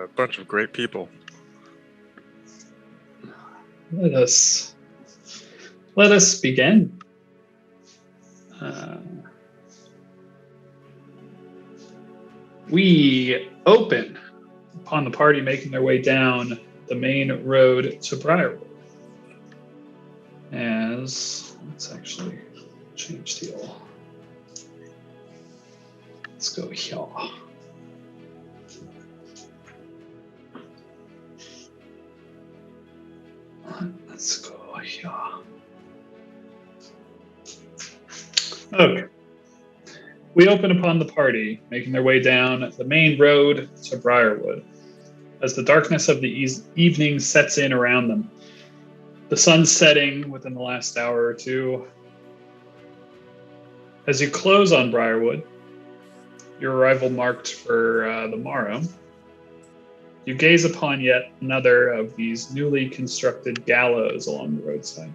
a bunch of great people. Let us begin. We open upon the party making their way down the main road to Briarwood. Let's actually change the all. Let's go here. Let's go here. Okay. We open upon the party making their way down the main road to Briarwood. As the darkness of the evening sets in around them, the sun's setting within the last hour or two. As you close on Briarwood, your arrival marked for the morrow, you gaze upon yet another of these newly constructed gallows along the roadside.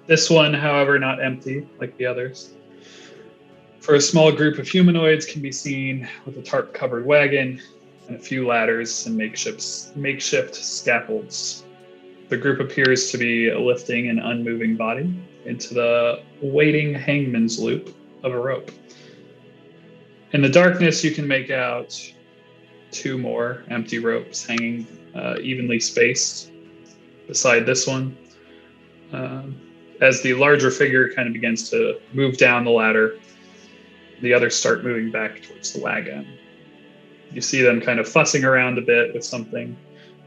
This one, however, not empty like the others. For a small group of humanoids can be seen with a tarp-covered wagon and a few ladders and makeshift scaffolds. The group appears to be lifting an unmoving body into the waiting hangman's loop of a rope. In the darkness, you can make out two more empty ropes hanging evenly spaced beside this one. As the larger figure kind of begins to move down the ladder, the others start moving back towards the wagon. You see them kind of fussing around a bit with something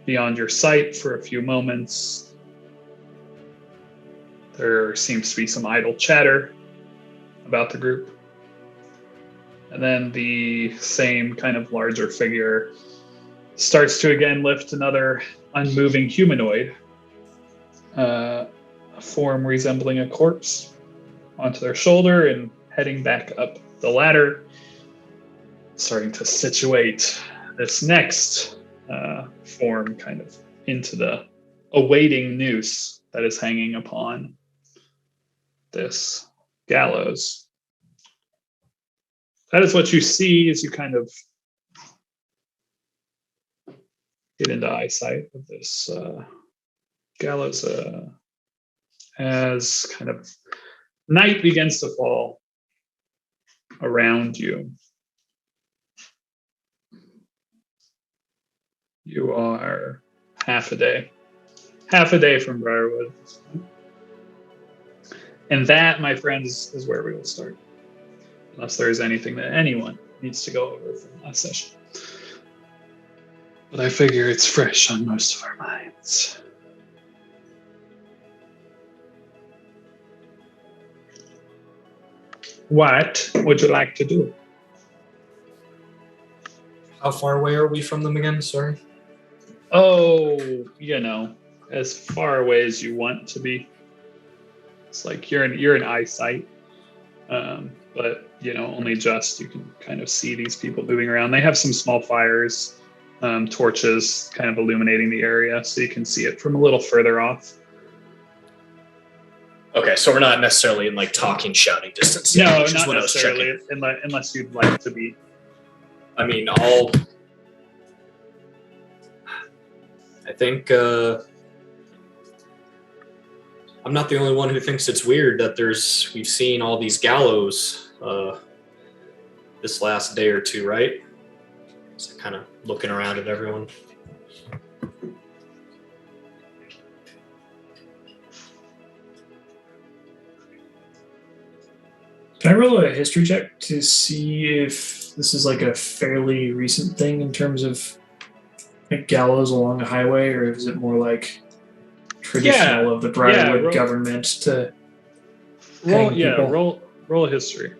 beyond your sight for a few moments. There seems to be some idle chatter about the group. And then the same kind of larger figure starts to again lift another unmoving humanoid, a form resembling a corpse, onto their shoulder and heading back up the ladder, starting to situate this next form kind of into the awaiting noose that is hanging upon this gallows. That is what you see as you kind of get into eyesight of this gallows as kind of night begins to fall around you. You are half a day from Briarwood. And that, my friends, is where we will start. Unless there is anything that anyone needs to go over from last session. But I figure it's fresh on most of our minds. What would you like to do? How far away are we from them again? Sorry. Oh, as far away as you want to be. It's like you're in eyesight, but only just you can kind of see these people moving around. They have some small fires, torches, kind of illuminating the area, so you can see it from a little further off. Okay, so we're not necessarily in talking, shouting distance. No, not necessarily, unless you'd like to be. I mean, I think I'm not the only one who thinks it's weird that we've seen all these gallows this last day or two, right? So kind of looking around at everyone. Can I roll a history check to see if this is a fairly recent thing in terms of gallows along a highway, or is it more traditional of the Briarwood government to roll? hang Yeah, people? roll a history.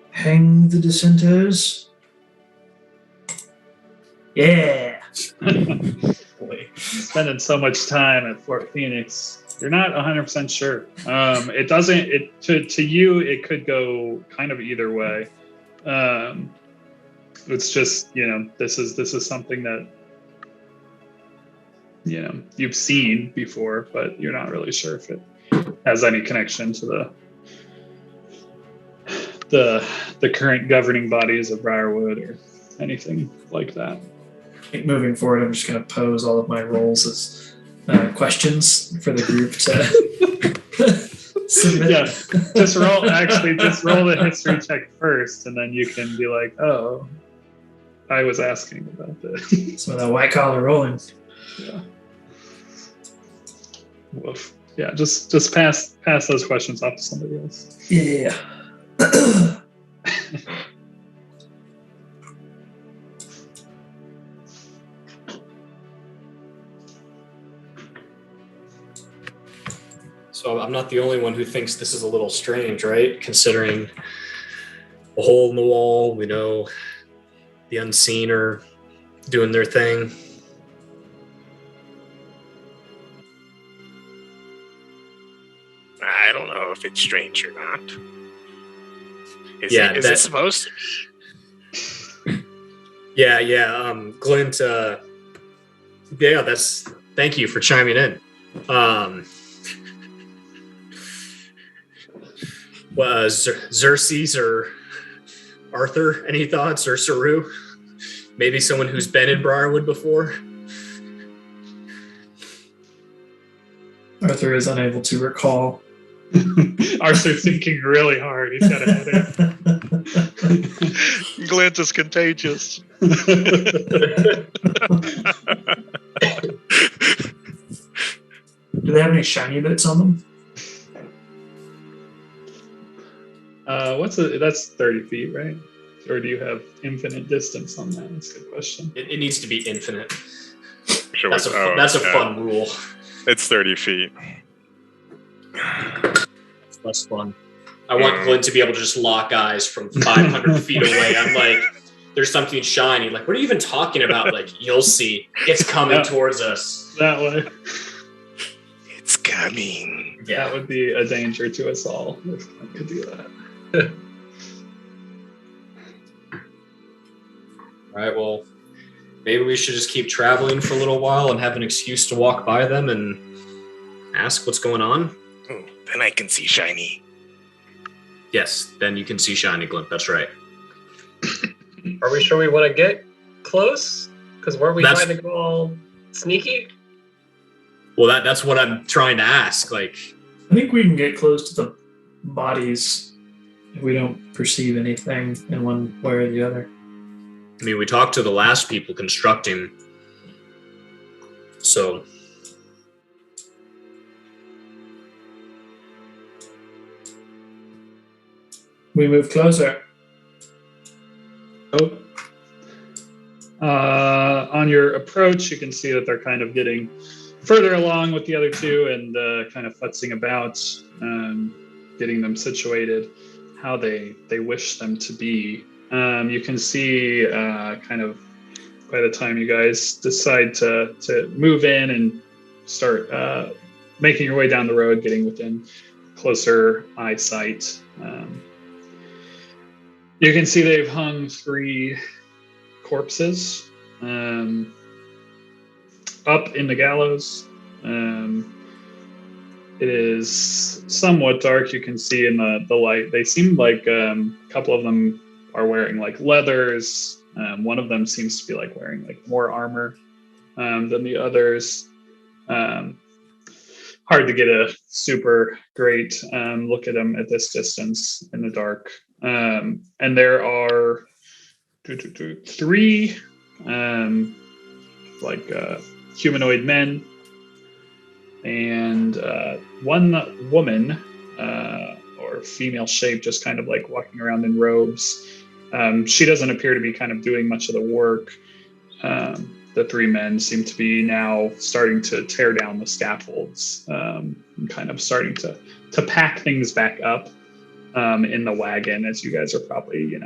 Hang the dissenters. Yeah. Spending so much time at Fort Phoenix. You're not 100% sure. It doesn't. To you, it could go kind of either way. It's just this is something that you've seen before, but you're not really sure if it has any connection to the current governing bodies of Briarwood or anything like that. think moving forward, I'm just going to pose all of my roles as questions for the group to submit. Yeah, just roll the history check first, and then you can be like, oh, I was asking about this. Some of that white collar rolling. Yeah. Woof. Yeah, just pass those questions off to somebody else. Yeah. So I'm not the only one who thinks this is a little strange, right? Considering a hole in the wall, we know the unseen are doing their thing. I don't know if it's strange or not. Is Yeah, it supposed to be? Yeah. Glint, thank you for chiming in. Xerxes or Arthur, any thoughts? Or Saru? Maybe someone who's been in Briarwood before? Arthur is unable to recall. Arthur's thinking really hard. He's got a headache. Glint is contagious. Do they have any shiny bits on them? That's 30 feet, right? Or do you have infinite distance on that? That's a good question. It needs to be infinite. Sure, That's a fun rule. It's 30 feet. It's less fun. I want Glint to be able to just lock eyes from 500 feet away. I'm like, there's something shiny. Like, what are you even talking about? Like, you'll see. It's coming towards us. That way. It's coming. Yeah. That would be a danger to us all if I could do that. All right, well, maybe we should just keep traveling for a little while and have an excuse to walk by them and ask what's going on. Oh, then I can see shiny. Yes, then you can see shiny Glint. That's right. Are we sure we want to get close? Because weren't we That's- trying to go all sneaky? Well, that's what I'm trying to ask. Like, I think we can get close to the bodies if we don't perceive anything in one way or the other. I mean, we talked to the last people constructing, so We move closer. Oh. On your approach, you can see that they're kind of getting further along with the other two and kind of futzing about, getting them situated how they wish them to be. You can see kind of by the time you guys decide to move in and start making your way down the road, getting within closer eyesight. You can see they've hung 3 corpses up in the gallows. It is somewhat dark. You can see in the light. They seem like a couple of them are wearing like leathers. One of them seems to be like wearing like more armor than the others. Hard to get a super great look at them at this distance in the dark. And there are 3 humanoid men and 1 woman or female shape, just kind of like walking around in robes. She doesn't appear to be kind of doing much of the work. The 3 men seem to be now starting to tear down the scaffolds, and kind of starting to pack things back up in the wagon, as you guys are probably,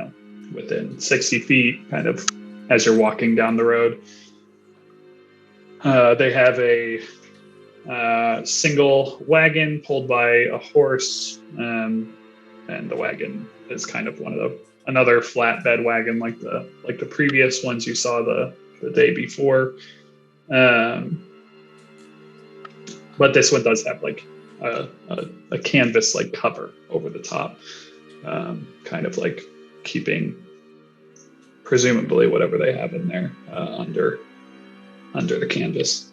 within 60 feet, kind of as you're walking down the road. They have a single wagon pulled by a horse, and the wagon is kind of another flatbed wagon like the previous ones you saw the day before. But this one does have like a canvas like cover over the top, kind of like keeping presumably whatever they have in there under under the canvas.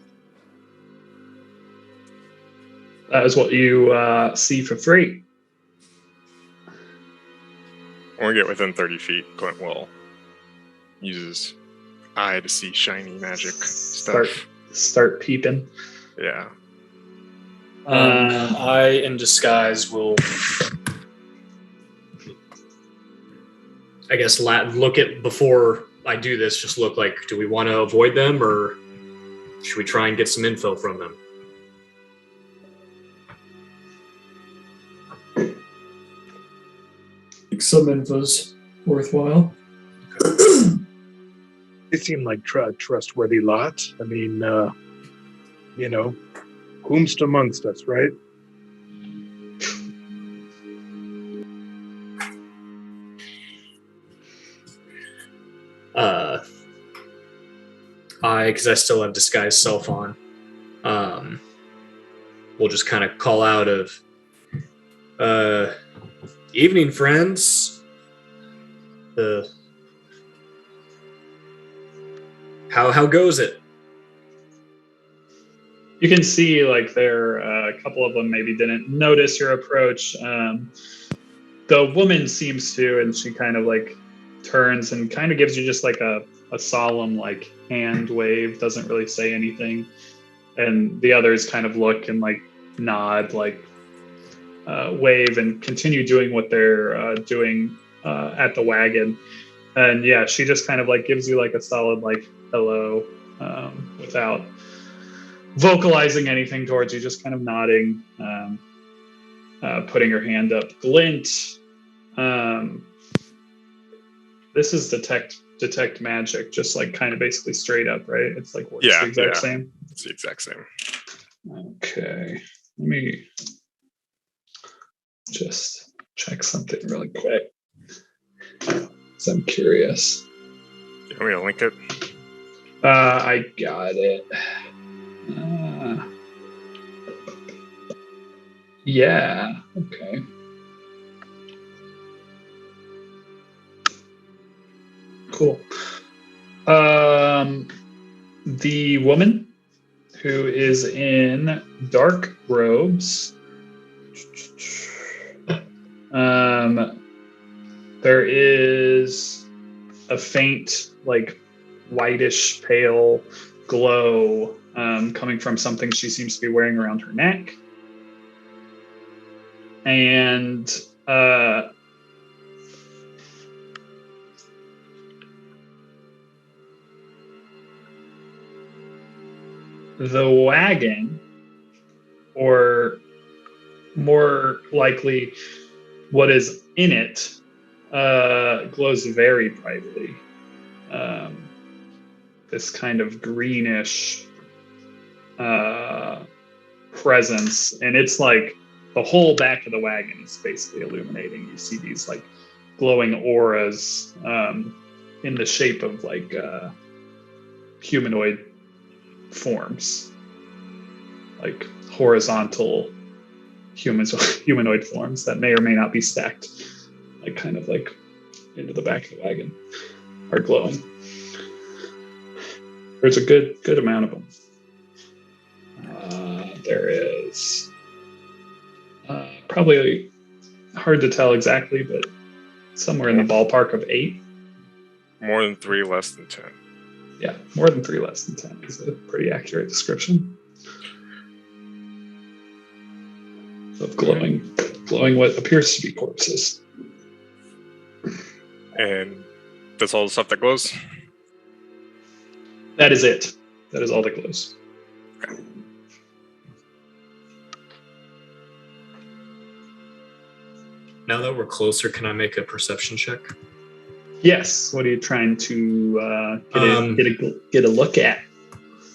That is what you see for free. When we get within 30 feet, Clint will use his eye to see shiny magic stuff. Start peeping. Yeah. I, in disguise, will, I guess, look at, before I do this, just look like, do we want to avoid them, or should we try and get some info from them? I think some info's worthwhile. They seem like trustworthy lot. I mean, whomst amongst us, right? Because I still have disguise self on, we'll just kind of call out of, evening, friends. How goes it? You can see like there a couple of them maybe didn't notice your approach. The woman seems to, and she kind of like turns and kind of gives you just like a solemn like hand wave, doesn't really say anything. And the others kind of look and like nod, like wave, and continue doing what they're doing at the wagon. And yeah, she just kind of like gives you like a solid like hello, without vocalizing anything towards you, just kind of nodding, putting her hand up. Glint, this is detect magic, just like kind of basically straight up, right? It's like what's the exact same? It's the exact same. Okay, let me just check something really quick, because I'm curious. You want me to link it? I got it. Yeah, okay. Cool. The woman who is in dark robes, there is a faint, like whitish pale glow coming from something she seems to be wearing around her neck. And the wagon, or more likely what is in it, glows very brightly. This kind of greenish presence, and it's like the whole back of the wagon is basically illuminating. You see these like glowing auras in the shape of like humanoid forms, like horizontal humanoid forms that may or may not be stacked, like kind of like into the back of the wagon, are glowing. There's a good amount of them. There is probably hard to tell exactly, but somewhere in the ballpark of 8. More than 3, less than 10. Yeah, more than 3, less than 10 is a pretty accurate description of glowing what appears to be corpses. And that's all the stuff that glows? That is it. That is all that glows. Now that we're closer, can I make a perception check? Yes. What are you trying to get a look at?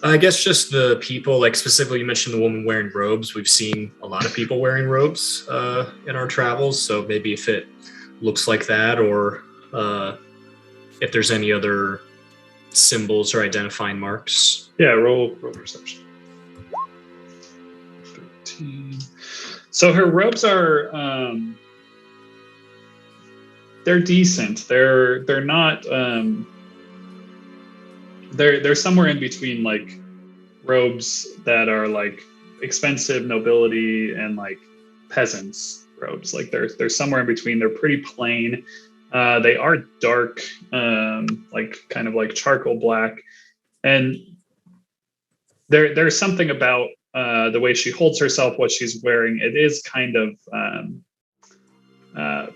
I guess just the people, like specifically you mentioned the woman wearing robes. We've seen a lot of people wearing robes in our travels, so maybe if it looks like that, or if there's any other symbols or identifying marks. Yeah, roll perception. 13. So her robes are they're decent. They're not they're somewhere in between like robes that are like expensive nobility and like peasants robes. Like they're somewhere in between. They're pretty plain. They are dark, like kind of like charcoal black, and there's something about the way she holds herself, what she's wearing. It is kind of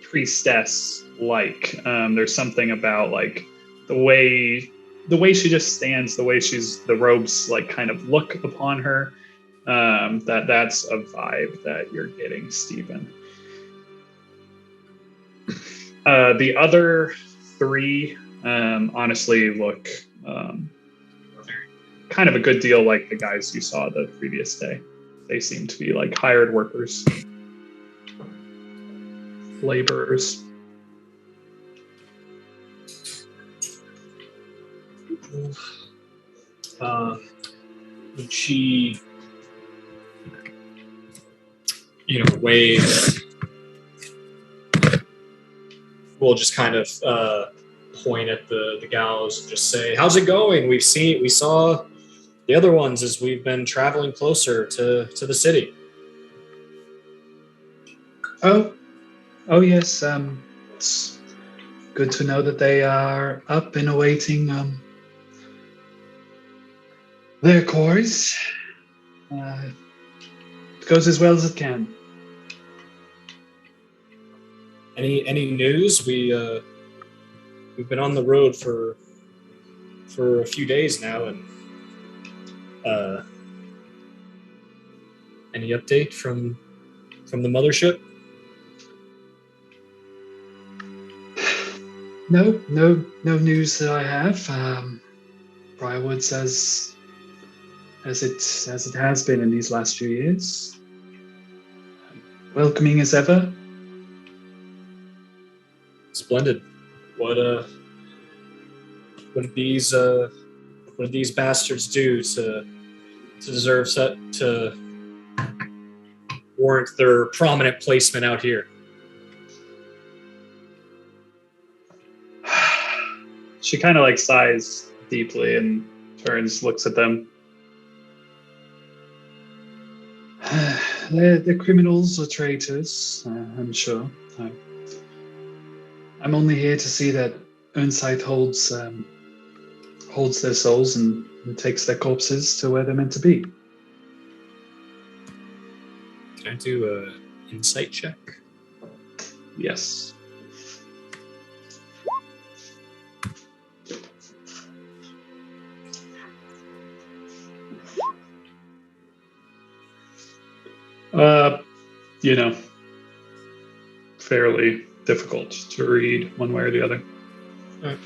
priestess like. There's something about like the way she just stands, the way the robes like kind of look upon her. That's a vibe that you're getting, Stephen. The other three honestly look kind of a good deal like the guys you saw the previous day. They seem to be like hired workers, laborers. Would she, wave? We'll just kind of point at the gallows and just say, "How's it going? We saw the other ones as we've been traveling closer to the city." Oh yes. It's good to know that they are up and awaiting their quarries. It goes as well as it can. Any news? We've been on the road for a few days now, and any update from the mothership? No news that I have. Briarwood's as it has been in these last few years. Welcoming as ever. Splendid. What did these bastards do to deserve to warrant their prominent placement out here? She kind of like sighs deeply and turns, looks at them. They're criminals or traitors, I'm sure. I'm only here to see that Earnside holds their souls and takes their corpses to where they're meant to be. Can I do an insight check? Yes. Fairly difficult to read one way or the other. Right.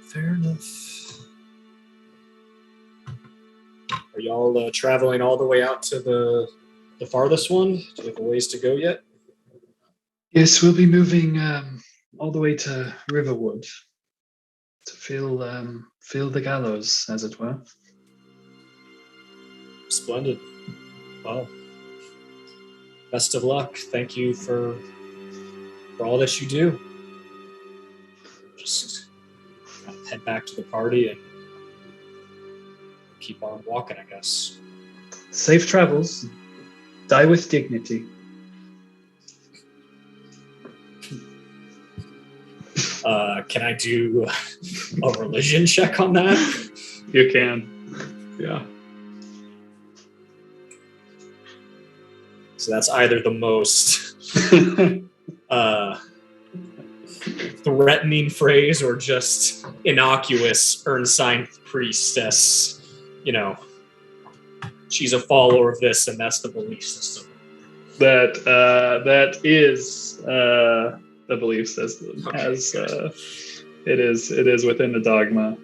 Fair enough. Are y'all traveling all the way out to the farthest one? Do you have a ways to go yet? Yes, we'll be moving all the way to Riverwood to feel the gallows, as it were. Splendid. Well, best of luck. Thank you for all that you do. Just head back to the party and keep on walking, I guess. Safe travels. Die with dignity. Can I do a religion check on that? You can. Yeah. So that's either the most threatening phrase or just innocuous Earnside priestess. She's a follower of this, and that's the belief system. That is the belief system. Okay, As it is within the dogma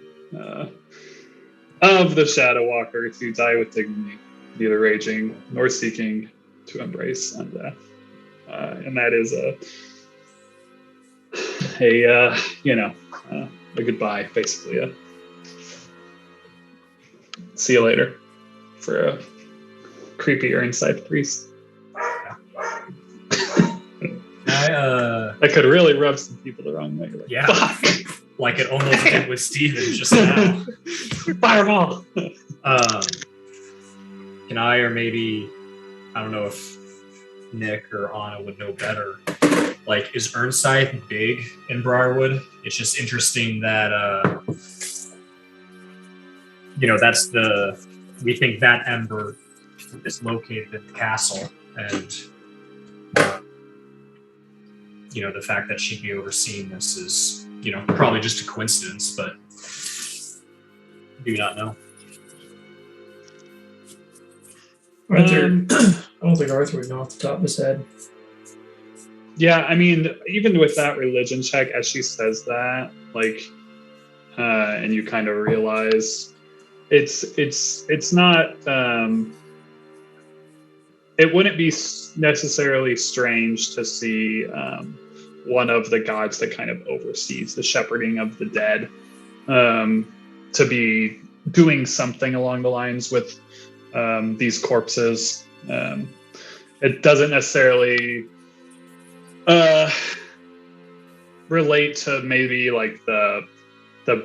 of the Shadow Walker to die with dignity, neither raging nor seeking to embrace undeath, and that is a goodbye, basically. See you later for a creepy Earnside priest. That could really rub some people the wrong way. Like, Yeah. fuck! like it almost did with Steven just now. Fireball! Can I, or maybe, I don't know if Nick or Anna would know better. Like, is Earnside big in Briarwood? It's just interesting that, that's we think that ember is located in the castle, and, the fact that she'd be overseeing this is, probably just a coincidence, but do not know. Arthur, I don't think Arthur would know off the top of his head. Yeah, I mean, even with that religion check, as she says that, like, and you kind of realize it's not. It wouldn't be necessarily strange to see one of the gods that kind of oversees the shepherding of the dead to be doing something along the lines with these corpses. It doesn't necessarily relate to maybe like the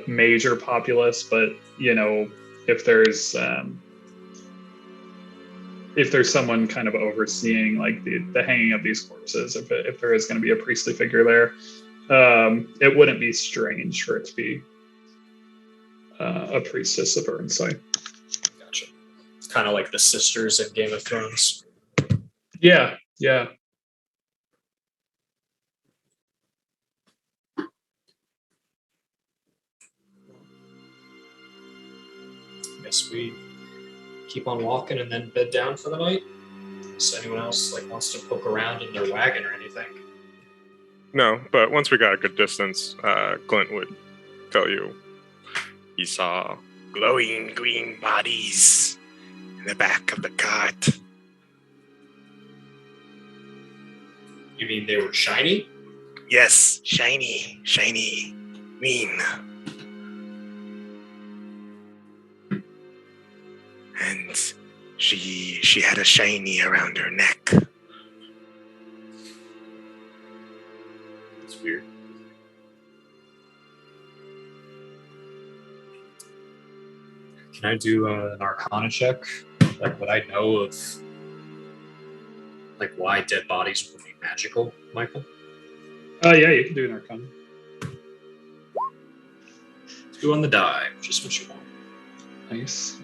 major populace, but if there's someone kind of overseeing like the hanging of these corpses, if there is going to be a priestly figure there, it wouldn't be strange for it to be a priestess of Earnside. Gotcha. It's kind of like the sisters in Game of Thrones. Yeah. Guess we keep on walking and then bed down for the night. Does anyone else wants to poke around in their wagon or anything? No, but once we got a good distance, Clint would tell you he saw glowing green bodies in the back of the cart. You mean they were shiny? Yes, shiny, green. And she had a shiny around her neck. That's weird. Can I do an Arcana check? Would I know of why dead bodies would be magical, Michael? Yeah, you can do an Arcana. Let's do on the die, just what you want. Nice.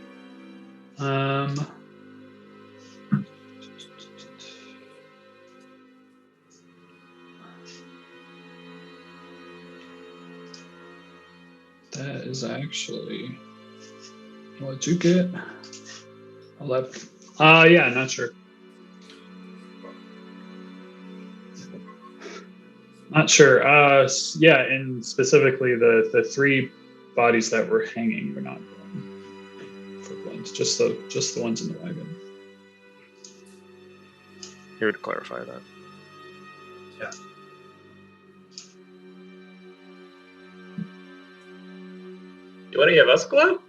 That is actually what'd you get? 11. Yeah, not sure. Not sure. Yeah, and specifically the three bodies that were hanging were not glowing for glint, just the ones in the wagon. He would clarify that. Yeah. You want to give us glow?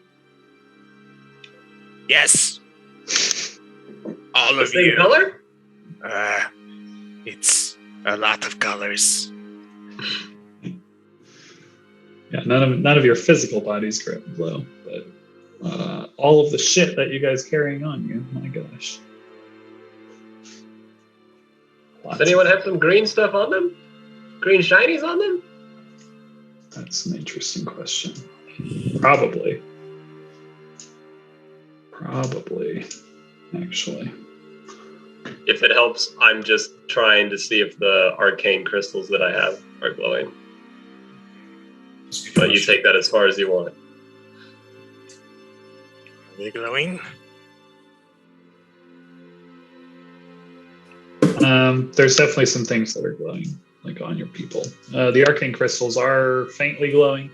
Yes. All The of same you. color? It's a lot of colors. Yeah, none of your physical bodies glow, but all of the shit that you guys carrying on you. My gosh. Does anyone have some green stuff on them? Green shinies on them? That's an interesting question. Probably, actually. If it helps, I'm just trying to see if the arcane crystals that I have are glowing. But you take that as far as you want. Are they glowing? There's definitely some things that are glowing, like on your people. The arcane crystals are faintly glowing,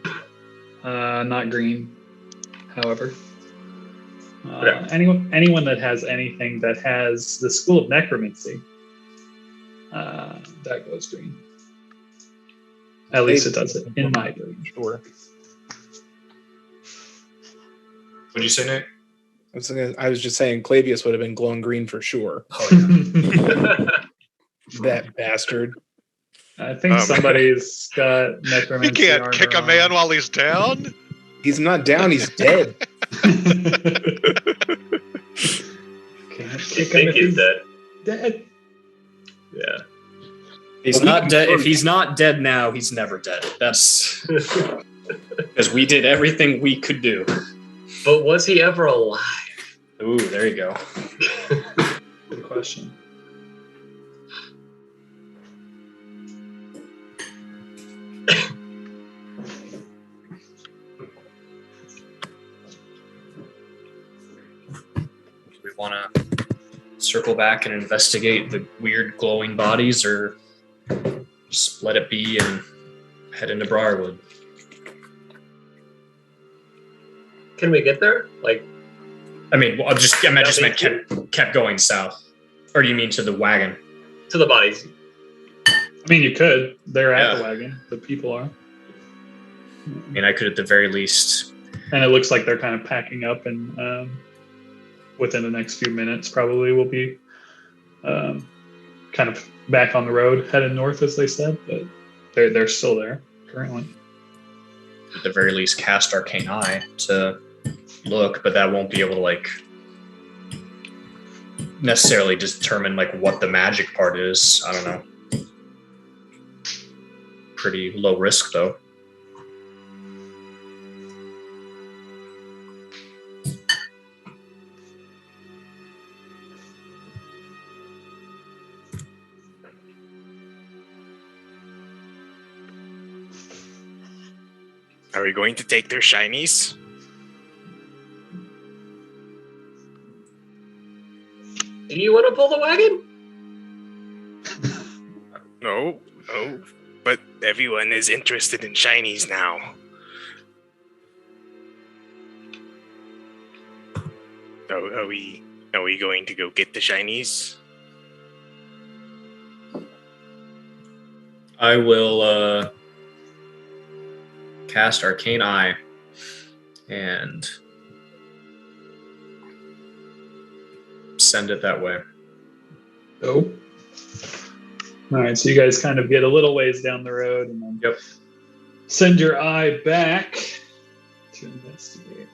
not green, however. Anyone that has anything that has the School of Necromancy, that glows green. At least it does it in my brain. Sure. What'd you say, Nick? I was just saying Clavius would have been glowing green for sure. Oh, yeah. That bastard. I think somebody's got He necromancy can't armor kick a on. man while he's down. He's not down. He's dead. Can't I kick him think if he's dead. dead. Yeah. He's not dead. If he's not dead now, he's never dead. That's because we did everything we could do. But was he ever alive? Ooh, there you go. Good question. We want to circle back and investigate the weird glowing bodies, or just let it be and head into Briarwood. Can we get there? Like, I mean, I just meant kept going south. Or do you mean to the wagon? to the bodies. I mean, you could. They're at Yeah. the wagon. The people are. I mean, I could at the very least. And it looks like they're kind of packing up, and within the next few minutes, probably will be kind of back on the road, headed north, as they said. But they're still there currently. At the very least, cast Arcane Eye to look, but that won't be able to like necessarily determine like what the magic part is. I don't know. Pretty low risk though. Are we going to take their shinies? Do you want to pull the wagon? No, no. But everyone is interested in shinies now. So are we going to go get the shinies? I will cast Arcane Eye and send it that way. Oh. All right, so you guys kind of get a little ways down the road, and then send your eye back to investigate.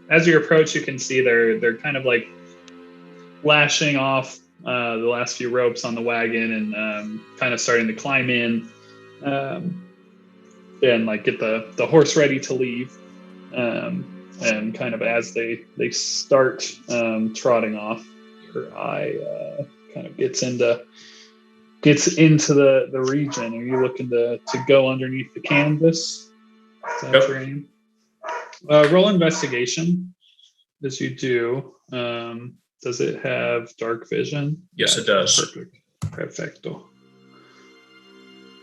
As you approach, you can see they're kind of like lashing off the last few ropes on the wagon, and kind of starting to climb in, and like get the horse ready to leave. And kind of as they start trotting off, your eye kind of gets into the region. Are you looking to go underneath the canvas? Is that your aim? Roll investigation as you do. Does it have dark vision? Yes, it does. Perfect. Perfecto.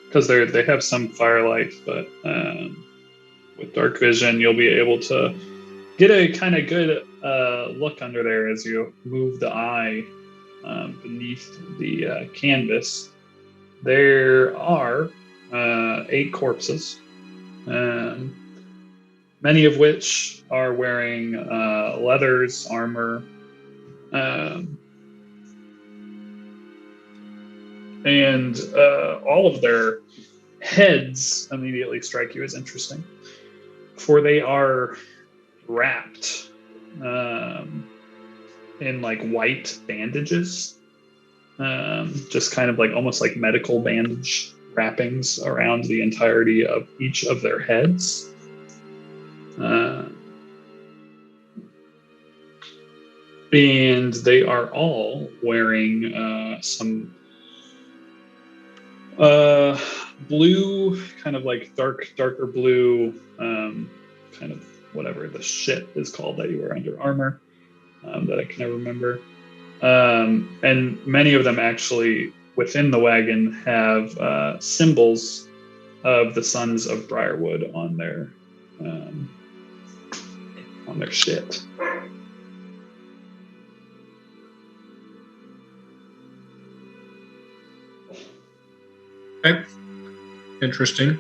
Because they have some firelight, but with dark vision, you'll be able to get a kind of good look under there as you move the eye beneath the canvas. There are 8 corpses, many of which are wearing leathers, armor, and all of their heads immediately strike you as interesting, for they are wrapped in like white bandages, just kind of like almost like medical bandage wrappings around the entirety of each of their heads. And they are all wearing some blue, kind of like darker blue, kind of whatever the shit is called that you wear under armor, that I can never remember. And many of them actually within the wagon have symbols of the Sons of Briarwood on their shit. Okay. Interesting.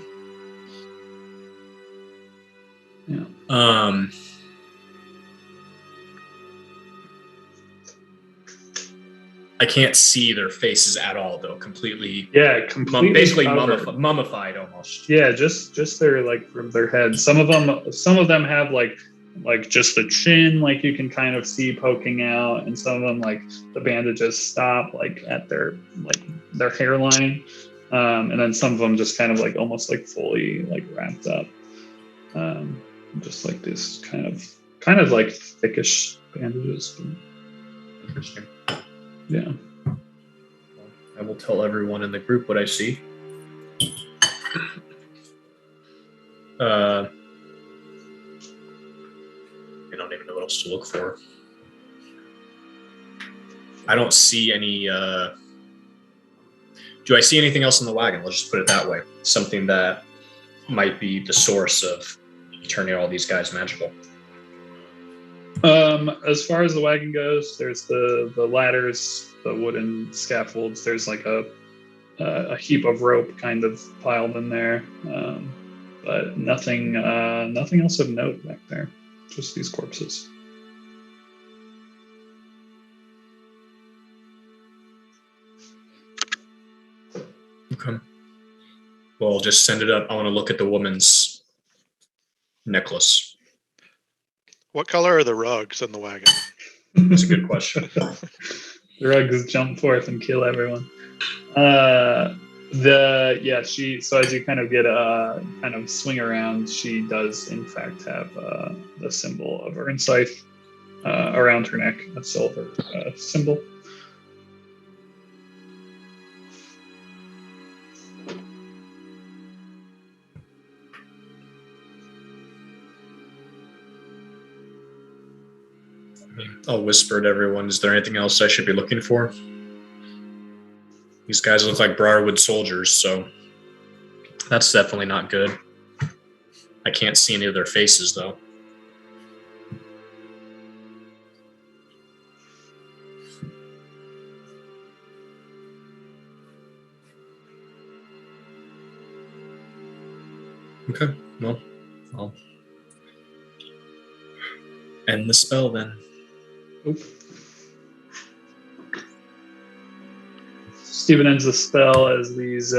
Yeah. I can't see their faces at all, though. Completely, completely basically covered. mummified almost. Yeah, just their like from their heads. Some of them have like just the chin, like you can kind of see poking out, and some of them like the bandages stop like at their hairline, and then some of them just kind of like almost like fully like wrapped up, just like this kind of like thickish bandages. Interesting. Yeah. I will tell everyone in the group what I see. I don't even know what else to look for. I don't see any. Do I see anything else in the wagon? Let's just put it that way. Something that might be the source of turning all these guys magical. As far as the wagon goes, there's the ladders, the wooden scaffolds. There's like a heap of rope kind of piled in there, but nothing else of note back there. Just these corpses. Okay. Well, I'll just send it up. I want to look at the woman's necklace. What color are the rugs in the wagon? That's a good question. The rugs jump forth and kill everyone. So as you kind of get kind of swing around, she does in fact have the symbol of Earnscythe around her neck, a silver symbol. I'll whisper to everyone, is there anything else I should be looking for? These guys look like Briarwood soldiers, so that's definitely not good. I can't see any of their faces, though. Okay, well, I'll end the spell then. Oop. Stephen ends the spell as these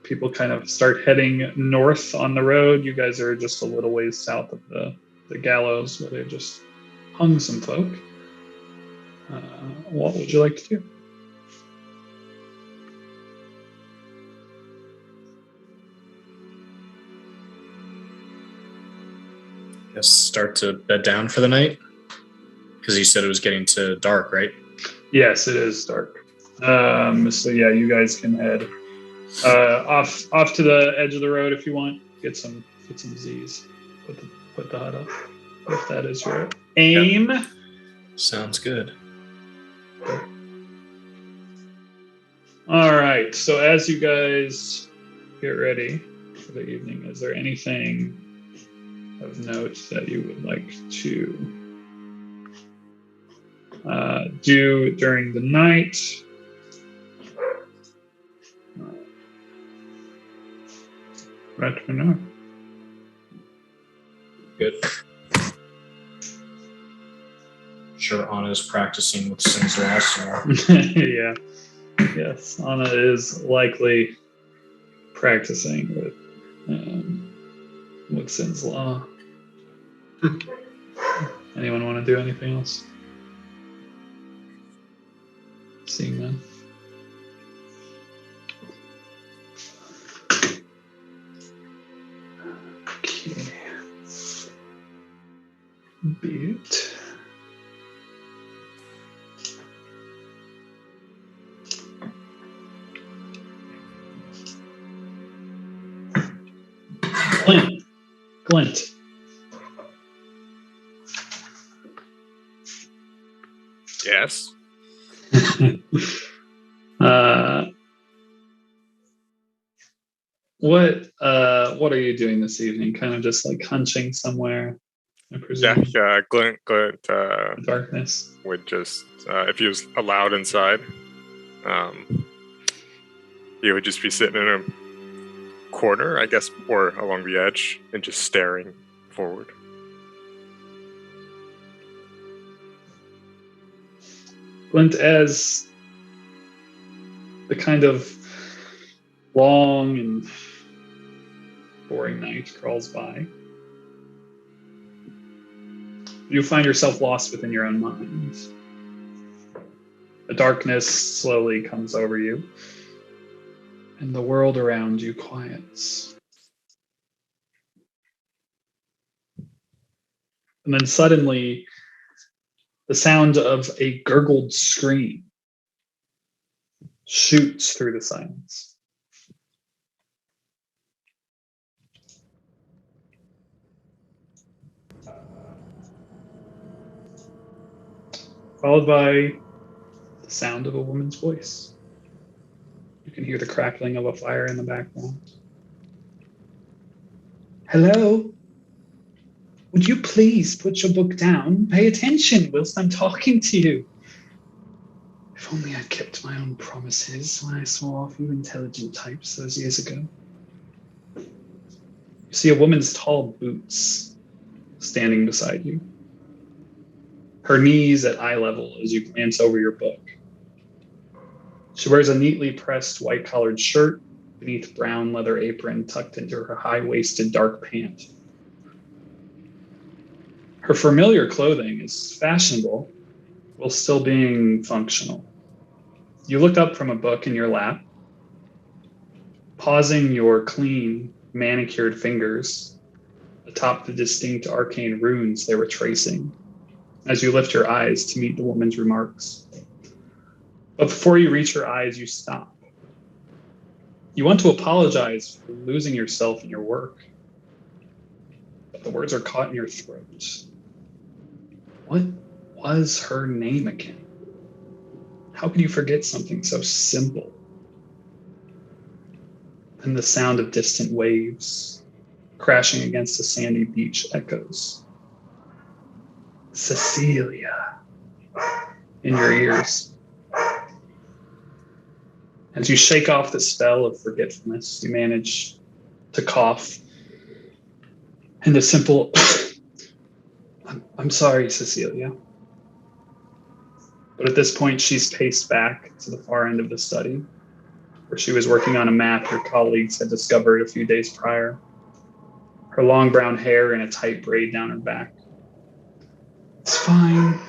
people kind of start heading north on the road. You guys are just a little ways south of the gallows where they just hung some folk. What would you like to do? Guess start to bed down for the night? Because you said it was getting to dark, right? Yes, it is dark. So yeah, you guys can head off to the edge of the road if you want. Get some Z's. Put the hut up if that is your aim. Yeah. Sounds good. All right. So as you guys get ready for the evening, is there anything of note that you would like to do during the night? Let me know. Good. Sure, Anna's practicing with Sin's Law. So. Yeah. Yes, Anna is likely practicing with Sin's Law. Anyone want to do anything else? Seeing that. Okay. Beat. Glint. Yes. What are you doing this evening? Kind of just like hunching somewhere, I presume. Yeah. Glint Darkness. would just, if he was allowed inside, he would just be sitting in a corner, I guess, or along the edge, and just staring forward. Glint, as the kind of long and boring night crawls by. You find yourself lost within your own mind. The darkness slowly comes over you, and the world around you quiets. And then suddenly, the sound of a gurgled scream shoots through the silence. Followed by the sound of a woman's voice. You can hear the crackling of a fire in the background. Hello? Would you please put your book down? Pay attention whilst I'm talking to you. If only I'd kept my own promises when I saw off you intelligent types those years ago. You see a woman's tall boots standing beside you. Her knees at eye level as you glance over your book. She wears a neatly pressed white-collared shirt beneath brown leather apron tucked into her high-waisted dark pant. Her familiar clothing is fashionable while still being functional. You look up from a book in your lap, pausing your clean, manicured fingers atop the distinct arcane runes they were tracing as you lift your eyes to meet the woman's remarks. But before you reach her eyes, you stop. You want to apologize for losing yourself in your work, but the words are caught in your throat. What was her name again? How could you forget something so simple? And the sound of distant waves crashing against a sandy beach echoes. Cecilia in your ears. As you shake off the spell of forgetfulness, you manage to cough. And a simple, I'm sorry, Cecilia. But at this point, she's paced back to the far end of the study, where she was working on a map her colleagues had discovered a few days prior. Her long brown hair in a tight braid down her back. It's fine.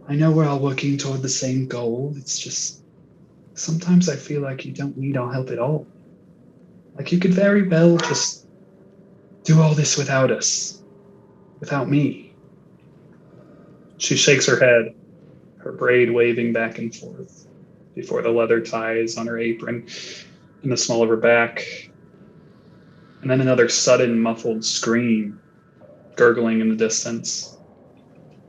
I know we're all working toward the same goal. It's just, sometimes I feel like you don't need our help at all. Like you could very well just do all this without us, without me. She shakes her head, her braid waving back and forth before the leather ties on her apron in the small of her back. And then another sudden muffled scream, gurgling in the distance,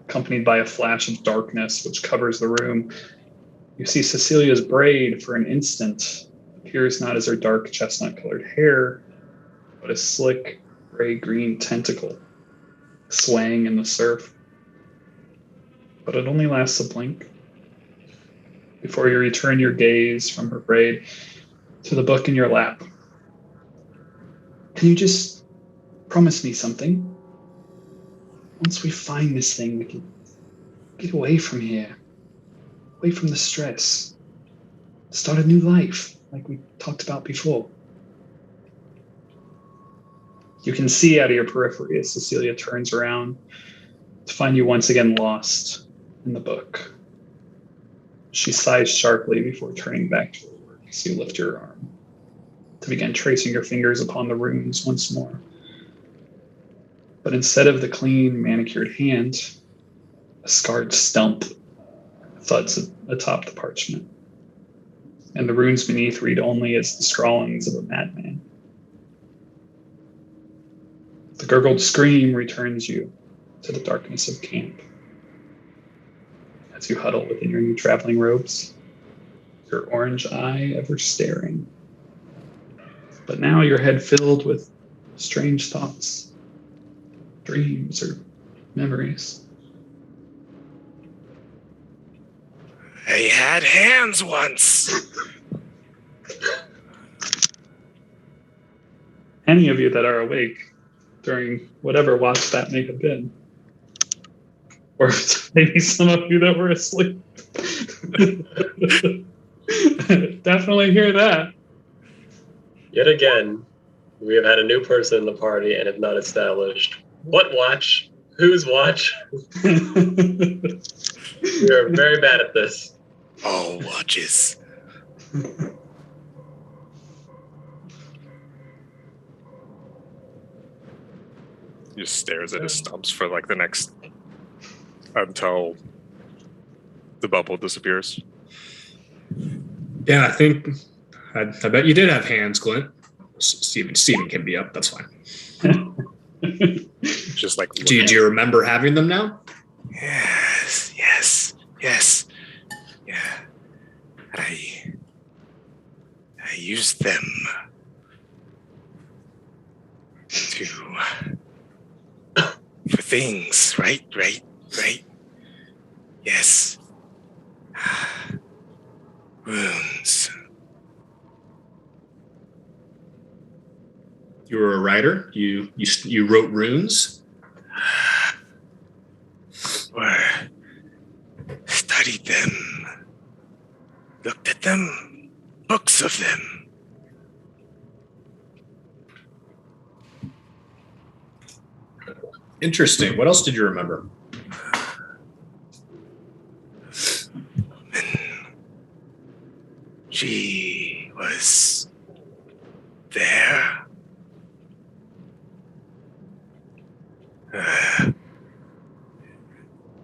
accompanied by a flash of darkness which covers the room. You see Cecilia's braid for an instant appears not as her dark chestnut-colored hair, but a slick gray-green tentacle swaying in the surf. But it only lasts a blink before you return your gaze from her braid to the book in your lap. Can you just promise me something? Once we find this thing, we can get away from here, away from the stress, start a new life, like we talked about before. You can see out of your periphery as Cecilia turns around to find you once again lost in the book. She sighs sharply before turning back to her work as you lift your arm to begin tracing your fingers upon the runes once more. But instead of the clean, manicured hand, a scarred stump thuds atop the parchment, and the runes beneath read only as the scrawlings of a madman. The gurgled scream returns you to the darkness of camp. As you huddle within your new traveling robes, your orange eye ever staring. But now your head filled with strange thoughts, dreams, or memories. They had hands once. Any of you that are awake during whatever watch that may have been, or maybe some of you that were asleep. Definitely hear that. Yet again, we have had a new person in the party and have not established what watch, whose watch. We are very bad at this. All watches. He just stares at his stumps for like the next until the bubble disappears. Yeah, I bet you did have hands, Glint. Steven can be up. That's fine. Just like Do you remember having them now? Yes. Yeah. I used them for things, right? Yes. Runes. You were a writer. You wrote runes. Or studied them. Looked at them. Books of them. Interesting. What else did you remember? She was there.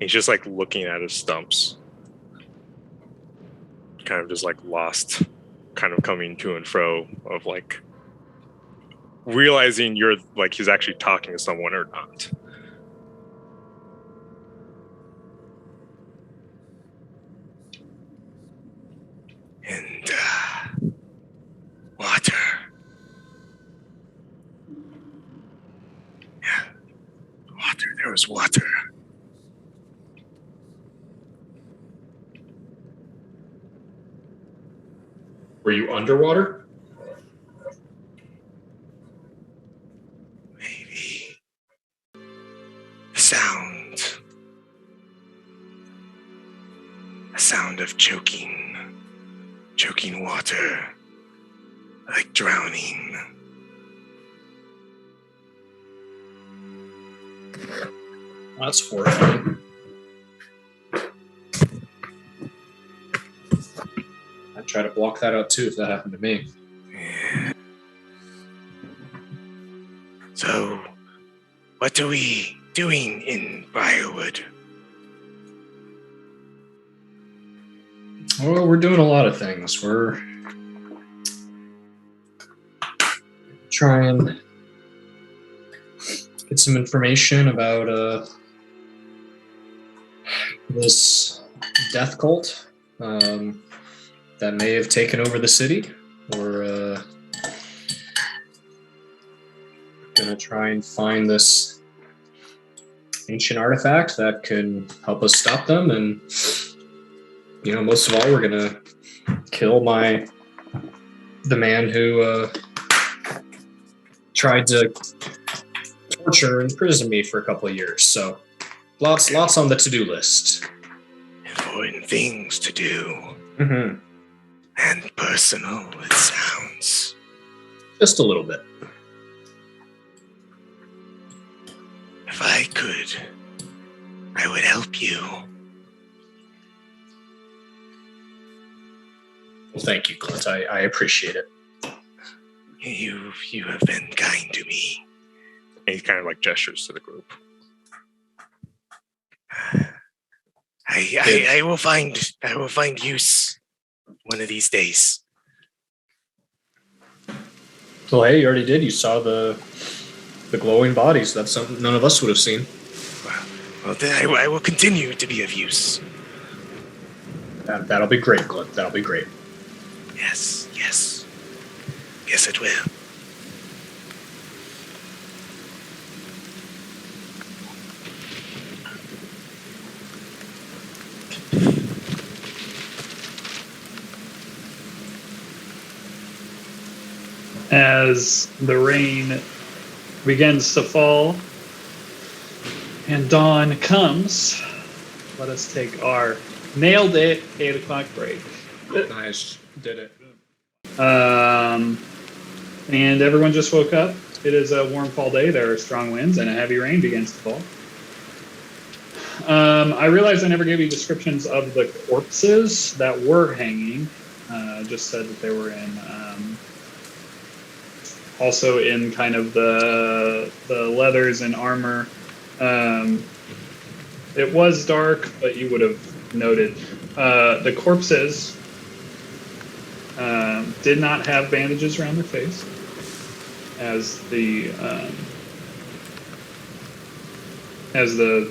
He's just like looking at his stumps. Kind of just like lost, kind of coming to and fro of like realizing you're like he's actually talking to someone or not. And water. Yeah. Water. There was water. Were you underwater? Maybe. Sound. A sound of choking water. Like drowning. That's horrifying. I'd try to block that out too if that happened to me. Yeah. So, what are we doing in Briarwood? Well, we're doing a lot of things. We're trying to get some information about this death cult that may have taken over the city. We're gonna try and find this ancient artifact that can help us stop them, and most of all, we're gonna kill the man who tried to torture and imprison me for a couple of years. So lots on the to-do list. Important things to do. Mm-hmm. And personal, it sounds. Just a little bit. If I could, I would help you. Well, thank you, Clint. I appreciate it. You have been kind to me. And he kind of like gestures to the group. I will find use one of these days. Well, hey, you already did. You saw the glowing bodies. That's something none of us would have seen. Well, then I will continue to be of use. That'll be great, Clint. That'll be great. Yes, it will. As the rain begins to fall and dawn comes, let us take our nailed it 8 o'clock break. Nice. Did it. And everyone just woke up. It is a warm fall day. There are strong winds and a heavy rain begins to fall. I realized I never gave you descriptions of the corpses that were hanging. Just said that they were in, also in kind of the leathers and armor. It was dark, but you would have noted the corpses did not have bandages around their face, as the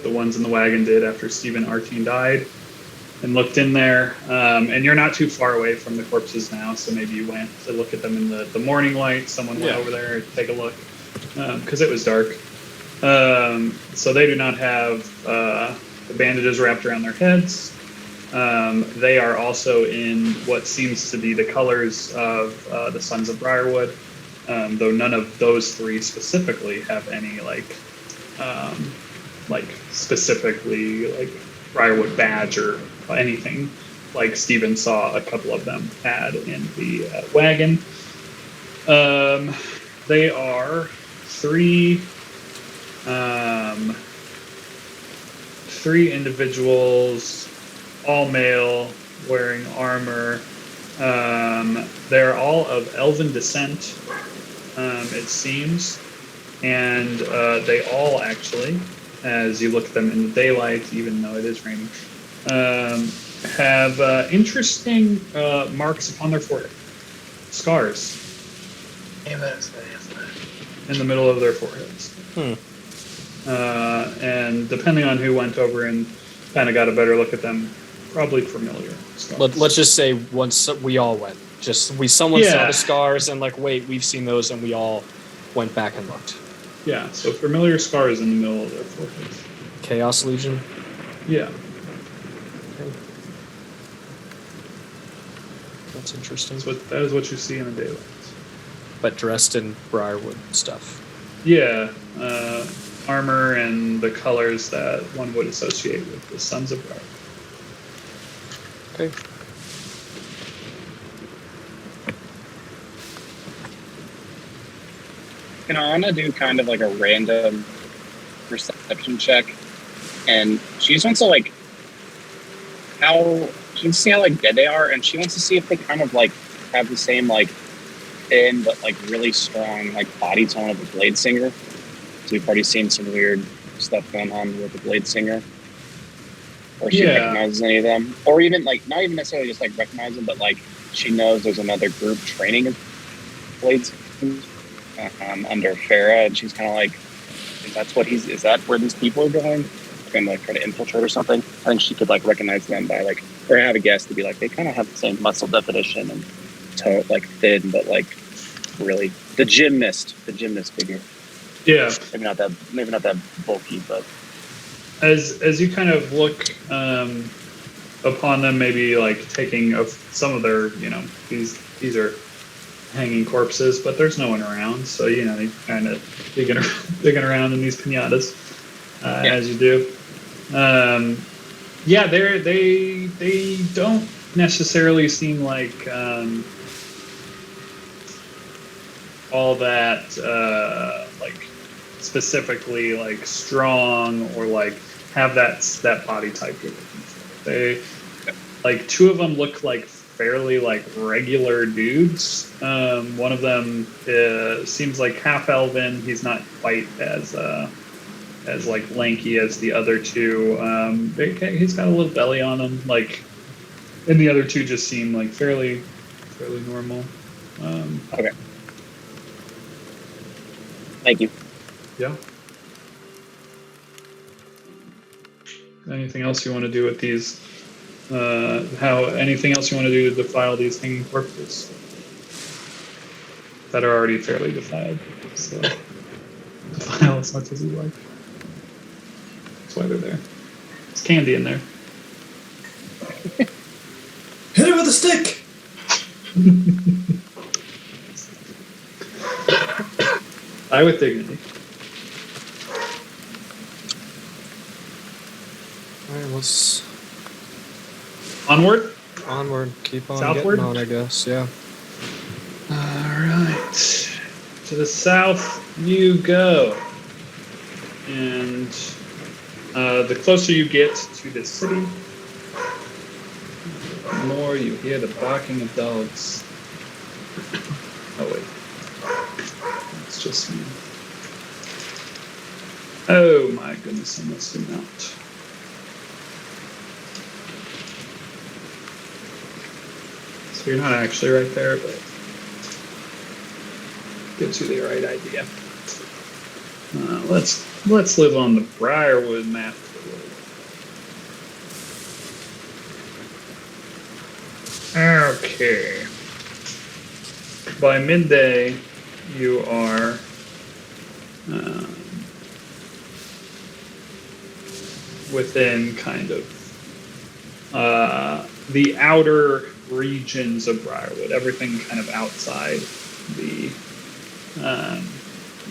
ones in the wagon did after Stephen Artine died, and looked in there. And you're not too far away from the corpses now, so maybe you went to look at them in the morning light. Someone went over there to take a look because it was dark. So they do not have the bandages wrapped around their heads. They are also in what seems to be the colors of the Sons of Briarwood, though none of those three specifically have any specifically like Briarwood badge or anything like Stephen saw a couple of them had in the wagon. They are three individuals, all male, wearing armor. They're all of elven descent, it seems, and they all actually, as you look at them in the daylight, even though it is raining, have interesting marks upon their forehead, scars in the middle of their foreheads. And depending on who went over and kind of got a better look at them, probably familiar scars. Let's just say once we all went, someone saw the scars and wait, we've seen those, and we all went back and looked. Yeah, so familiar scars in the middle of their foreheads. Chaos Legion? Yeah. Okay. That's interesting. That is what you see in the daylight. But dressed in Briarwood stuff. Yeah, armor and the colors that one would associate with the Sons of Briarwood. Okay. Can Anna do kind of like a random perception check? And she just wants to she wants to see how dead they are, and she wants to see if they kind of have the same thin but really strong body tone of a Blade Singer. So we've already seen some weird stuff going on with the Blade Singer. Or she recognizes any of them. Or even not even necessarily just recognize them, but she knows there's another group training of Blades under Farah, and she's kind of is that where these people are going? And try to infiltrate or something. I think she could recognize them by or have a guess to be they kind of have the same muscle definition and tone, thin, but really the gymnast figure. Yeah. Maybe not that bulky, but as you kind of look upon them, maybe taking of some of their, these are hanging corpses, but there's no one around, so you kind of digging around in these pinatas as you do. They don't necessarily seem all that specifically strong or have that body type you're looking for. They two of them look fairly regular dudes. One of them seems half elven. He's not quite as lanky as the other two. He's got a little belly on him, and the other two just seem fairly normal. Okay. Thank you. Yeah. Anything else you want to do with these? Anything else you want to do to defile these hanging corpses that are already fairly defiled? So defile as much as you like. That's why they're there. There's candy in there. Hit it with a stick! Die with dignity. Alright, let's... Onward? Onward, keep on Southward? getting on, I guess. Yeah. All right. To the south you go. And the closer you get to the city, the more you hear the barking of dogs. Oh, wait. It's just me. Oh, my goodness, I must have not. So you're not actually right there, but gives you the right idea. Let's live on the Briarwood map for a little. Okay. By midday, you are within kind of the outer regions of Briarwood. Everything kind of outside the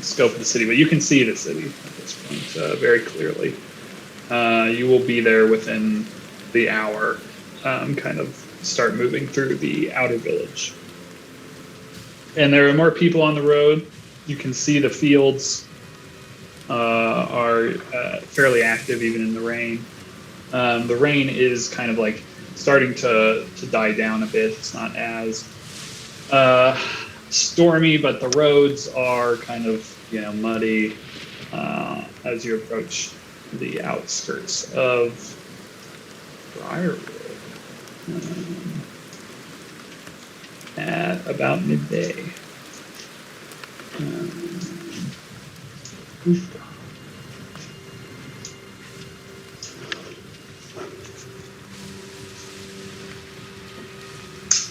scope of the city, but you can see the city at this point very clearly. You will be there within the hour. Kind of start moving through the outer village. And there are more people on the road. You can see the fields are fairly active even in the rain. The rain is kind of like starting to die down a bit. It's not as stormy, but the roads are kind of muddy as you approach the outskirts of Briarwood. At about midday.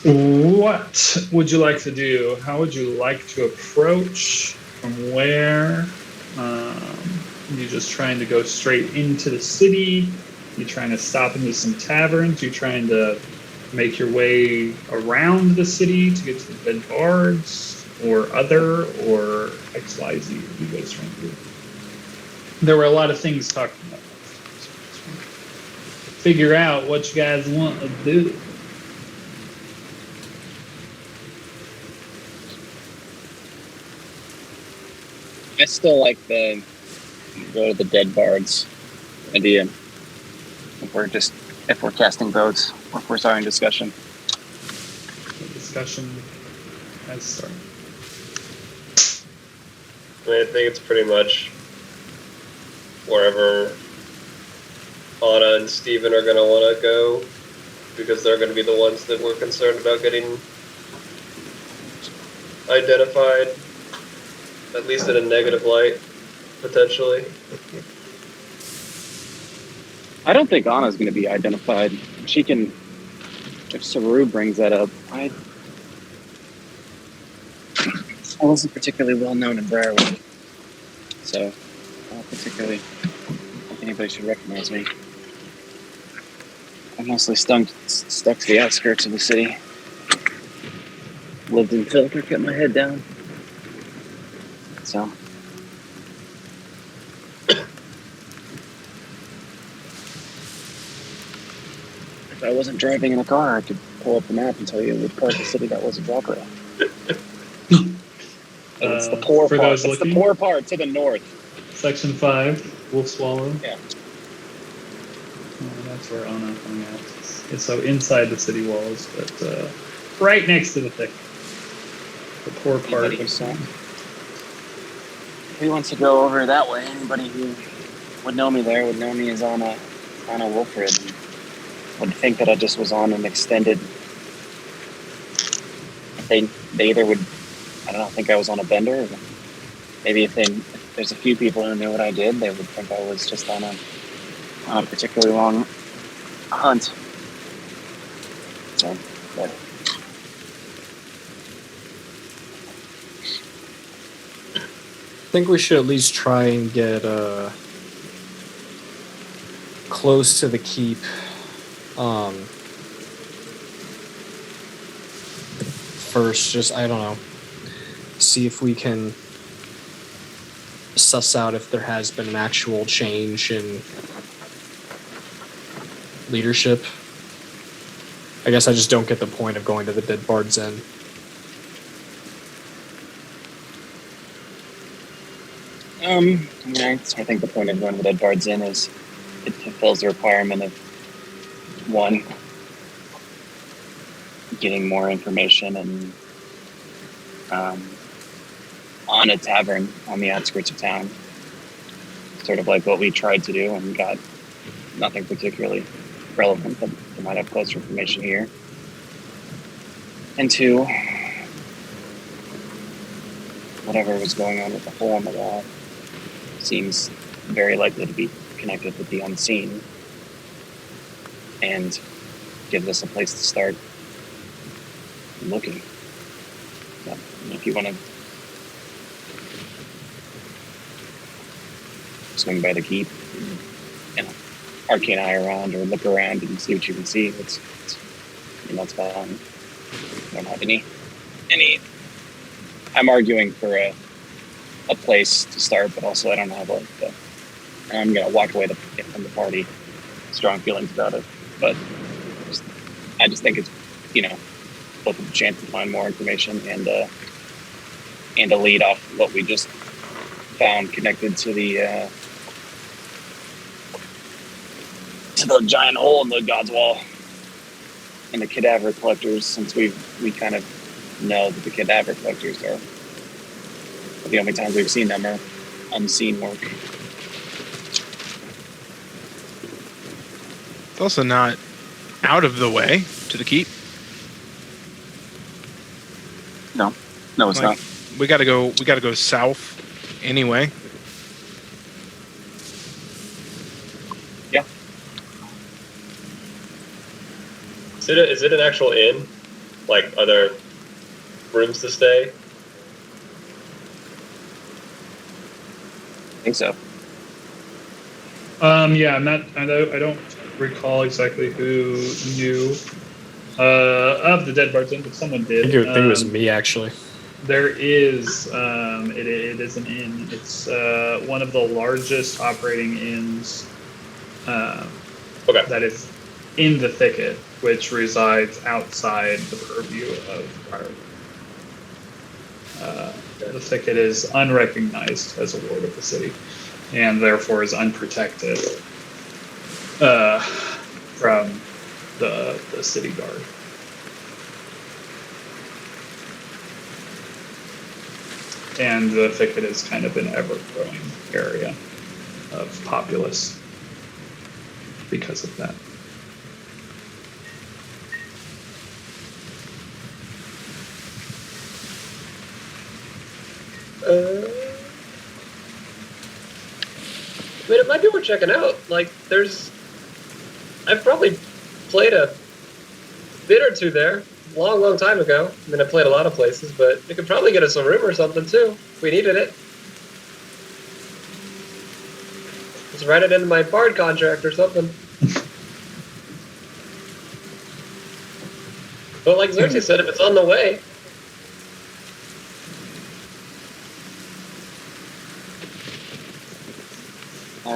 What would you like to do? How would you like to approach? From where? You just trying to go straight into the city? You trying to stop into some taverns? You trying to make your way around the city to get to the Dead Bards or other or XYZ? You guys trying to do? There were a lot of things talking about. Figure out what you guys want to do. I still like the go to the Dead Bards idea. If we're casting votes, or if we're starting discussion. The discussion has started. I mean, I think it's pretty much wherever Anna and Steven are going to want to go, because they're going to be the ones that we're concerned about getting identified, at least in a negative light, potentially. I don't think Anna's going to be identified. She can, if Saru brings that up. I wasn't particularly well known in Briarwood, so I don't particularly think anybody should recognize me. I'm mostly stuck to the outskirts of the city. Lived in filter, kept my head down. So. If I wasn't driving in a car, I could pull up the map and tell you what part of the city that was exactly. It's the poor part. It's the poor part to the north. Section 5, Wolf Swallow. Yeah. Oh, that's where Anna hung out. It's so inside the city walls, but right next to the thicket. The poor part of town. Who wants to go over that way? Anybody who would know me there would know me as Anna Wilfred. And would think that I just was on an extended. They either would, I don't know, think I was on a bender. Or maybe if there's a few people who knew what I did, they would think I was just on a particularly long hunt. So, but. I think we should at least try and get close to the keep. First, just I don't know, see if we can suss out if there has been an actual change in leadership. I guess I just don't get the point of going to the Dead Bard's Inn. I think the point of going to the Dead Bard's Inn is it fulfills the requirement of one, getting more information and on a tavern on the outskirts of town. Sort of like what we tried to do and got nothing particularly relevant, but they might have closer information here. And two, whatever was going on with the hole in the wall seems very likely to be connected with the unseen and gives us a place to start looking. So, if you want to swing by the keep, arcane eye around or look around and see what you can see, that's fine. I don't have any. I'm arguing for a place to start, but also I don't have I'm gonna walk away from the party, strong feelings about it, but I just think it's both a chance to find more information and a lead off what we just found connected to the giant hole in the God's Wall and the cadaver collectors, since we kind of know that the cadaver collectors are the only times we've seen them are unseen work. It's also not out of the way to the keep. No, it's not. We gotta go south anyway. Yeah. Is it an actual inn? Like, are there rooms to stay? I think so. Yeah, I don't recall exactly who knew of the Dead Bard's Inn, but someone did. I think it was me, actually. There is, it is an inn. It's one of the largest operating inns that is in the thicket, which resides outside the purview of Briarwood. The thicket is unrecognized as a ward of the city, and therefore is unprotected from the city guard. And the thicket is kind of an ever-growing area of populace because of that. I mean, it might be worth checking out. Like, I've probably played a bit or two there, long time ago. I mean, I played a lot of places, but we could probably get us a room or something too, if we needed it. Just write it into my bard contract or something. But like Xerxes said, if it's on the way.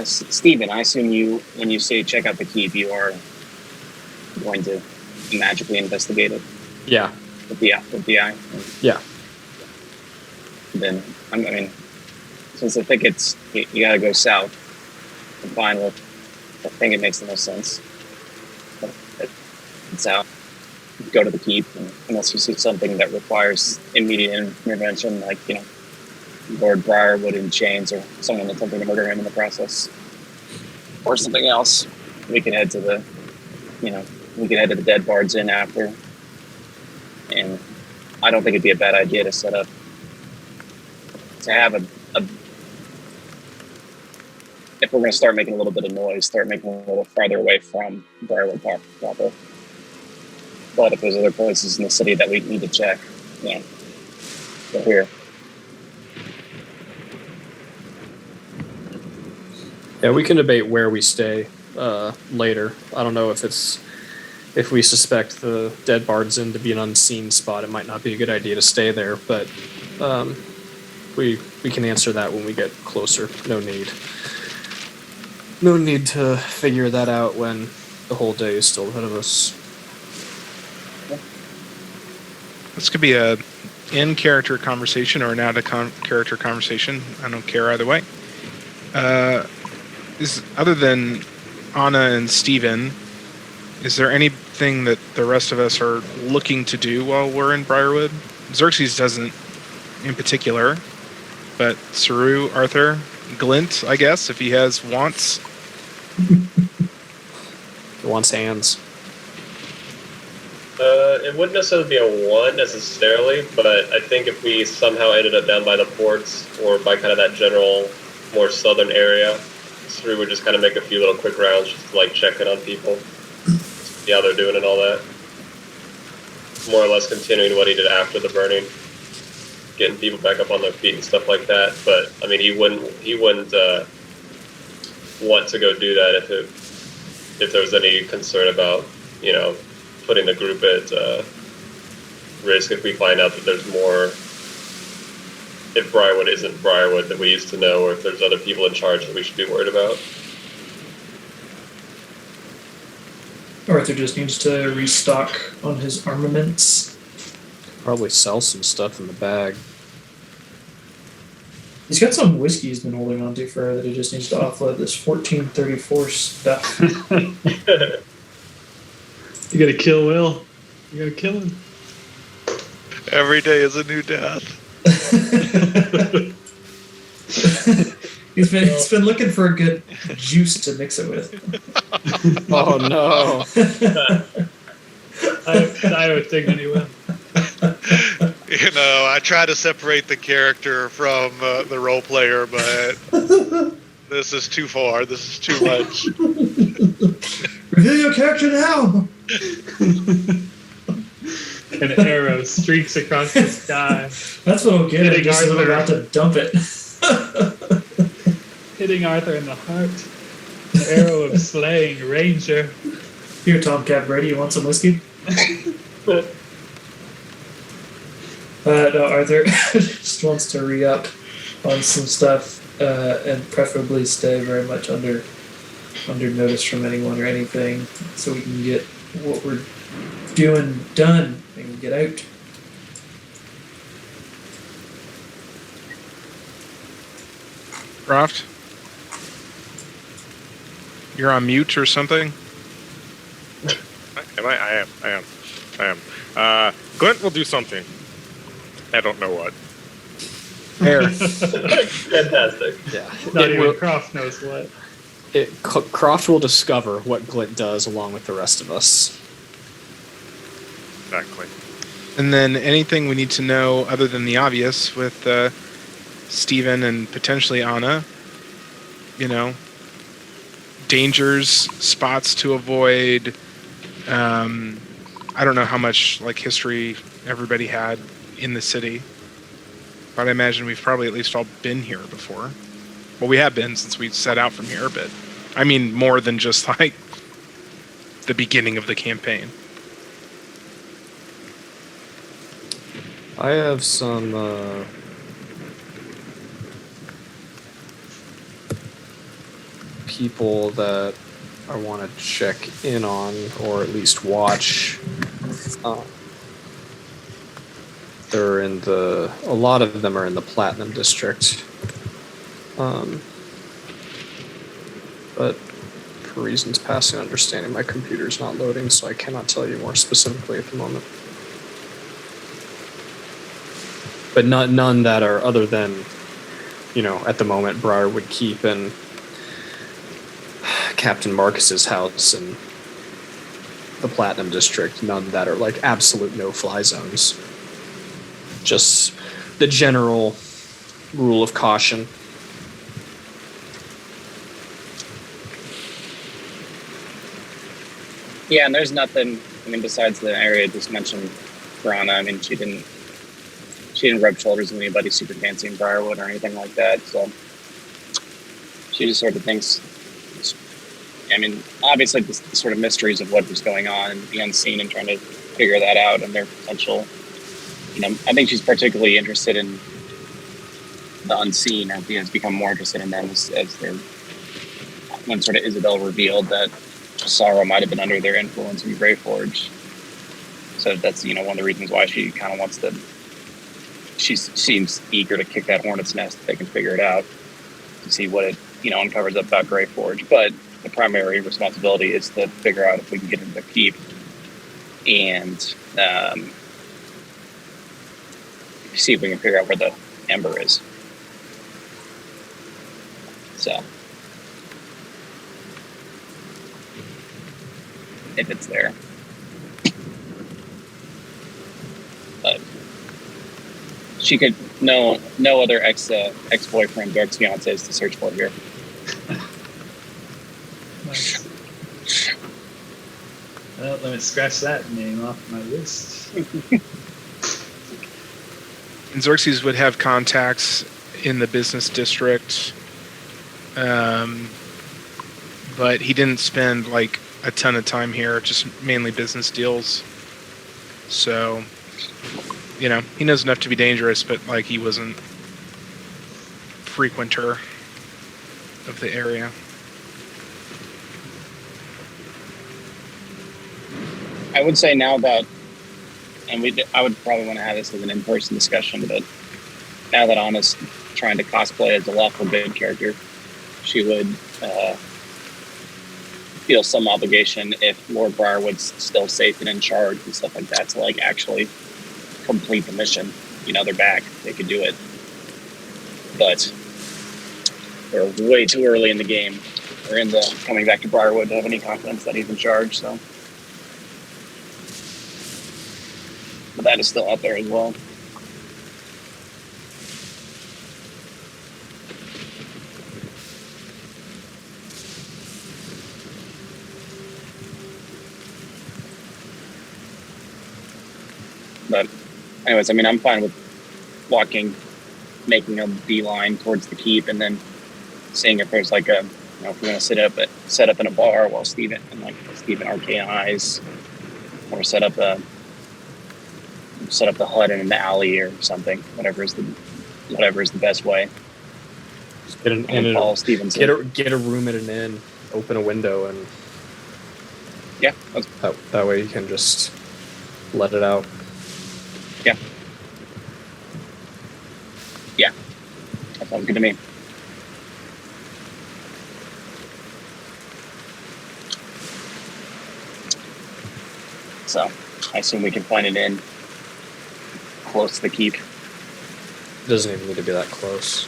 Steven, I assume when you say check out the keep, you are going to magically investigate it. Yeah. With the eye. Yeah. Then I mean, since I think you gotta go south and find what I think it makes the most sense. It's south. Go to the keep, unless you see something that requires immediate intervention, like Lord Briarwood in chains, or someone attempting to murder him in the process, or something else. We can head to the Dead Bard's Inn after. And I don't think it'd be a bad idea to have if we're going to start making a little bit of noise, start making a little farther away from Briarwood Park proper. But if there's other places in the city that we need to check, we're here. Yeah, we can debate where we stay later. I don't know if we suspect the Dead Bard's Inn to be an unseen spot, it might not be a good idea to stay there, but we can answer that when we get closer. No need to figure that out when the whole day is still ahead of us. This could be a in-character conversation or an out-of-character conversation. I don't care either way. Other than Anna and Steven, is there anything that the rest of us are looking to do while we're in Briarwood? Xerxes doesn't in particular, but Saru, Arthur, Glint, I guess, if he has wants. He wants hands. It wouldn't necessarily be a one necessarily, but I think if we somehow ended up down by the ports or by kind of that general, more southern area, Saru would just kind of make a few little quick rounds just to like check in on people, see how they're doing and all that. More or less continuing what he did after the burning, getting people back up on their feet and stuff like that. But I mean, he wouldn't want to go do that if there was any concern about, you know, putting the group at risk if we find out that there's more, if Briarwood isn't Briarwood that we used to know, or if there's other people in charge that we should be worried about. Arthur just needs to restock on his armaments. Probably sell some stuff in the bag. He's got some whiskey he's been holding on to forever that he just needs to offload this 1434 stuff. You gotta kill Will. You gotta kill him. Every day is a new death. He's been looking for a good juice to mix it with. Oh no. I would think anyway. You know, I try to separate the character from the role player, but this is too far. This is too much. Reveal your character now! An arrow streaks across the sky, That's what I'll get Hitting just as I'm Arthur. about to dump it. hitting Arthur in the heart. The arrow of slaying ranger. Here, Tomcat Brady, you want some whiskey? No, Arthur just wants to re-up on some stuff and preferably stay very much under notice from anyone or anything so we can get what we're doing done and get out. Croft? You're on mute or something? Am I? I am. Glint will do something. I don't know what. There. Fantastic. Yeah. Not It even will- Croft knows what. Croft will discover what Glint does along with the rest of us. Exactly. And then anything we need to know other than the obvious with Steven and potentially Anna, you know, dangers, spots to avoid. I don't know how much like history everybody had in the city, but I imagine we've probably at least all been here before. Well, we have been since we set out from here, but I mean more than just like the beginning of the campaign. I have some people that I want to check in on, or at least watch. They're in a lot of them are in the Platinum District. But for reasons passing understanding, my computer's not loading, so I cannot tell you more specifically at the moment. But none that are other than, you know, at the moment, Briarwood Keep and Captain Marcus's house and the Platinum District. None that are like absolute no-fly zones. Just the general rule of caution. Yeah, and there's nothing. I mean, besides the area just mentioned, for Anna. I mean, she didn't rub shoulders with anybody super fancy in Briarwood or anything like that. So she just sort of thinks. I mean, obviously, the sort of mysteries of what was going on and the unseen, and trying to figure that out and their potential. You know, I think she's particularly interested in the unseen, or has become more interested in them as they're. When sort of Isabel revealed that Sorrow might have been under their influence in Greyforge. So that's one of the reasons why she kind of wants to. She seems eager to kick that hornet's nest if they can figure it out to see what it uncovers up about Grey Forge. But the primary responsibility is to figure out if we can get into the keep and see if we can figure out where the ember is. So, if it's there. But she could no other ex-boyfriend or ex-fiancés to search for here. Nice. Well, let me scratch that name off my list. And Xerxes would have contacts in the business district, but he didn't spend like a ton of time here, just mainly business deals. So, he knows enough to be dangerous, but like he wasn't frequenter of the area. I would say now that, and I would probably want to have this as an in-person discussion, but now that Anna's trying to cosplay as a lawful good character, she would feel some obligation if Lord Briarwood's still safe and in charge and stuff like that to like actually complete the mission. They're back; they could do it, but they're way too early in the game. Or in the coming back to Briarwood to have any confidence that he's in charge. So. But that is still out there as well. But anyways, I'm fine with making a beeline towards the keep and then seeing if there's like if we're going to set up in a bar while Steven arcane eyes, or set up the hut in the alley or something. Whatever is the best way. Just get Paul Stevenson. Get a room at an inn, open a window, and yeah, that way you can just let it out. Yeah, that sounds good to me. So I assume we can find an inn close to the keep. It doesn't even need to be that close.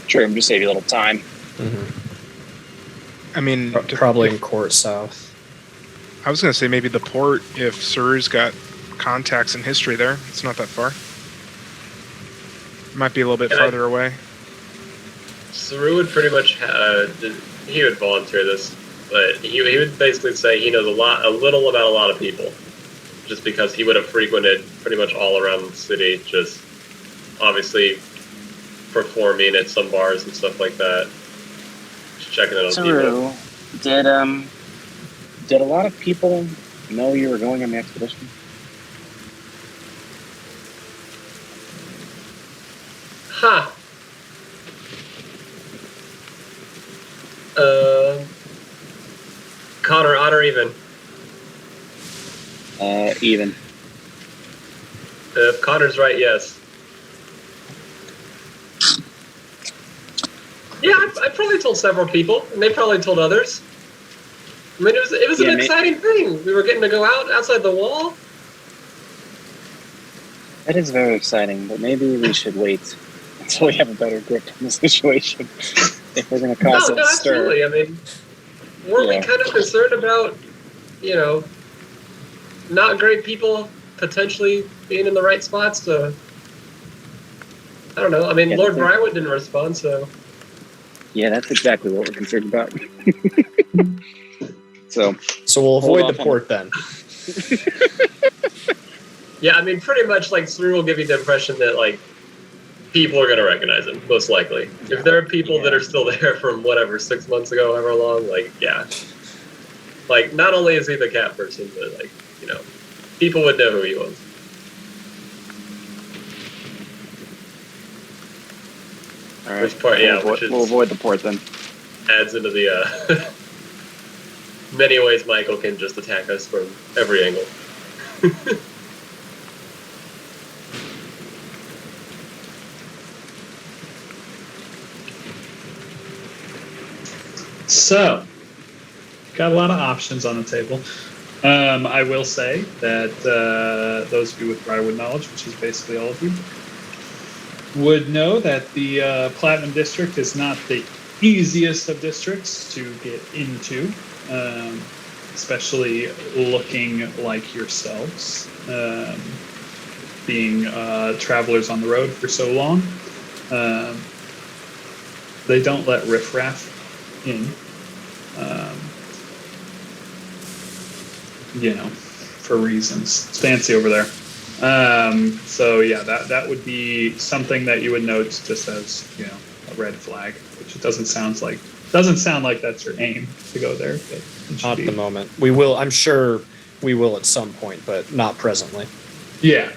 Sure, just save you a little time. Mm-hmm. Probably in Court South. I was going to say maybe the port, if Saru's got contacts in history there. It's not that far. Might be a little bit farther away. Saru would pretty much he would volunteer this, but he would basically say he knows a little about a lot of people, just because he would have frequented pretty much all around the city, just obviously performing at some bars and stuff like that, just checking it on Saru, people. Did a lot of people know you were going on the expedition? Ha! Connor, odd or even? Even. If Connor's right, yes. Yeah, I probably told several people, and they probably told others. It was an exciting thing. We were getting to go outside the wall. That is very exciting, but maybe we should wait until we have a better grip on the situation. If we're going to cause a stir. Absolutely. Weren't we kind of concerned about, not great people potentially being in the right spots to... I don't know. Lord Briarwood didn't respond, so... Yeah, that's exactly what we're concerned about. So we'll avoid the port then. Yeah, pretty much, Saru will give you the impression that, people are going to recognize him, most likely. If there are people that are still there from whatever, 6 months ago, however long, yeah. Not only is he the cat person, but, people would know who he was. All right. We'll avoid the port then. Adds into the many ways Michael can just attack us from every angle. So, got a lot of options on the table. I will say that those of you with Briarwood knowledge, which is basically all of you, would know that the Platinum District is not the easiest of districts to get into, especially looking like yourselves, being travelers on the road for so long. They don't let riffraff in, for reasons. It's fancy over there. So yeah, that would be something that you would note just as, a red flag, which it doesn't sound like that's your aim to go there. But Not at the moment. We will. I'm sure we will at some point, but not presently. Yeah.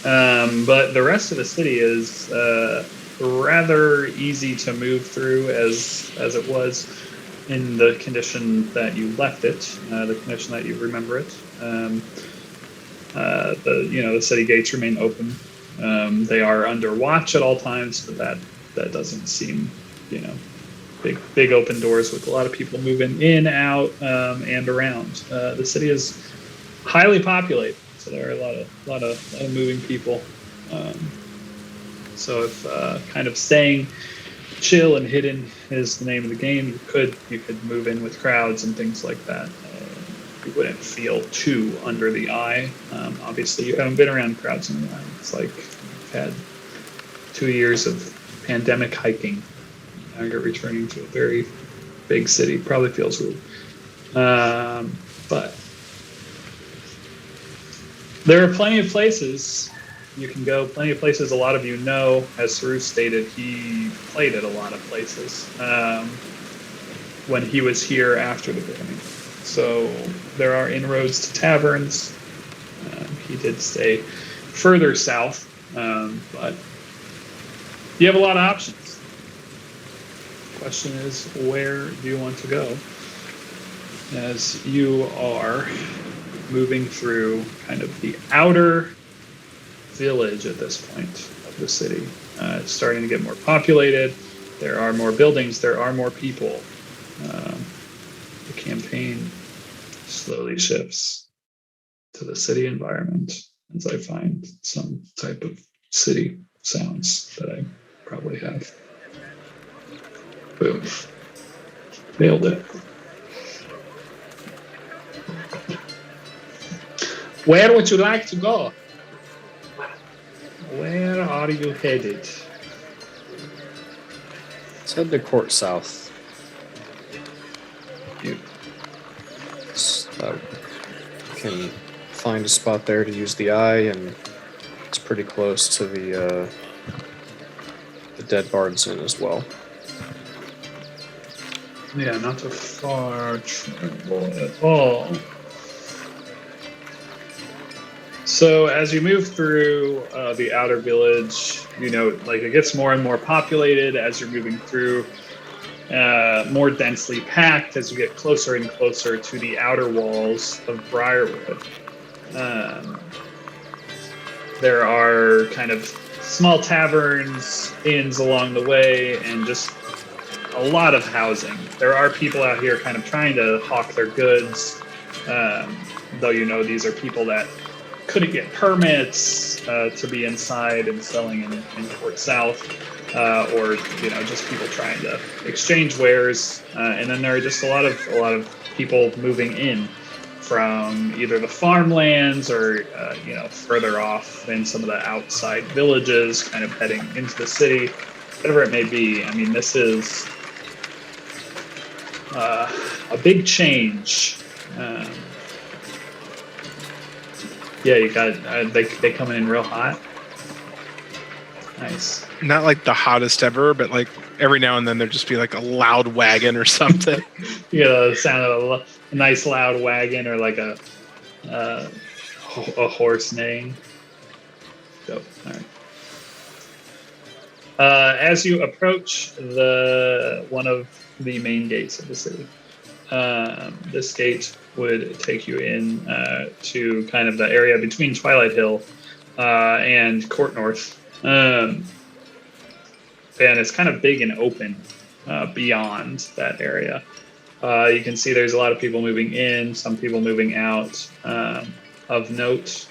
But the rest of the city is rather easy to move through as it was in the condition that you left it, the condition that you remember it. The city gates remain open. They are under watch at all times, but that doesn't seem, big open doors with a lot of people moving in, out, and around. The city is highly populated, so there are a lot of moving people. So if kind of staying chill and hidden is the name of the game, you could move in with crowds and things like that. You wouldn't feel too under the eye. Obviously, you haven't been around crowds in a while. It's like you've had 2 years of pandemic hiking. Now you're returning to a very big city. Probably feels weird. But there are plenty of places you can go, plenty of places a lot of you know. As Saru stated, he played at a lot of places when he was here after the beginning. So there are inroads to taverns. He did stay further south, but you have a lot of options. The question is, where do you want to go? As you are moving through kind of the outer village at this point of the city. It's starting to get more populated. There are more buildings. There are more people. The campaign slowly shifts to the city environment as I find some type of city sounds that I probably have. Boom. Nailed it. Where would you like to go? Where are you headed? Let's head to Court South. You Can find a spot there to use the eye, and it's pretty close to the Dead Bard's Inn as well. Yeah, not a far travel at all. So as you move through the outer village, it gets more and more populated as you're moving through, more densely packed as you get closer and closer to the outer walls of Briarwood. There are kind of small taverns, inns along the way, and just a lot of housing. There are people out here kind of trying to hawk their goods, though these are people that couldn't get permits to be inside and selling in Court South, or just people trying to exchange wares. And then there are just a lot of people moving in from either the farmlands or further off in some of the outside villages, kind of heading into the city, whatever it may be. I mean, this is a big change. Yeah, you got they coming in real hot. Nice. Not like the hottest ever, but like every now and then there'd just be like a loud wagon or something. The sound of a nice loud wagon, or like a horse neighing. Dope. All right. As you approach one of the main gates of the city, This gate would take you in to kind of the area between Twilight Hill and Court North. And it's kind of big and open beyond that area. You can see there's a lot of people moving in, some people moving out. Of note,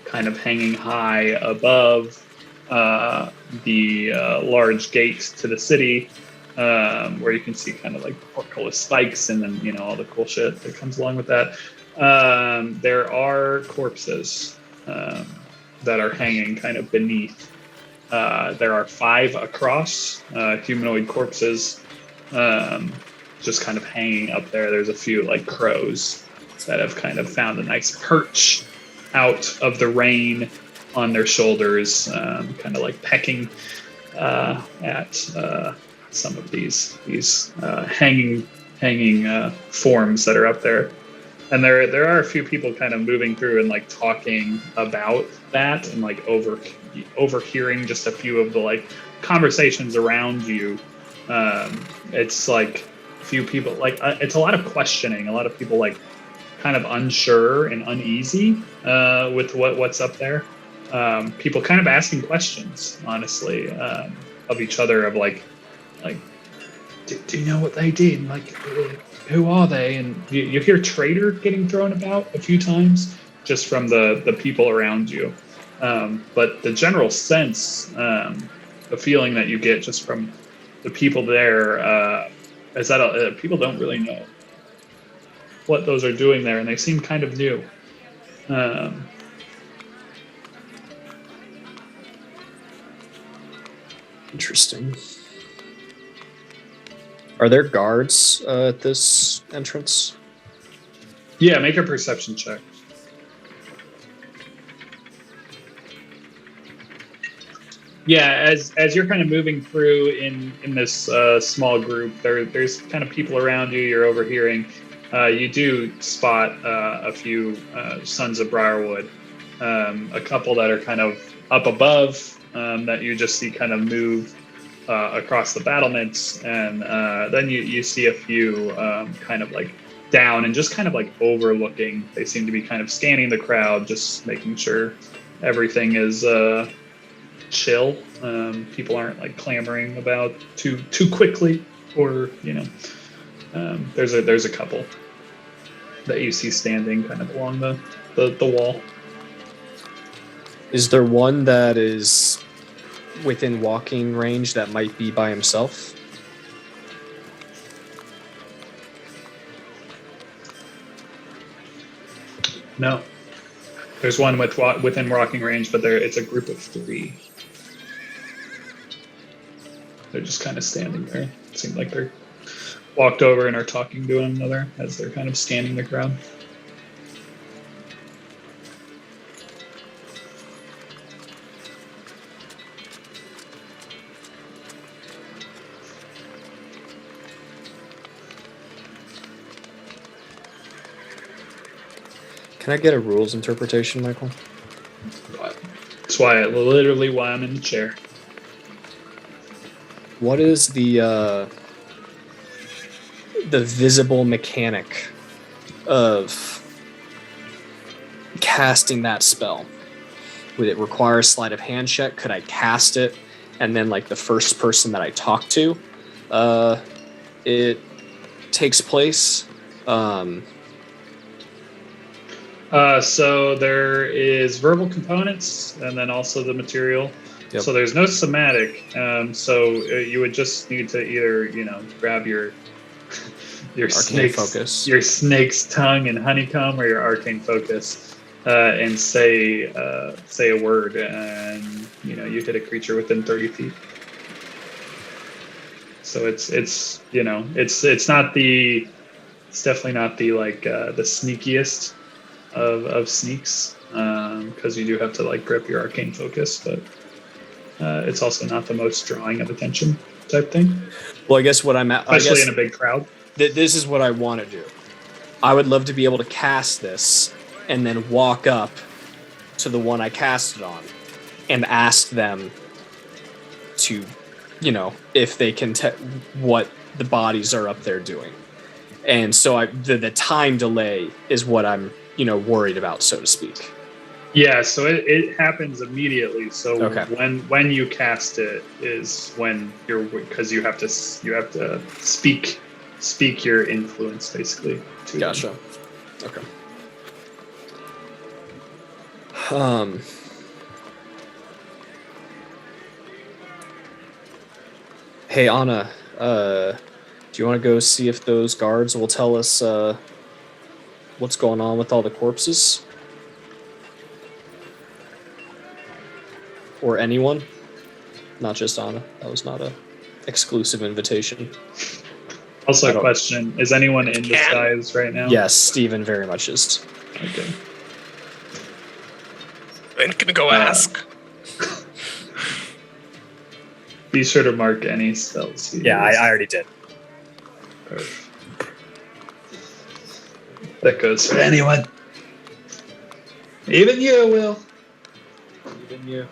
kind of hanging high above the large gate to the city, where you can see kind of like the portcullis spikes and then, you know, all the cool shit that comes along with that. There are corpses that are hanging kind of beneath. There are 5 across, humanoid corpses, just kind of hanging up there. There's a few like crows that have kind of found a nice perch out of the rain on their shoulders, kind of like pecking at some of these hanging forms that are up there. And there are a few people kind of moving through and like talking about that and like overhearing just a few of the like conversations around you. It's like a few people like it's a lot of questioning, a lot of people like kind of unsure and uneasy with what's up there. People kind of asking questions, honestly, of each other, of like, do you know what they did? Like, who are they? And you hear traitor getting thrown about a few times just from the people around you. But the general sense, the feeling that you get just from the people there, is that people don't really know what those are doing there, and they seem kind of new. Interesting. Are there guards at this entrance? Yeah, make a perception check. Yeah, as you're kind of moving through in this small group, there's kind of people around you. You're overhearing. You do spot a few Sons of Briarwood, a couple that are kind of up above that you just see kind of move across the battlements, and then you see a few kind of like down and just kind of like overlooking. They seem to be kind of scanning the crowd, just making sure everything is chill. People aren't like clamoring about too quickly, or you know. There's a couple that you see standing kind of along the wall. Is there one that is within walking range that might be by himself? No. There's one within walking range, but it's a group of 3. They're just kind of standing there. It seems like they're walked over and are talking to one another as they're kind of scanning the crowd. Can I get a rules interpretation, Michael? That's why I'm in the chair. What is the visible mechanic of casting that spell? Would it require a sleight of hand check? Could I cast it and then like the first person that I talk to, it takes place? So there is verbal components and then also the material. Yep. So there's no somatic. So you would just need to either, grab your snake's tongue and honeycomb, or your arcane focus, and say a word, and you hit a creature within 30 feet. So it's definitely not the the sneakiest of sneaks, because you do have to grip your arcane focus, but it's also not the most drawing of attention type thing. Well, I guess what I'm at, especially in a big crowd. This is what I want to do. I would love to be able to cast this and then walk up to the one I cast it on and ask them to, if they can what the bodies are up there doing. And so the time delay is what I'm, worried about, so to speak. Yeah, so it happens immediately. So Okay. when you cast it is when because you have to speak your influence basically to them. Gotcha. Okay. Hey Anna, do you want to go see if those guards will tell us what's going on with all the corpses? Or anyone? Not just Anna. That was not a exclusive invitation. Also, a question: is anyone in disguise right now? Yes, Steven very much is. Okay. I'm gonna go ask. Be sure to mark any spells. you Yeah, use. I already did. That goes for anyone. Even you, Will. Even you.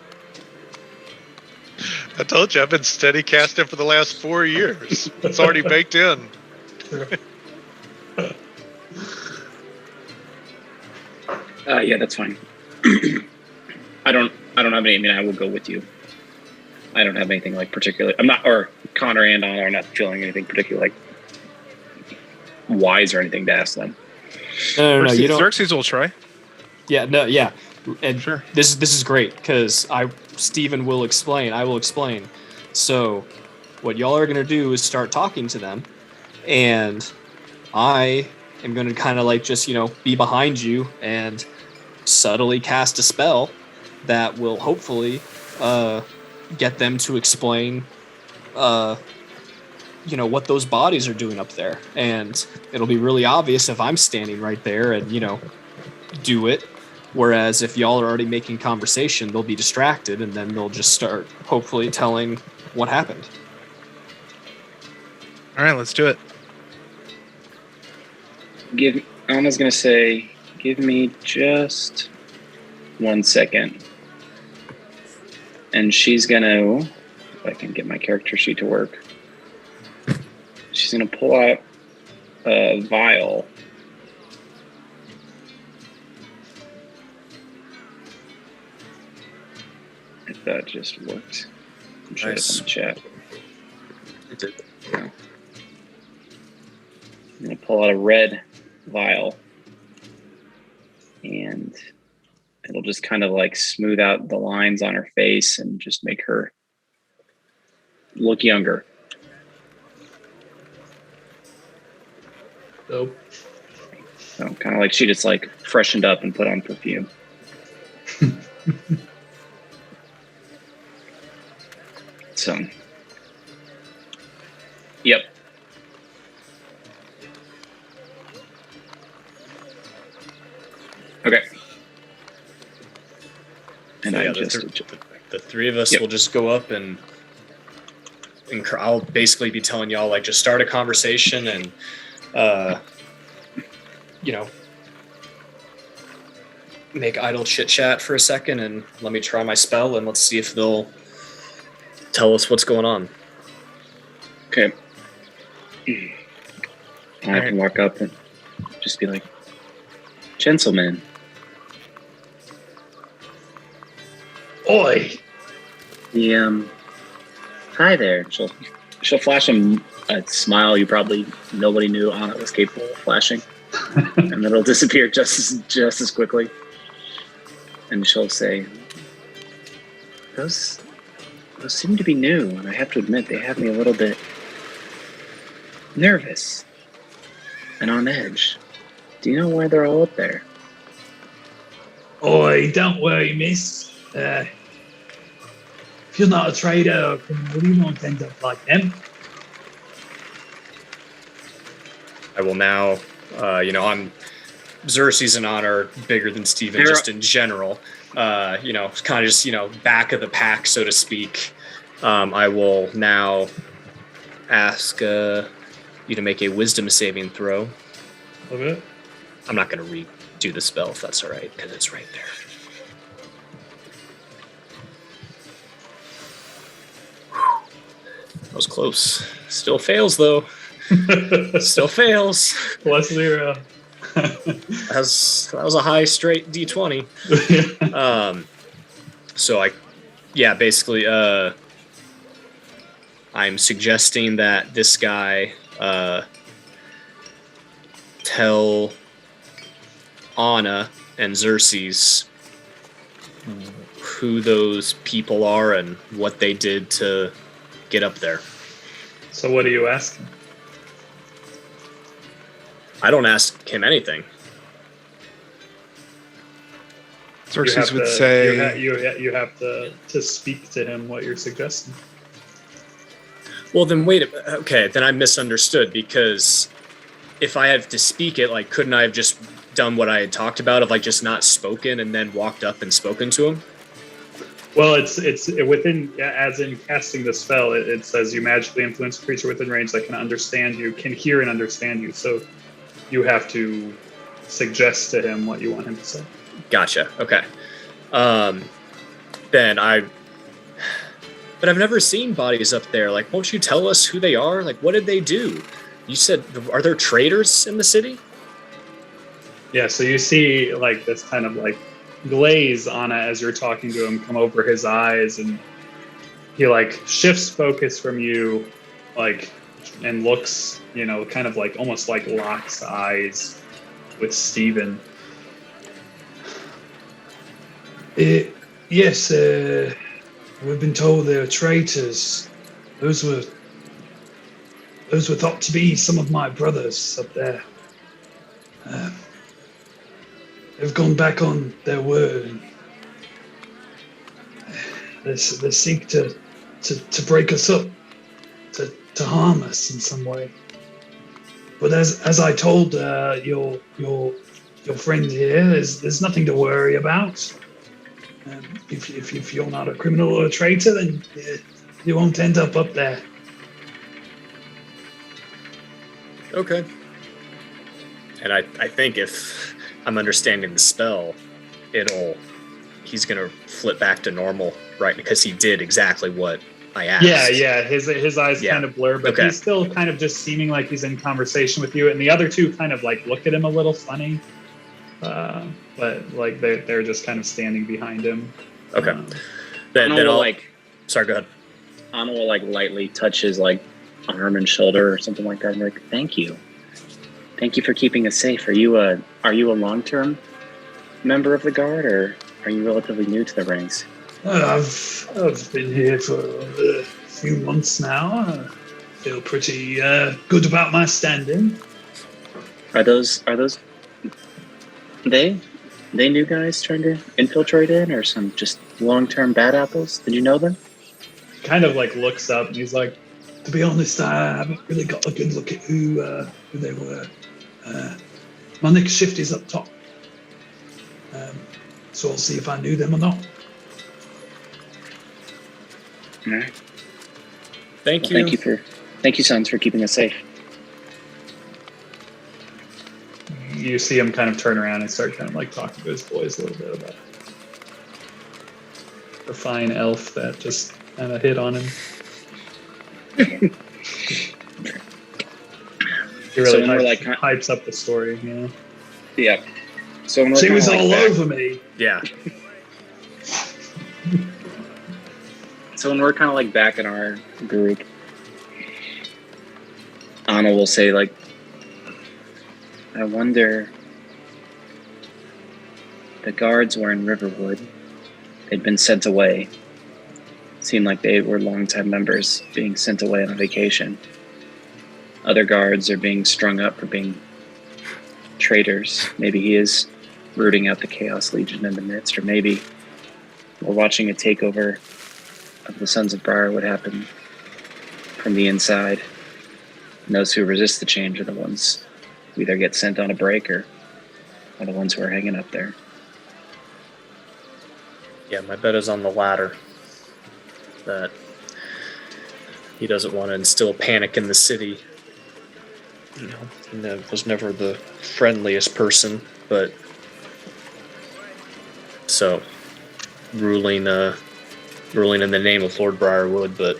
I told you I've been steady casting for the last 4 years. It's already baked in. Yeah, that's fine. I don't have any. I mean, I will go with you. I don't have anything like particular. I'm not, or Connor and Anna are not feeling anything particularly like wise or anything to ask them. No, you don't. Xerxes will try. Yeah. And Sure. this is great because Steven will explain. I will explain. So, what y'all are gonna do is start talking to them, and I am gonna kind of like just be behind you and subtly cast a spell that will hopefully get them to explain what those bodies are doing up there. And it'll be really obvious if I'm standing right there and do it, whereas if y'all are already making conversation, they'll be distracted and then they'll just start hopefully telling what happened. All right, let's do it. Anna's gonna say, give me just 1 second. And she's gonna, if I can get my character sheet to work, she's gonna pull out a vial. If that just worked. I'm sure it's in the chat. It did. I'm gonna pull out a red vial, and it'll just kind of like smooth out the lines on her face and just make her look younger. Nope. So kind of like she just like freshened up and put on perfume. So, yep. Okay. And So, I yeah, just the three of us Yep. will just go up and I'll basically be telling y'all like just start a conversation and make idle chit chat for a second and let me try my spell and let's see if they'll tell us what's going on. okay. I can walk up and just be like, gentlemen. Oi! Hi there. She'll flash him a smile you probably nobody knew Anna was capable of flashing, and then it'll disappear just as quickly. And she'll say, "Those seem to be new, and I have to admit they have me a little bit nervous and on edge. Do you know why they're all up there?" Oi, don't worry, miss. If you're not a trader or criminal, you won't end up like them. I will now, I'm Xerxes and Anna are bigger than Steven They're- just in general. Kind of just, back of the pack, so to speak. I will now ask you to make a wisdom saving throw. Okay. I'm not going to redo the spell if that's all right, because it's right there. That was close. Still fails, though. Still fails. Plus 0. That was a high straight D20. So basically, I'm suggesting that this guy tell Anna and Xerxes who those people are and what they did to get up there. So what are you asking? I don't ask him anything. Xerxes would say, you have to speak to him what you're suggesting. Well, then wait. Okay, then I misunderstood, because if I have to speak it, like, couldn't I have just done what I had talked about, of like just not spoken and then walked up and spoken to him? Well, it's within, as in casting the spell, it says you magically influence a creature within range that can understand you, can hear and understand you. So you have to suggest to him what you want him to say. Gotcha. Okay. But I've never seen bodies up there. Like, won't you tell us who they are? Like, what did they do? You said, are there traitors in the city? Yeah, so you see like this kind of like glaze on it as you're talking to him come over his eyes, and he like shifts focus from you, like, and looks, kind of like almost like locks eyes with Stephen. Yes, we've been told they're traitors. Those were thought to be some of my brothers up there. They've gone back on their word. And they seek to break us up, to harm us in some way. But as I told your friend here, there's nothing to worry about. If you're not a criminal or a traitor, then you won't end up there. Okay. And I think if I'm understanding the spell, he's gonna flip back to normal, right? Because he did exactly what I asked. Yeah. His eyes kind of blur, but he's still kind of just seeming like he's in conversation with you. And the other two kind of like look at him a little funny, but like they're just kind of standing behind him. Okay. Then I'll like. Sorry, go ahead. Anna will like lightly touch his like arm and shoulder or something like that, and be like, "Thank you for keeping us safe. Are you a long-term member of the guard, or are you relatively new to the ranks?" I've been here for a few months now. I feel pretty good about my standing. Are those they new guys trying to infiltrate in, or some just long-term bad apples? Did you know them? Kind of like looks up and he's like, to be honest, I haven't really got a good look at who they were. My next shift is up top, so I'll see if I knew them or not. All right. Thank you. Thank you, sons, for keeping us safe. You see him kind of turn around and start kind of like talking to his boys a little bit about the fine elf that just kind of hit on him. He really hypes up the story, Yeah. So she was all over me. Yeah. So when we're kind of like back in our group, Anna will say like, "I wonder, the guards were in Riverwood. They'd been sent away. Seemed like they were longtime members being sent away on a vacation. Other guards are being strung up for being traitors. Maybe he is rooting out the Chaos Legion in the midst, or maybe we're watching a takeover of the Sons of Briarwood happen from the inside. And those who resist the change are the ones who either get sent on a break or are the ones who are hanging up there." Yeah, my bet is on the latter. That he doesn't want to instill panic in the city. He was never the friendliest person, but so ruling in the name of Lord Briarwood, but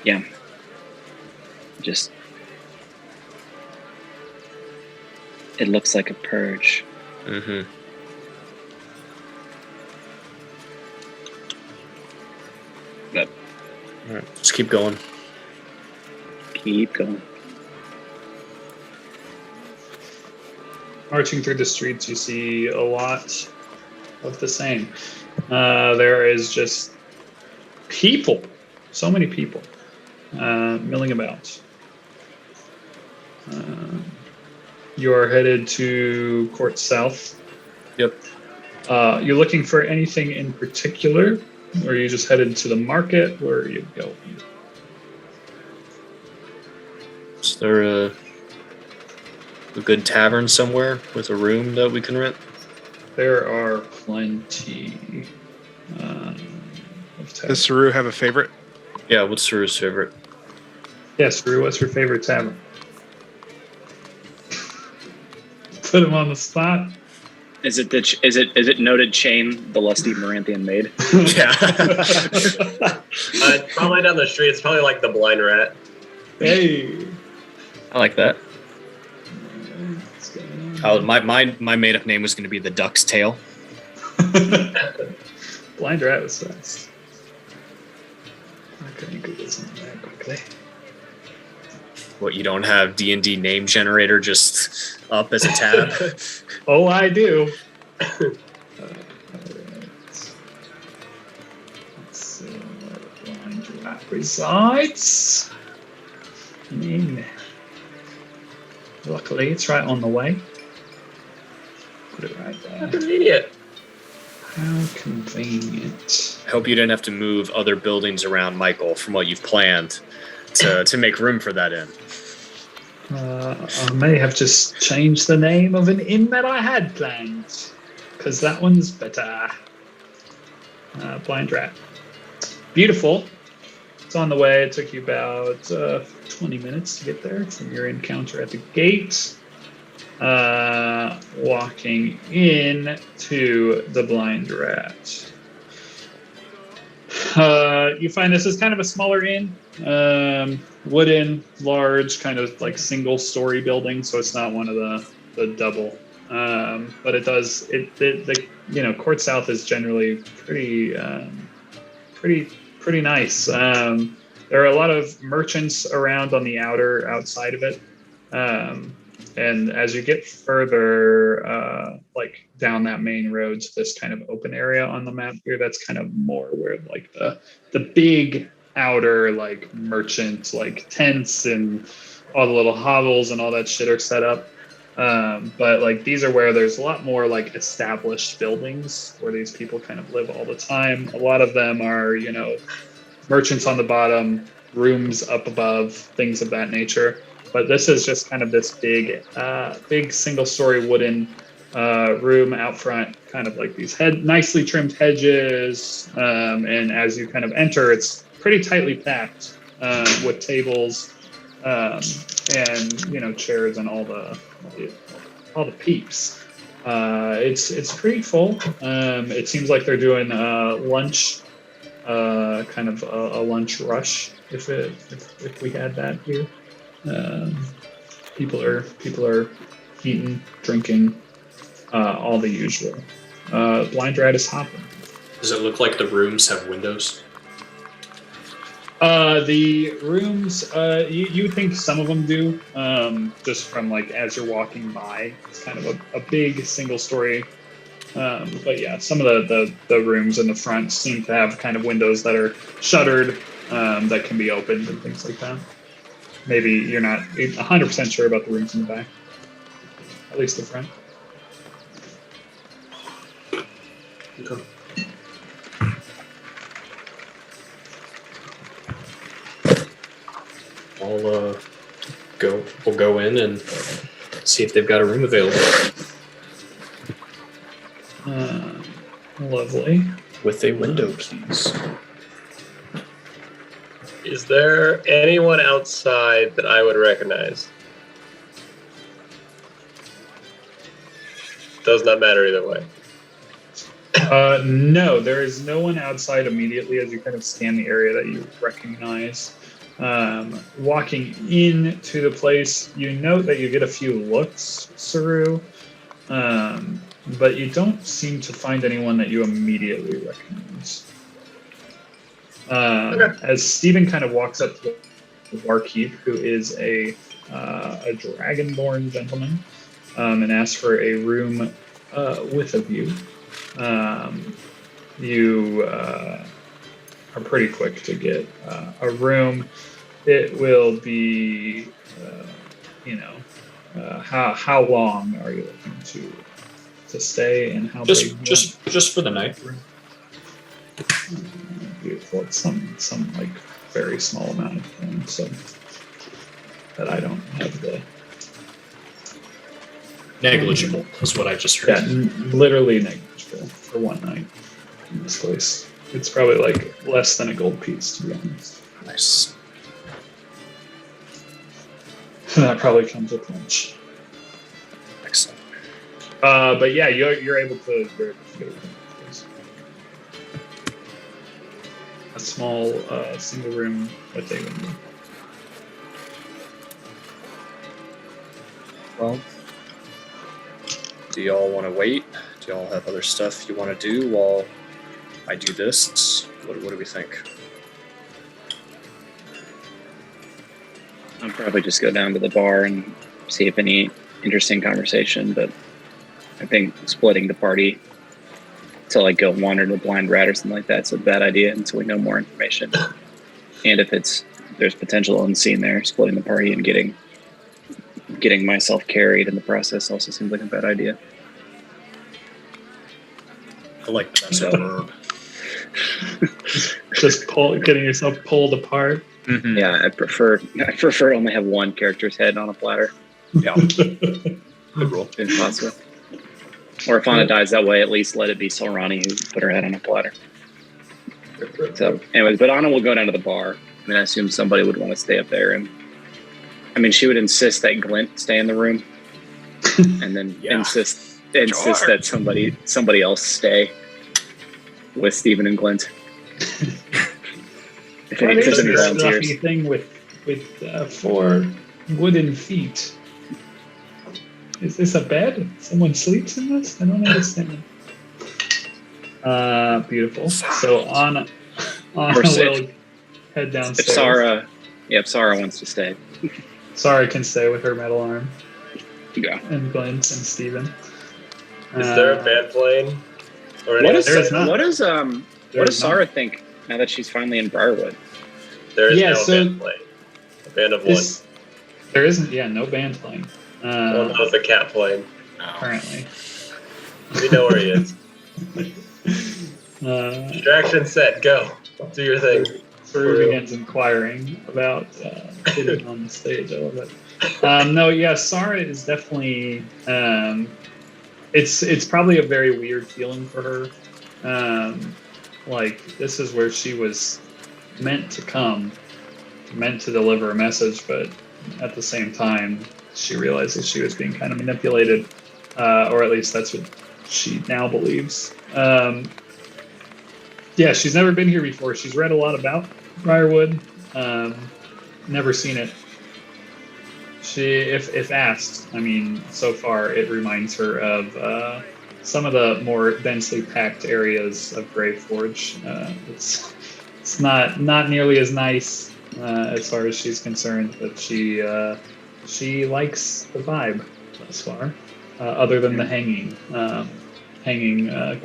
Yeah. Just. It looks like a purge. Mm-hmm. But All right, just keep going. keep going. Marching through the streets, you see a lot of the same. There is just people, so many people milling about. You're headed to Court South. Yep. You're looking for anything in particular, or are you just headed to the market? Where are you going? Is there a good tavern somewhere with a room that we can rent? There are plenty of Does taverns. Saru have a favorite? Yeah, what's Saru's favorite? Yes, Rue, what's your favorite tavern? Put him on the spot. Is it noted Chain, the lusty Maranthian maid? Yeah. It's probably down the street. It's probably like the blind rat. Hey. I like that. What's going Oh, on? my made up name was going to be the Duck's Tail. Blind rat was fast. I couldn't Google something that quickly. What, you don't have D&D name generator just up as a tab? Oh, I do. Let's see where blind rat resides. Luckily, it's right on the way. Put it right How there. convenient. How convenient. I hope you didn't have to move other buildings around, Michael, from what you've planned to make room for that inn. I may have just changed the name of an inn that I had planned, because that one's better. Blind Rat. Beautiful. It's on the way. It took you about 20 minutes to get there from your encounter at the gate. Walking in to the Blind Rat. You find this is kind of a smaller inn. Wooden, large, kind of like single story building, so it's not one of the double. But it does the Court South is generally pretty nice. There are a lot of merchants around on the outside of it. And as you get further, like down that main road to this kind of open area on the map here, that's kind of more where like the big outer like merchant like tents and all the little hovels and all that shit are set up. But like these are where there's a lot more like established buildings where these people kind of live all the time. A lot of them are, merchants on the bottom, rooms up above, things of that nature. But this is just kind of this big single-story wooden room out front, kind of like these nicely trimmed hedges. And as you kind of enter, it's pretty tightly packed with tables and chairs and all the peeps. It's pretty full. It seems like they're doing lunch, kind of a lunch rush. If we had that here. People are eating, drinking, all the usual. Blind Rat is hopping. Does it look like the rooms have windows? The rooms, you think some of them do, just from like as you're walking by. It's kind of a big single story. But yeah, some of the rooms in the front seem to have kind of windows that are shuttered, that can be opened and things like that. Maybe you're not 100% sure about the rooms in the back. At least the front. Okay. We'll go in and see if they've got a room available. Lovely. With a window, please. Is there anyone outside that I would recognize? Does not matter either way. No, there is no one outside immediately as you kind of scan the area that you recognize. Walking into the place, you note that you get a few looks, Saru, but you don't seem to find anyone that you immediately recognize. As Stephen kind of walks up to the barkeep, who is a dragonborn gentleman, and asks for a room with a view, you are pretty quick to get a room. It will be, how long are you looking to stay, and how big? Just for the night. Beautiful. It's some like very small amount of room, so that I don't have the Negligible is what I just heard. yeah, literally negligible for one night in this place. It's probably like less than a gold piece, to be honest. Nice. And that probably comes with lunch. Excellent. But yeah, you're able to get a small single room with a window. Well, do y'all want to wait? Do y'all have other stuff you want to do while I do this? What do we think? I'll probably just go down to the bar and see if any interesting conversation, but I think splitting the party to like go wander to the blind rat or something like that's a bad idea until we know more information. And if there's potential unseen there, splitting the party and getting myself carried in the process also seems like a bad idea. I like that. That's So- a verb. Just getting yourself pulled apart. Mm-hmm. Yeah, I prefer only have one character's head on a platter Yeah. Good rule. if possible. Or if Anna dies that way, at least let it be Solrani who put her head on a platter. So, anyways, but Anna will go down to the bar. I mean, I assume somebody would want to stay up there, and I mean, she would insist that Glint stay in the room, and then Yeah. insist Sure. that somebody else stay with Stephen and Glint. If Well, any there's any this volunteers. fluffy thing with 4 wooden feet. Is this a bed? Someone sleeps in this? I don't understand. Beautiful. So Anna Or will head downstairs. If Sarah wants to stay. Sarah can stay with her metal arm, Yeah. and Glint and Steven. Is there a band playing? Or What any does there is not. what does There what is does not. Sarah think now that she's finally in Briarwood? There is Yeah, no so- band playing. A band of one. There isn't, no band playing. Well, no, it's a cat playing. Currently. We know where he is. Uh, Distraction set. Go. Do your thing. Saru begins inquiring about getting on the stage. I love it. Sarah is definitely. It's probably a very weird feeling for her. Like this is where she was meant to come, meant to deliver a message, but at the same time, she realizes she was being kind of manipulated, or at least that's what she now believes. She's never been here before. She's read a lot about Briarwood, never seen it. She, if asked, I mean, so far it reminds her of some of the more densely packed areas of Graveforge. It's not nearly as nice as far as she's concerned, but she likes the vibe thus far. Other than the hanging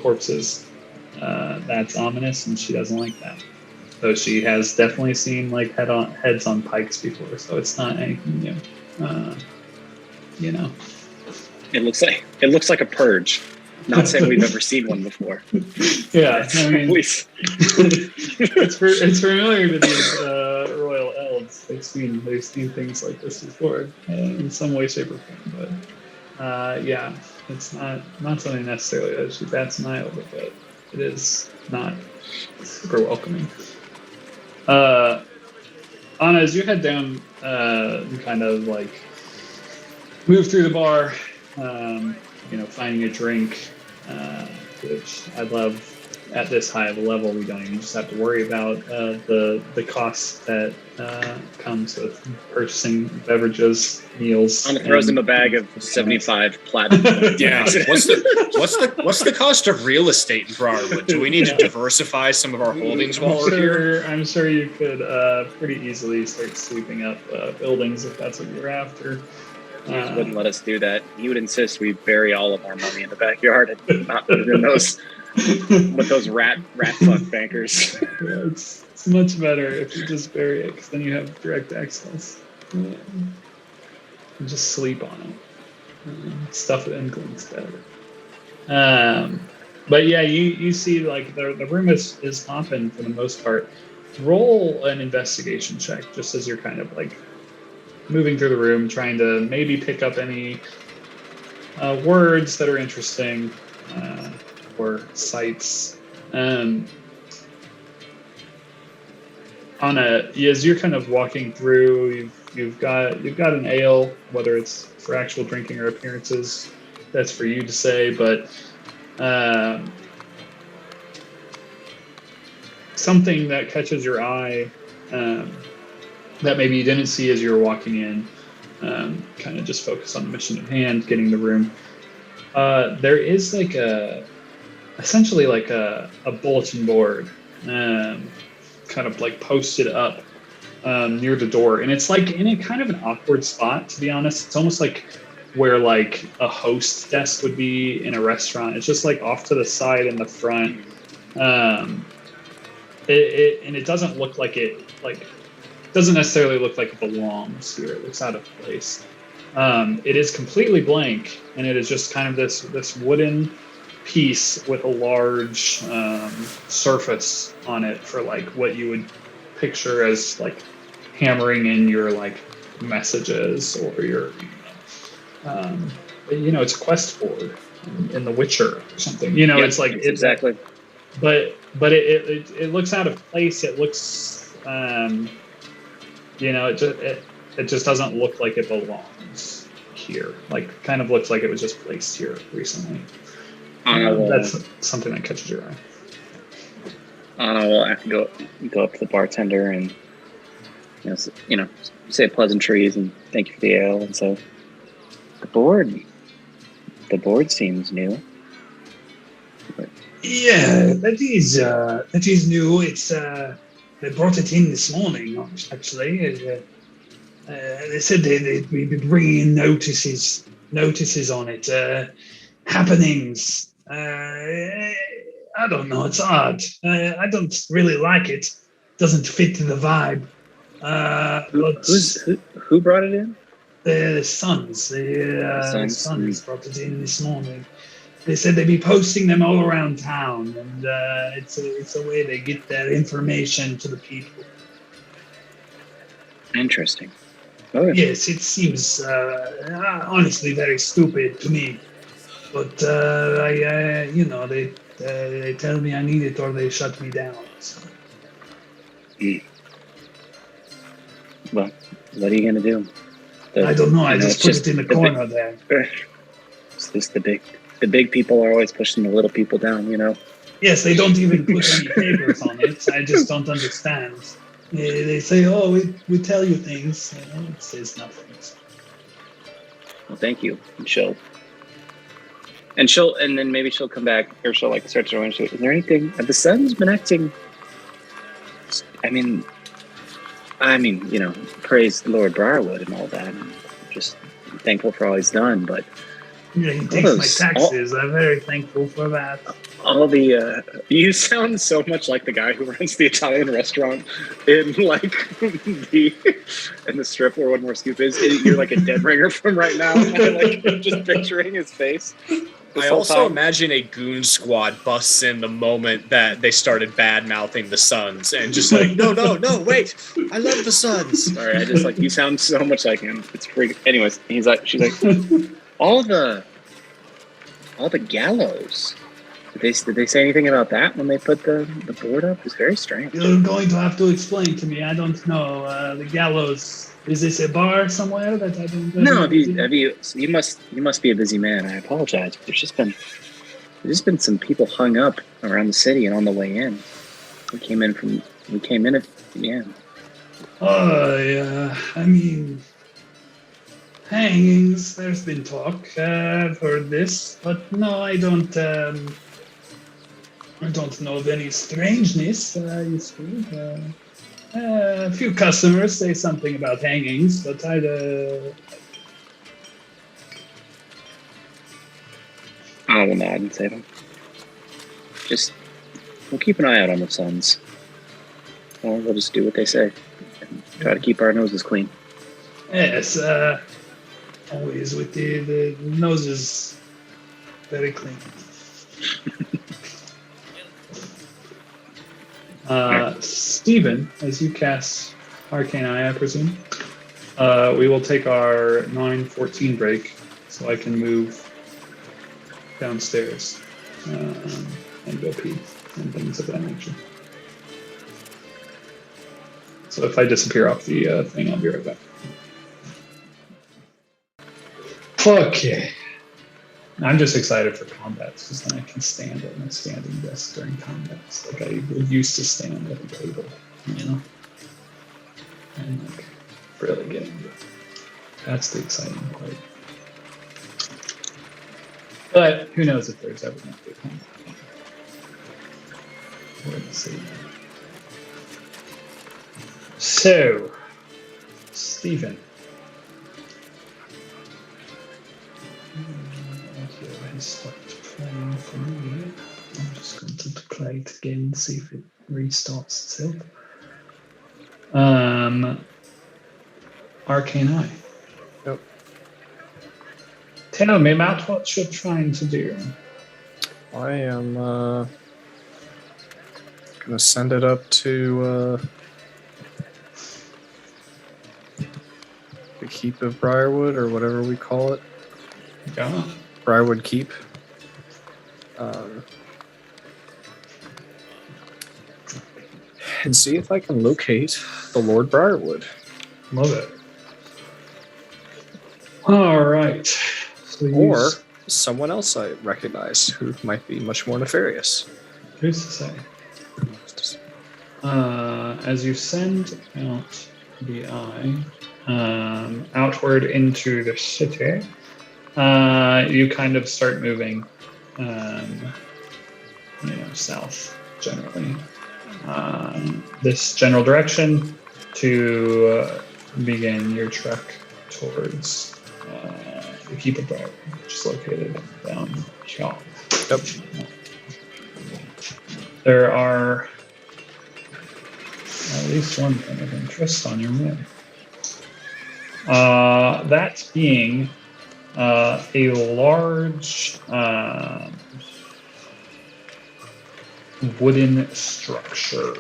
corpses, that's ominous, and she doesn't like that. Though she has definitely seen like heads on pikes before, so it's not anything new. It looks like a purge. Not saying we've ever seen one before. Yeah, I mean, Please. it's familiar to these royal elves. They've seen things like this before in some way, shape, or form. But it's not something necessarily that she bats an eye over, but it is not super welcoming. Anna, as you head down, you kind of like move through the bar, finding a drink, which I love at this high of a level, we don't even just have to worry about the costs that comes with purchasing beverages, meals. Anna throws him a bag of 75 platinum. Yeah. What's the cost of real estate in Briarwood? Do we need to diversify some of our holdings while we're here? I'm sure you could pretty easily start sweeping up buildings if that's what you're after. He wouldn't let us do that. He would insist we bury all of our money in the backyard and not put it in those with those rat fuck bankers. Yeah, it's much better if you just bury it, because then you have direct access. And just sleep on it. Stuff it in instead. But yeah, you see like the room is open for the most part. Roll an investigation check just as you're kind of like moving through the room, trying to maybe pick up any words that are interesting or sights. As you're kind of walking through, you've got an ale, whether it's for actual drinking or appearances, that's for you to say, but something that catches your eye that maybe you didn't see as you were walking in, kind of just focus on the mission at hand, getting the room. There is essentially like a bulletin board, kind of like posted up near the door, and it's like in a kind of an awkward spot, to be honest. It's almost like where like a host desk would be in a restaurant. It's just like off to the side in the front. It doesn't look like it doesn't necessarily look like it belongs here. It looks out of place. It is completely blank, and it is just kind of this wooden piece with a large surface on it for like what you would picture as like hammering in your like messages or your it's a quest board in The Witcher or something. It's like exactly. But it looks out of place. It looks it just doesn't look like it belongs here. Like kind of looks like it was just placed here recently. That's something that catches your eye. I'll have to go up to the bartender and say pleasantries and thank you for the ale. And so the board seems new. Yeah, that is new. It's they brought it in this morning, actually. They said they'd be bringing notices on it, happenings. I don't know. It's odd. I don't really like it. Doesn't fit the vibe. Who brought it in? The Sons. The Sons brought it in this morning. They said they'd be posting them all around town, and it's a way they get their information to the people. Interesting. Oh, yeah. Yes, it seems honestly very stupid to me, but they tell me I need it or they shut me down. So. Well, what are you gonna do? I don't know. I just put it in the corner there. It's just the big people are always pushing the little people down, Yes, they don't even put any papers on it. I just don't understand. They say, "Oh, we tell you things." It says nothing. Well, thank you. And then maybe she'll come back, or she'll like search her window. Is there anything? Have the Sun's been acting? I mean, praise the Lord Briarwood and all that. I'm just thankful for all he's done, but. Yeah, he takes my taxes. I'm very thankful for that. You sound so much like the guy who runs the Italian restaurant in the strip where One More Scoop is. You're like a dead ringer from right now. I'm just picturing his face. I also imagine a goon squad busts in the moment that they started bad mouthing the Suns and just like, no, wait, I love the Suns. Sorry, I just you sound so much like him. It's freaking. Anyways, she's like, all the gallows. Did they say anything about that when they put the board up? It's very strange. You're going to have to explain to me. I don't know. The gallows. Is this a bar somewhere that I don't know? No, you must be a busy man. I apologize. There's just been There's been some people hung up around the city and on the way in. We came in at the end. Oh, yeah. I mean, hangings. There's been talk. I've heard this, but no, I don't. I don't know of any strangeness. You see, a few customers say something about hangings, but I will nod and say them. Just we'll keep an eye out on the sons. Or we'll just do what they say and try to keep our noses clean. Yes, always with the noses very clean. Stephen, as you cast Arcane Eye, I presume, we will take our 9:14 break so I can move downstairs and go pee and things of that nature. So if I disappear off the thing, I'll be right back. Okay. I'm just excited for combats because then I can stand at my standing desk during combats. Like I used to stand at a table, you know? And like really get into it. That's the exciting part. But who knows if there's ever going to be a combat. We'll see. So, Stephen. Audio has stopped playing for me. I'm just going to play it again, see if it restarts itself. Arcane Eye. Yep. Tell me about what you're trying to do. I am gonna send it up to the Keep of Briarwood, or whatever we call it. Yeah. Briarwood Keep. And see if I can locate the Lord Briarwood. Love it. All right. So Or someone else I recognize who might be much more nefarious. who's to say? As you send out the eye outward into the city, you kind of start moving, south generally. This general direction to begin your trek towards the Keep of Briarwood, which is located down here. Yep. There are at least one thing of interest on your map. That being a large wooden structure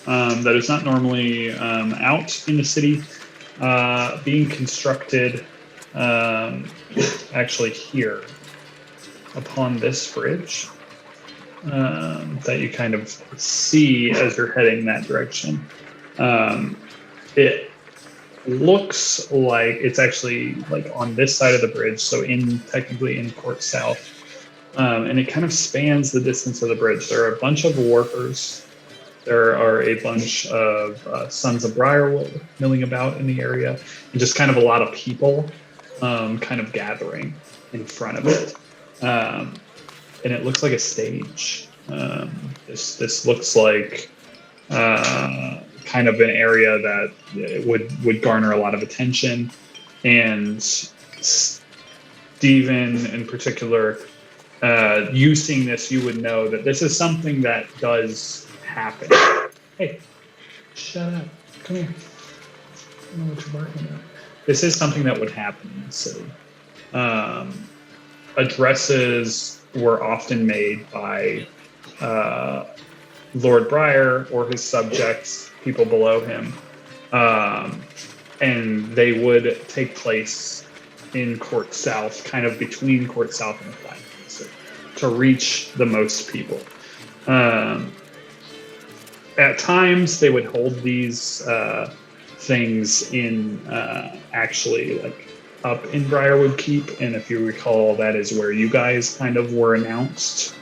that is not normally out in the city, being constructed actually here upon this bridge that you kind of see as you're heading that direction. It looks like it's actually like on this side of the bridge, so technically in Court South, and it kind of spans the distance of the bridge. There are a bunch of workers. There are a bunch of Sons of Briarwood milling about in the area, and just kind of a lot of people kind of gathering in front of it. And it looks like a stage. This looks like kind of an area that would garner a lot of attention. And Steven in particular, you seeing this, you would know that this is something that does happen. Hey, shut up. Come here. I don't know what you're barking about. This is something that would happen in the city. Addresses were often made by Lord Briar or his subjects, people below him, and they would take place in Court South, kind of between Court South and the Flat to reach the most people. At times, they would hold these things in actually like up in Briarwood Keep, and if you recall, that is where you guys kind of were announced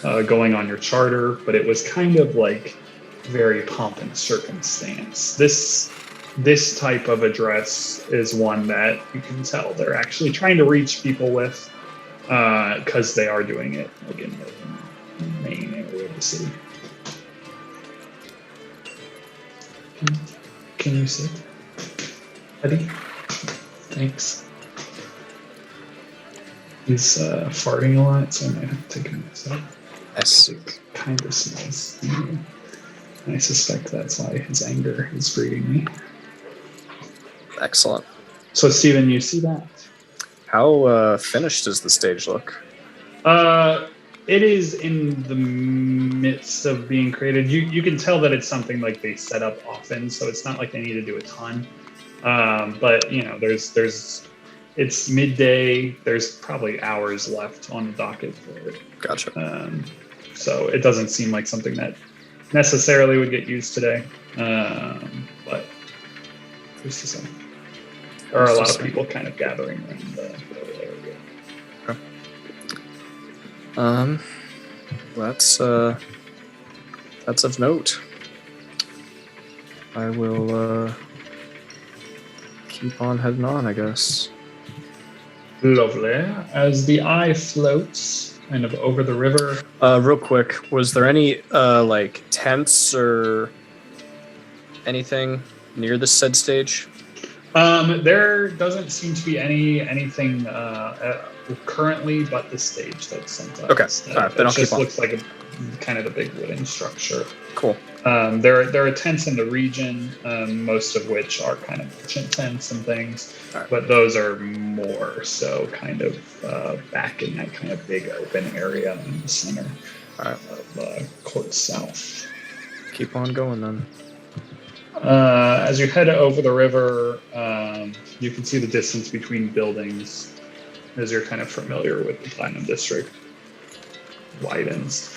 going on your charter, but it was kind of like very pomp and circumstance. This type of address is one that you can tell they're actually trying to reach people with, because they are doing it like in the main area of the city. Can you sit, Eddie? Thanks. He's farting a lot, so I might have to take him outside. Yes. It kind of smells. I suspect that's why his anger is greeting me. Excellent. So, Steven, you see that? How finished does the stage look? It is in the midst of being created. You can tell that it's something like they set up often, so it's not like they need to do a ton. But you know, it's midday. There's probably hours left on the docket for it. Gotcha. So it doesn't seem like something that necessarily would get used today. But who's to say? There are a lot of people kind of gathering around the area. That's of note. I will keep on heading on, I guess. Lovely. As the eye floats kind of over the river. Real quick, was there any like tents or anything near the said stage? There doesn't seem to be anything currently but the stage that's sent up. Okay. All right, then I'll just keep on. looks like a kind of the big wooden structure. Cool. There are tents in the region, most of which are kind of merchant tents and things, Right. but those are more so kind of back in that kind of big open area in the center of Court South. Keep on going then. As you head over the river, you can see the distance between buildings as you're kind of familiar with the Platinum District widens.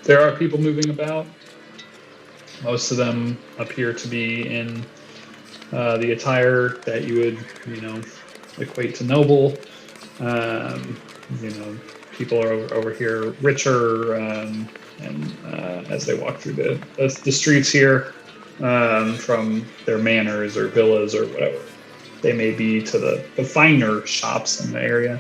There are people moving about. Most of them appear to be in the attire that you would, equate to noble. People are over here richer, and as they walk through the streets here, from their manors or villas or whatever they may be to the finer shops in the area.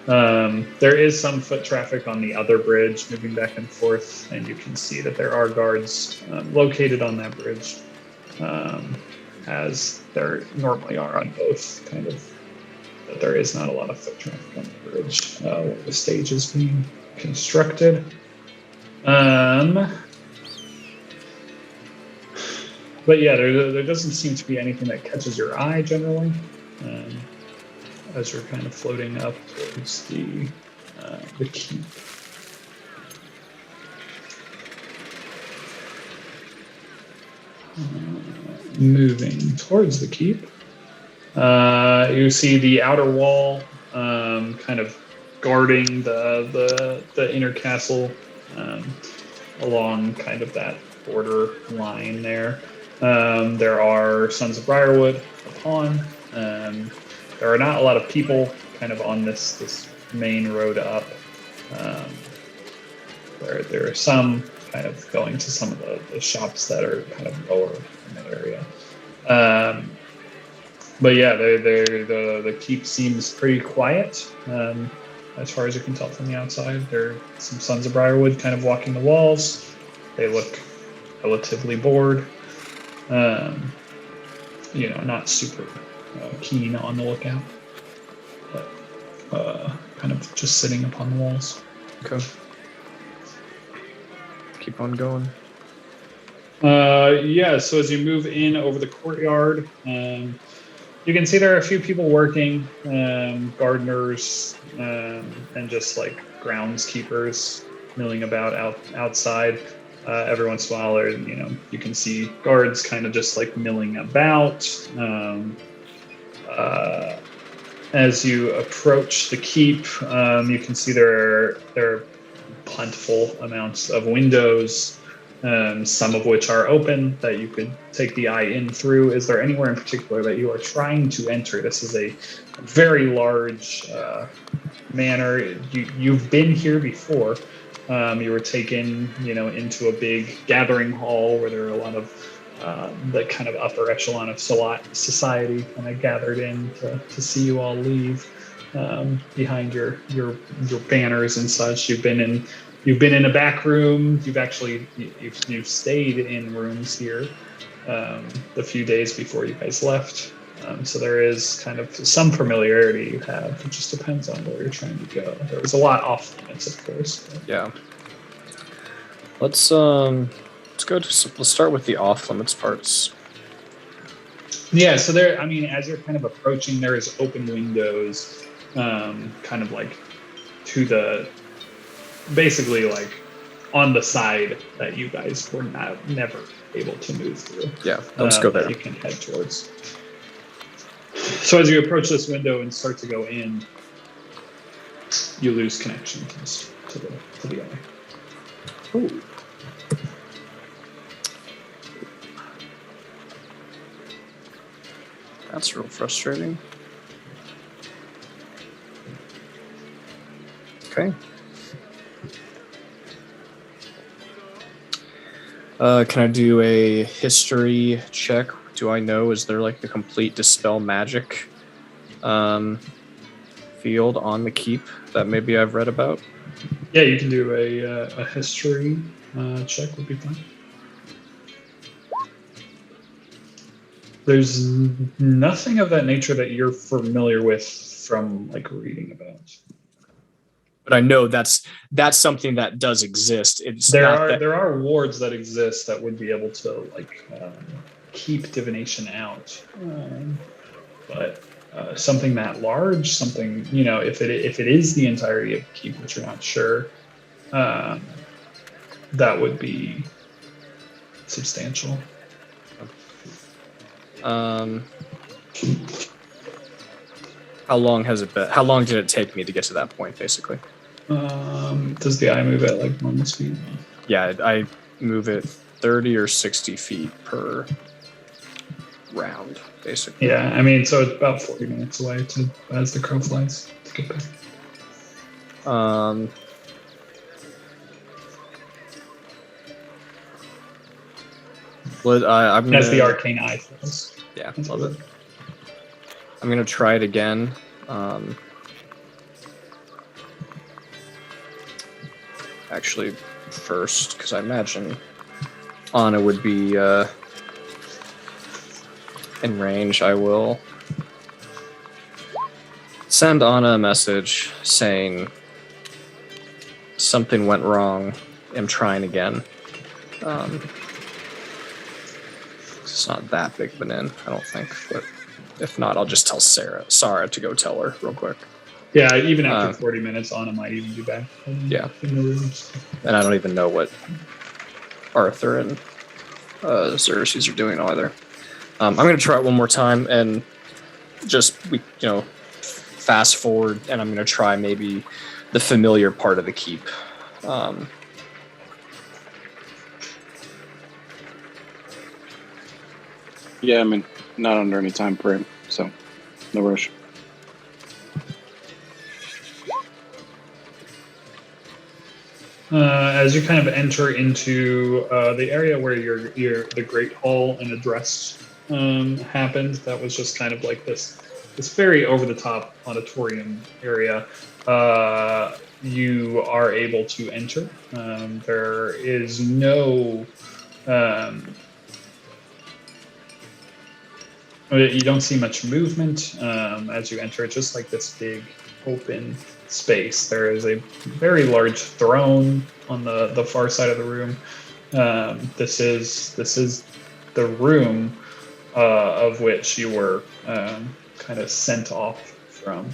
There is some foot traffic on the other bridge moving back and forth, and you can see that there are guards located on that bridge, as there normally are on both, kind of. But there is not a lot of foot traffic on the bridge where the stage is being constructed. But yeah, there doesn't seem to be anything that catches your eye generally, as you're kind of floating up towards the keep. Moving towards the keep, you see the outer wall, kind of guarding the inner castle, along kind of that border line there. There are Sons of Briarwood upon. There are not a lot of people kind of on this main road up. There are some kind of going to some of the shops that are kind of lower in that area. But yeah, the keep seems pretty quiet, as far as you can tell from the outside. There are some Sons of Briarwood kind of walking the walls. They look relatively bored. Not super keen on the lookout, but kind of just sitting upon the walls. Okay. Keep on going. So as you move in over the courtyard, you can see there are a few people working, gardeners, and just like groundskeepers milling about outside. Every once in a while, you can see guards kind of just like milling about. As you approach the keep, you can see there are plentiful amounts of windows, some of which are open that you could take the eye in through. Is there anywhere in particular that you are trying to enter? This is a very large manor. You've been here before. You were taken, into a big gathering hall where there are a lot of the kind of upper echelon of society kind of gathered in to see you all leave behind your banners and such. You've been in a back room. You've stayed in rooms here the few days before you guys left. So there is kind of some familiarity you have. It just depends on where you're trying to go. There was a lot off limits, of course. But. Yeah. Let's start with the off limits parts. Yeah, so there. I mean, as you're kind of approaching, there is open windows, kind of like to the, basically like on the side that you guys were never able to move through. Yeah, let's go there. That you can head towards. So as you approach this window and start to go in, you lose connection to the eye. Ooh. That's real frustrating. Okay. Can I do a history check? Do I know, is there like a complete dispel magic field on the keep that maybe I've read about? Yeah, you can do a history check would be fine. There's nothing of that nature that you're familiar with from like reading about. But I know that's something that does exist. There are wards that exist that would be able to like keep divination out, but something that large, something if it is the entirety of the keep, which you're not sure, that would be substantial. How long has it been? How long did it take me to get to that point, basically? Does the eye move at like normal speed? Yeah, I move it 30 or 60 feet per round, basically. Yeah, I mean, so it's about 40 minutes away as the crow flies to get back. I'm gonna, as the arcane eye flies. Yeah, love it. I'm gonna try it again. Actually, first, because I imagine Anna would be in range. I will send Anna a message saying something went wrong. I'm trying again. It's not that big of an in, I don't think. But if not, I'll just tell Sarah to go tell her real quick. Yeah, even after 40 minutes, Anna might even be back. Yeah. In the rooms. And I don't even know what Arthur and Xerxes are doing either. I'm going to try it one more time and just fast forward, and I'm going to try maybe the familiar part of the keep. Yeah, I mean, not under any time frame, so no rush. As you kind of enter into the area where the Great Hall and Address happened, that was just kind of like this very over-the-top auditorium area. You are able to enter. There is no... you don't see much movement as you enter. It's just like this big open space. There is a very large throne on the far side of the room. This is the room of which you were kind of sent off from.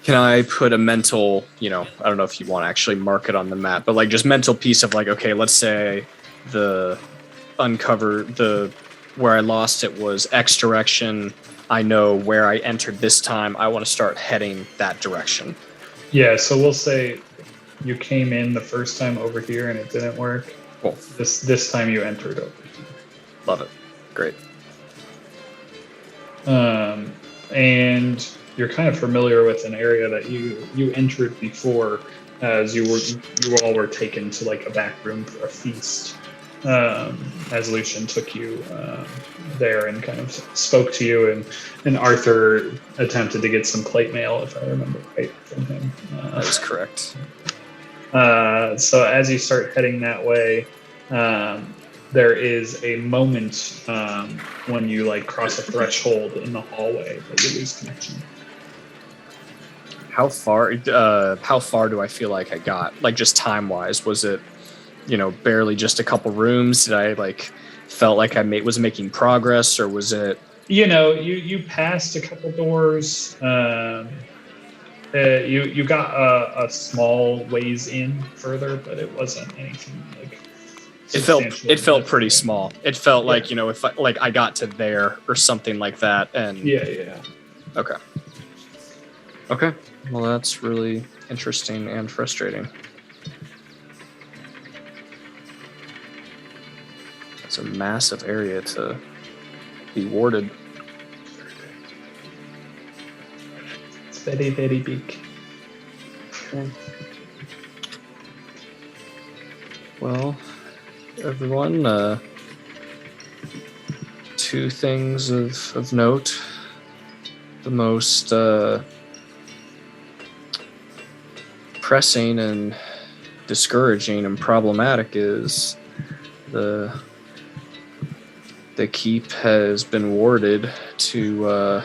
Can I put a mental, I don't know if you want to actually mark it on the map, but like just mental piece of like, okay, let's say where I lost it was X direction. I know where I entered this time. I want to start heading that direction. Yeah, so we'll say you came in the first time over here and it didn't work. Cool. This time you entered over here. Love it. Great. and you're kind of familiar with an area that you entered before, as you all were taken to like a back room for a feast. As Lucian took you there and kind of spoke to you, and Arthur attempted to get some plate mail, if I remember right, from him. That is correct. So as you start heading that way, there is a moment when you like cross a threshold in the hallway that you lose connection. How far do I feel like I got? Like just time wise, was it, barely just a couple rooms? Did I felt like I was making progress, or was it? You passed a couple doors. You got a small ways in further, but it wasn't anything like. It felt pretty small. It felt like if I got to there or something like that, and yeah. Okay. Well, that's really interesting and frustrating. It's a massive area to be warded. It's very, very big. Okay. Well, everyone, two things of note. The most pressing and discouraging and problematic is the keep has been warded to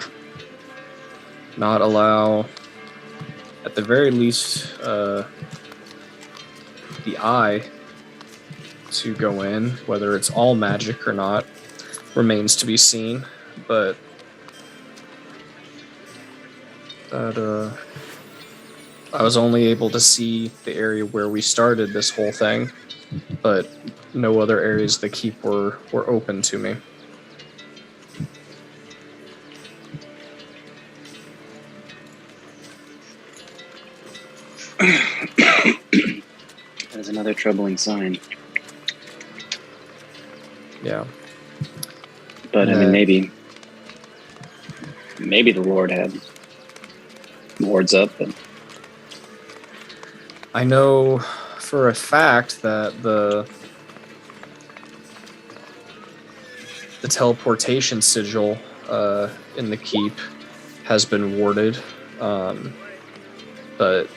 not allow, at the very least, the eye to go in. Whether it's all magic or not remains to be seen, but that I was only able to see the area where we started this whole thing, but no other areas of the keep were open to me. That is another troubling sign. Yeah. But I mean, maybe the Lord had wards up, but I know for a fact that the teleportation sigil in the keep has been warded, but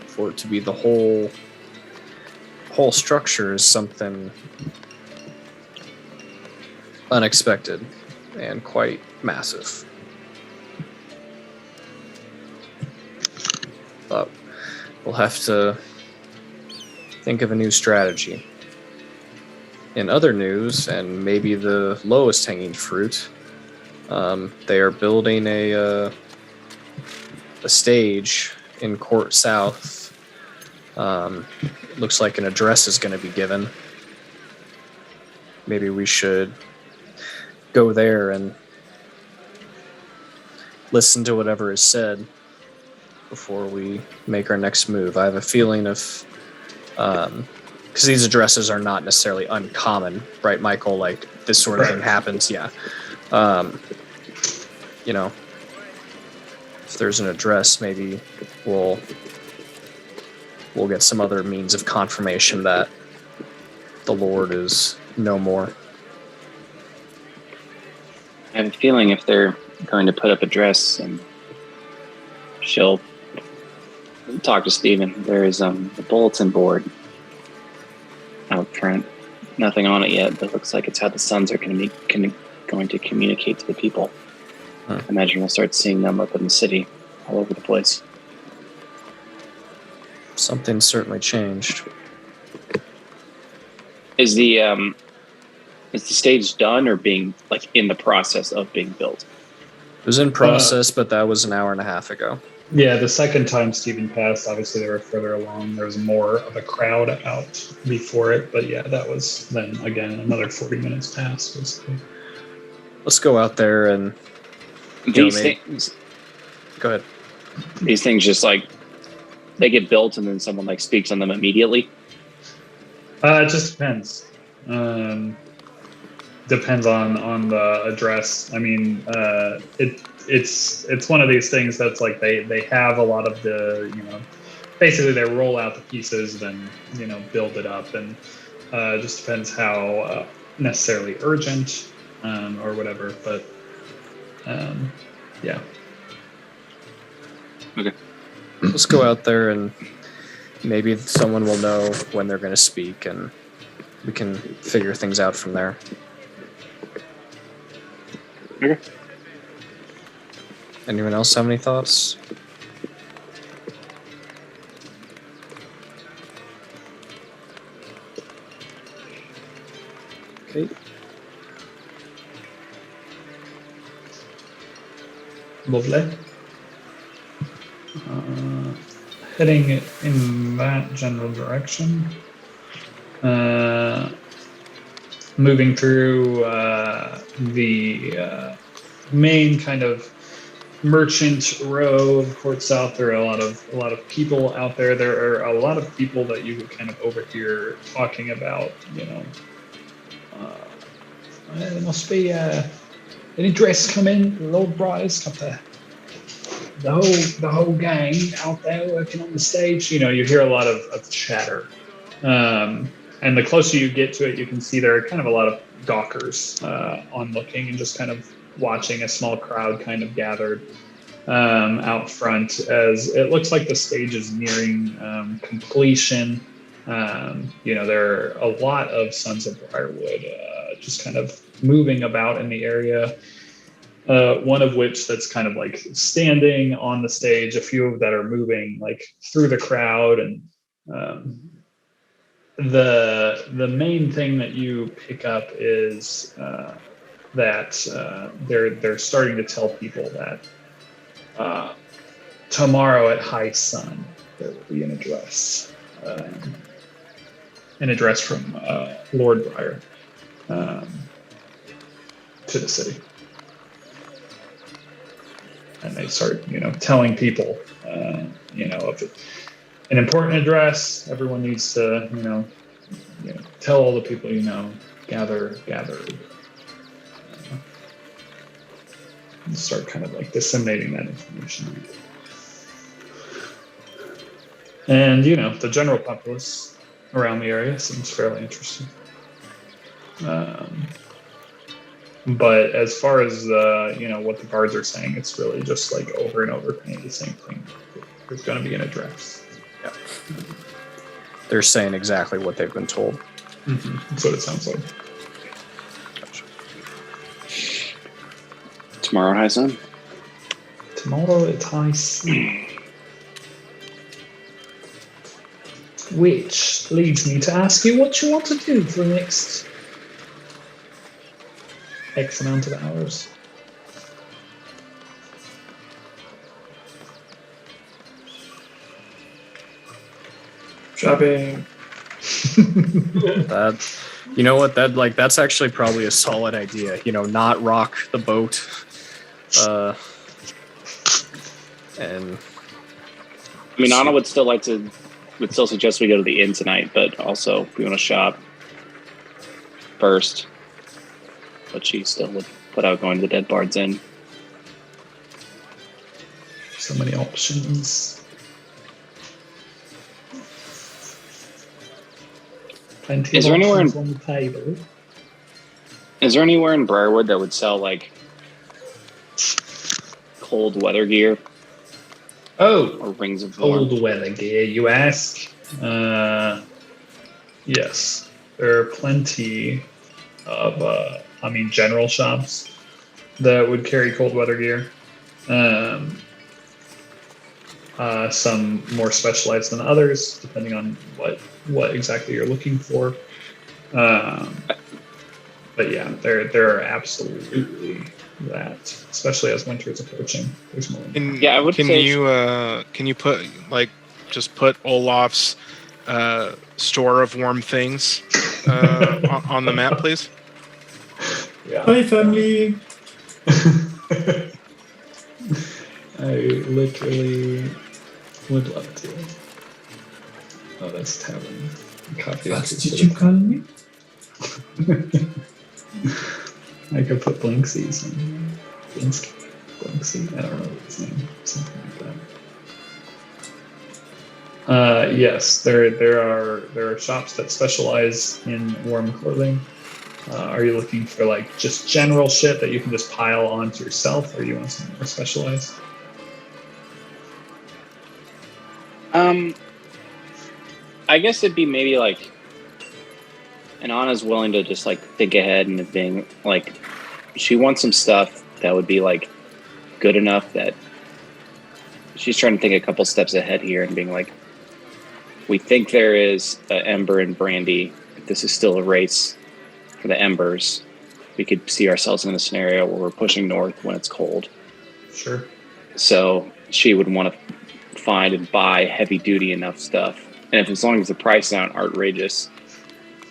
for it to be the whole structure is something unexpected and quite massive. But we'll have to think of a new strategy. In other news, and maybe the lowest hanging fruit, they are building a stage in Court South. Looks like an address is going to be given. Maybe we should go there and listen to whatever is said before we make our next move. I have a feeling of, because these addresses are not necessarily uncommon, right, Michael? Like this sort of thing happens, yeah. If there's an address, maybe we'll get some other means of confirmation that the Lord is no more. I have a feeling if they're going to put up a dress, and she'll talk to Stephen. There is a bulletin board out front. Nothing on it yet, but it looks like it's how the sons are going to communicate to the people. I imagine we'll start seeing them up in the city, all over the place. Something certainly changed. Is the stage done or being in the process of being built? It was in process, but that was an hour and a half ago. Yeah, the second time Stephen passed, obviously they were further along. There was more of a crowd out before it, but yeah, that was then again another 40 minutes passed. Basically. Let's go out there and these things. Go ahead. These things just they get built and then someone speaks on them immediately. It just depends. depends on the address. I mean, it's one of these things that's like they have a lot of the, basically they roll out the pieces, then build it up, and it just depends how necessarily urgent or whatever. But yeah. Let's go out there and maybe someone will know when they're going to speak, and we can figure things out from there. Okay. Anyone else have any thoughts? Okay. Lovely. Heading in that general direction. Moving through the main kind of merchant row of Court South. There are a lot of people out there. There are a lot of people that you would kind of overhear talking about, there must be any dress coming. Lord Briar's got the whole gang out there working on the stage. You hear a lot of chatter. And the closer you get to it, you can see there are kind of a lot of gawkers onlooking and just kind of watching. A small crowd kind of gathered out front as it looks like the stage is nearing completion. There are a lot of Sons of Briarwood just kind of moving about in the area. One of which that's kind of like standing on the stage, a few of that are moving like through the crowd. And the main thing that you pick up is that they're starting to tell people that tomorrow at high sun there will be an address from Lord Briar to the city. And they start, telling people, of an important address. Everyone needs to, tell all the people gather, and start kind of like disseminating that information. And the general populace around the area seems fairly interested. But as far as what the guards are saying, it's really just like over and over kind of the same thing. There's going to be an address. Yeah. They're saying exactly what they've been told. Mm-hmm. That's what it sounds like. Gotcha. Tomorrow, high sun. Tomorrow at high sun. Which leads me to ask you what you want to do for the next X amount of hours. Shopping. That's actually probably a solid idea. Not rock the boat. And I mean, Anna would still suggest we go to the inn tonight, but also we want to shop first. But she still would put out going to the Dead Bard's Inn. So many options. Plenty Is of there anywhere options on the table. Is there anywhere in Briarwood that would sell like cold weather gear? Oh, or rings of warmth? cold weather gear, you ask? Yes, there are plenty of, general shops that would carry cold weather gear. Some more specialized than others, depending on what exactly you're looking for. But yeah, there are absolutely that, especially as winter is approaching. There's more. Yeah, I would Can say you put put Olaf's store of warm things on the map, please? Yeah. Hi, family. I literally would love to. Oh, that's tavern. Coffee. What did you call me? I could put Blinksy's in. Blinksy. I don't know his name. Something like that. Yes, there are shops that specialize in warm clothing. Are you looking for like just general shit that you can just pile onto yourself, or you want something more specialized? I guess it'd be maybe like, and Anna's willing to just like think ahead and being like, she wants some stuff that would be like good enough that she's trying to think a couple steps ahead here and being like, we think there is an Ember and Brandy. If this is still a race for the Embers, we could see ourselves in a scenario where we're pushing north when it's cold. Sure. So she would want to find and buy heavy duty enough stuff. And if as long as the price aren't outrageous,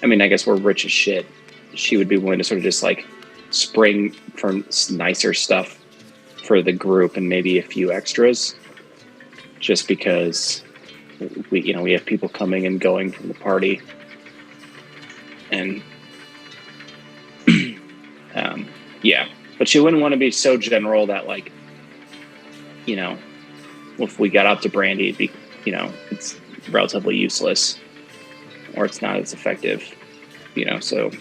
I mean, I guess we're rich as shit. She would be willing to sort of just like spring for nicer stuff for the group and maybe a few extras, just because we have people coming and going from the party, and yeah. But she wouldn't want to be so general that like, if we got up to Brandy, it'd be, it's relatively useless or it's not as effective, so,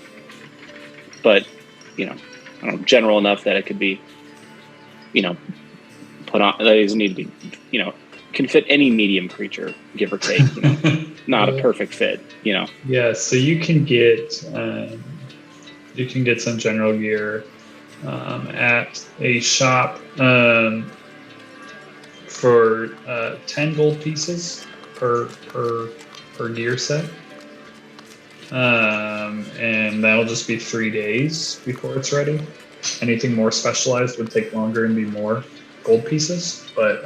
but, I don't know, general enough that it could be, put on, that doesn't need to be, can fit any medium creature, give or take, not a perfect fit, Yeah, so you can get some general gear at a shop for 10 gold pieces per gear set, and that'll just be 3 days before it's ready. Anything more specialized would take longer and be more gold pieces, but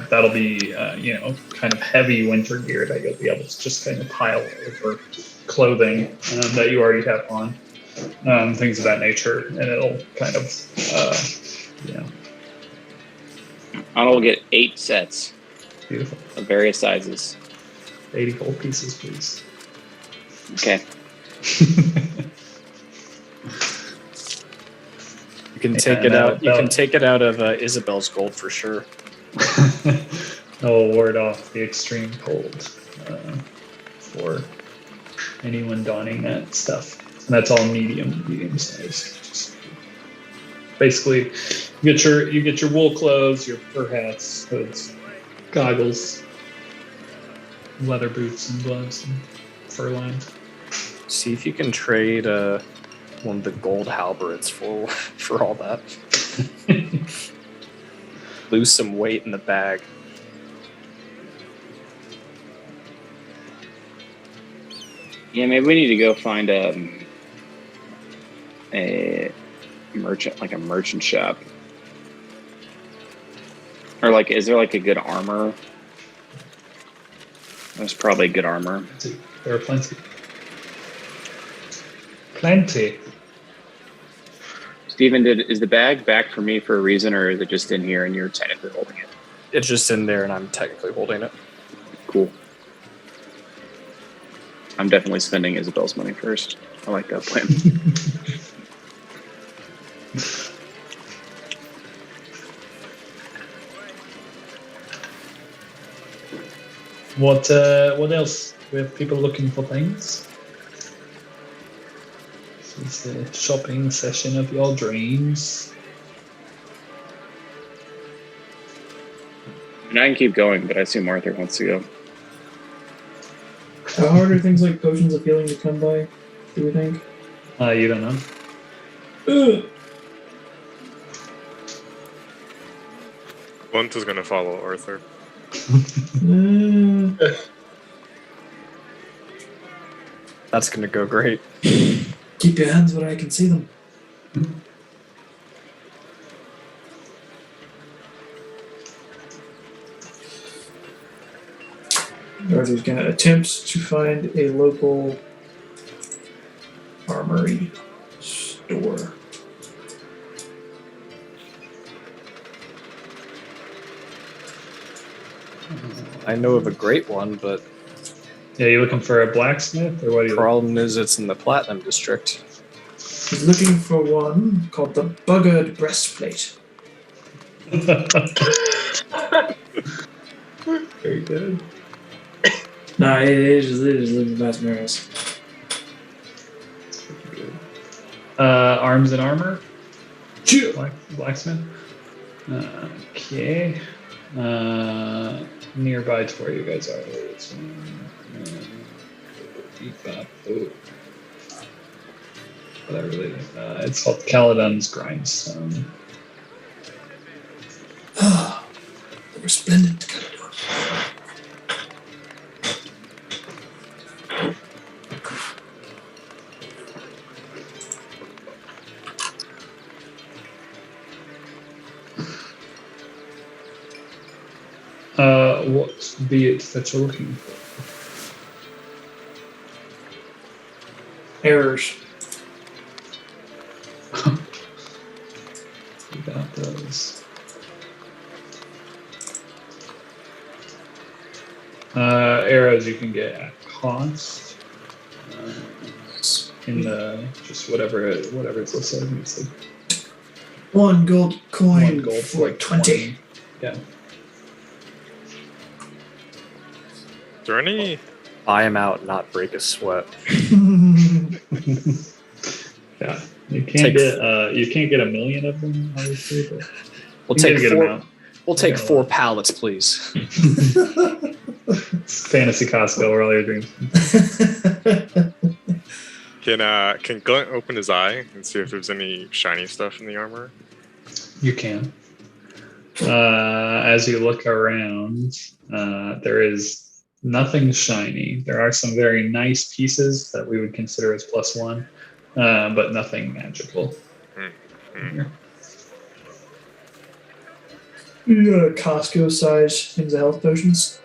that'll be kind of heavy winter gear that you'll be able to just kind of pile over clothing that you already have on, things of that nature, and it'll kind of I'll get 8 sets beautiful. of various sizes. 80 gold pieces, please. Okay. You can take it out. You can take it out of Isabel's gold for sure. I'll ward off the extreme cold for anyone donning that stuff. And that's all medium sized. Just basically, you get your wool clothes, your fur hats, hoods, goggles, leather boots, and gloves, and fur lined. See if you can trade one of the gold halberds for all that. Lose some weight in the bag. Yeah, maybe we need to go find a merchant shop. Or like, is there like a good armor? There's probably good armor. There are plenty. Plenty. Steven, is the bag back for me for a reason, or is it just in here and you're technically holding it? It's just in there and I'm technically holding it. Cool. I'm definitely spending Isabel's money first. I like that plan. What else? We have people looking for things. This is the shopping session of your dreams. And I can keep going, but I assume Arthur wants to go. How hard are things like potions of healing to come by, do we think? You don't know. Blunt is going to follow Arthur. That's gonna go great. Keep your hands where I can see them. Arthur's going to attempt to find a local armory store. I know of a great one, but Yeah, you looking for a blacksmith, or what are you? problem is it's in the Platinum District. He's looking for one called the Buggered Breastplate. Very good. Nah, it is the best mirrors. Arms and armor. Blacksmith. Okay. Nearby to where you guys are. It's, it's called Caledon's Grindstone. The resplendent Caledon. What be it that you're looking for? Errors. We got those. Arrows you can get at cost. In the just whatever it's listed. It's like 1 gold coin 1 gold for like 20. Yeah. Is there any? Buy him out, not break a sweat. Yeah. You can't get a million of them, obviously, but We'll you take get a good four. amount. We'll take Yeah. 4 pallets, please. It's fantasy Costco where all your dreams. Can Glunt open his eye and see if there's any shiny stuff in the armor? You can. As you look around, there is nothing shiny. There are some very nice pieces that we would consider as +1, but nothing magical. Here. Costco size things of health potions.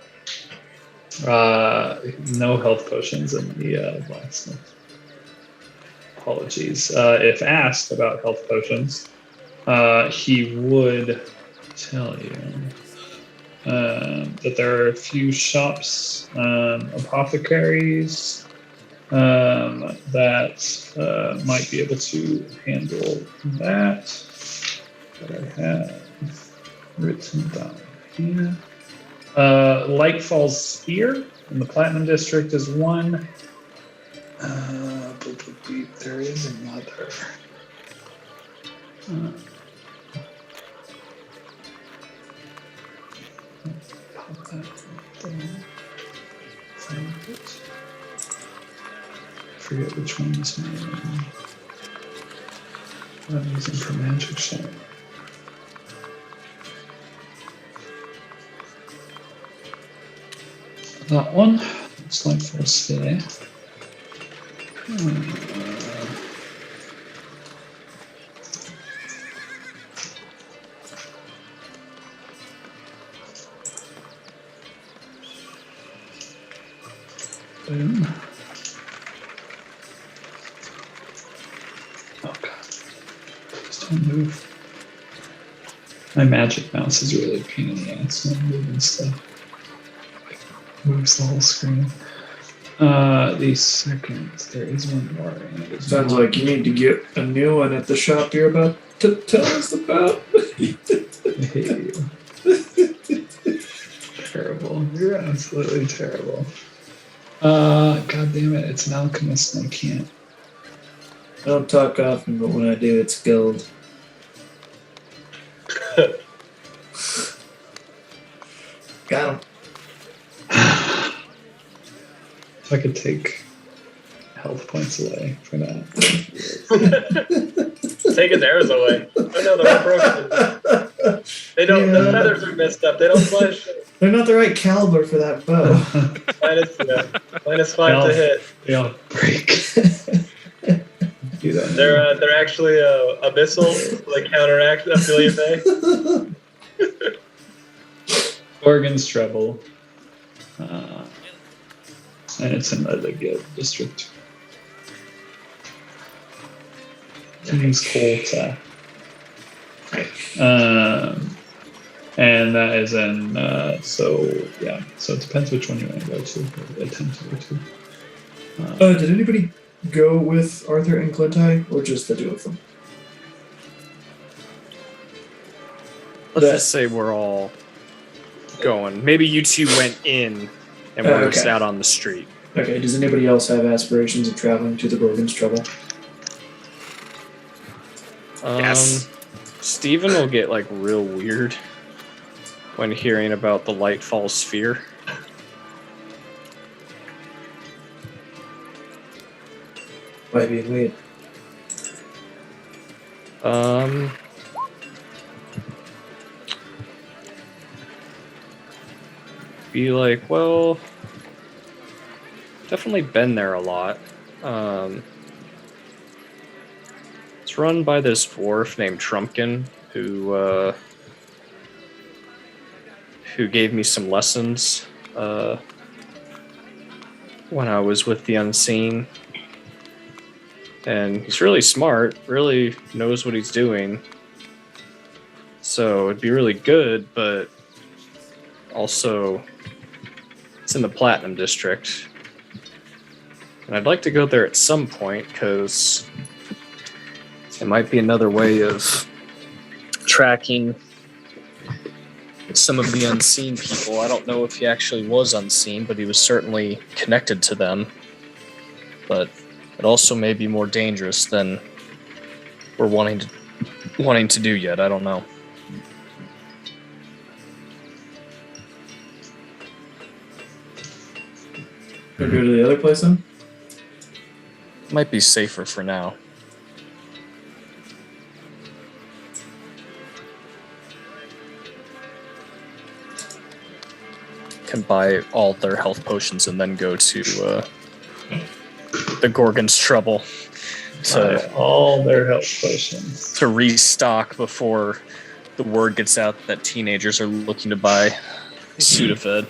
No health potions in the blacksmith. Apologies. If asked about health potions, he would tell you that there are a few shops, apothecaries, that might be able to handle that I have written down here. Lightfall's Spear in the Platinum District is one. There is another. Pop that down. Find it. I forget which one is mine. I'm using for magic shot. That one. Looks like for a stay. Boom. Oh god. Please don't move. My magic mouse is really a pain in the ass when I'm moving stuff. Moves the whole screen. The second, there is one more. And it is Sounds like you need to get a new one at the shop you're about to tell us about. I hate you. Terrible. You're absolutely terrible. God damn it, it's an alchemist and I can't. I don't talk often, but when I do, it's gold. Got him. If I could take health points away for that. Take his arrows away. Oh no, they're all broken. They don't. Yeah. The feathers are messed up. They don't flash. They're not the right caliber for that bow. -5 to hit. They all break. Do that. They're actually abyssal, like counteract affiliate bay. Oregon's treble. And it's in the guild district. King's Colta. And that is in, so it depends which one you want to go to, or attempt to go to. Did anybody go with Arthur and Clintai, or just the two of them? Let's That- just say we're all going. Maybe you two went in and we're just Okay. out on the street. Okay, does anybody else have aspirations of traveling to the Gorgon's Trouble? Yes. Steven will get like real weird when hearing about the Lightfall Sphere. Why being weird? Be like, well, definitely been there a lot. It's run by this dwarf named Trumpkin, who gave me some lessons when I was with the Unseen. And he's really smart, really knows what he's doing. So it'd be really good, but also it's in the Platinum District. And I'd like to go there at some point because it might be another way of tracking some of the unseen people. I don't know if he actually was unseen, but he was certainly connected to them. But it also may be more dangerous than we're wanting to do yet. I don't know. Or go to the other place then? Might be safer for now. Can buy all their health potions and then go to the Gorgon's Trouble to all their health potions. to restock before the word gets out that teenagers are looking to buy Sudafed.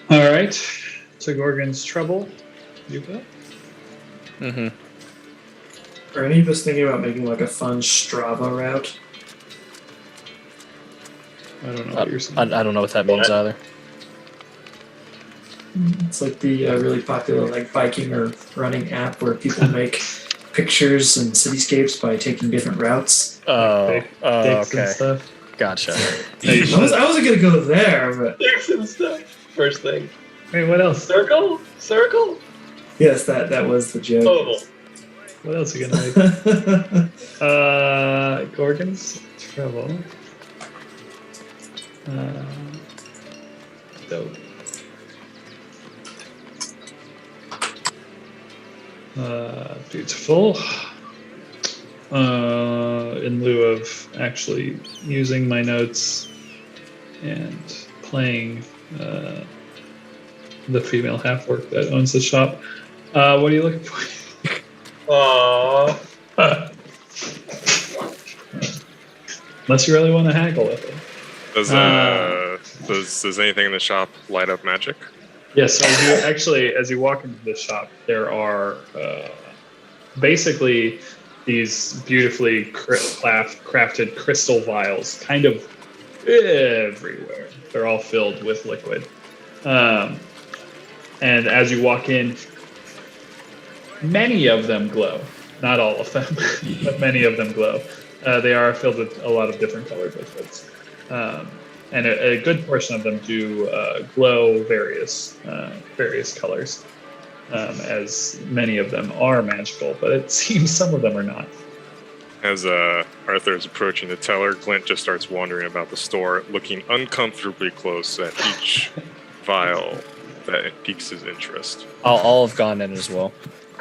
All right, to Gorgon's Trouble. You go. Mm-hmm. Are any of us thinking about making like a fun Strava route? I don't know what you're saying. I don't know what that means either. It's like the really popular like biking or running app where people make pictures and cityscapes by taking different routes. Dicks and Okay. stuff. Gotcha. I wasn't gonna go there, but Dicks and stuff. First thing. Wait, what else? Circle? Circle? yes, that was the joke. Oval. What else are you gonna make? Gorgon's Trouble. Dope. Beautiful. In lieu of actually using my notes and playing the female half-orc that owns the shop, what are you looking for? Aww. Unless you really want to haggle with it. Does anything in the shop light up magic? Yes, as you walk into this shop, there are basically these beautifully crafted crystal vials, kind of everywhere. They're all filled with liquid. And as you walk in, many of them glow. Not all of them, but many of them glow. They are filled with a lot of different colored liquids. And a good portion of them do glow various colors, as many of them are magical, but it seems some of them are not. As Arthur is approaching the teller, Glint just starts wandering about the store, looking uncomfortably close at each vial that piques his interest. I'll have gone in as well.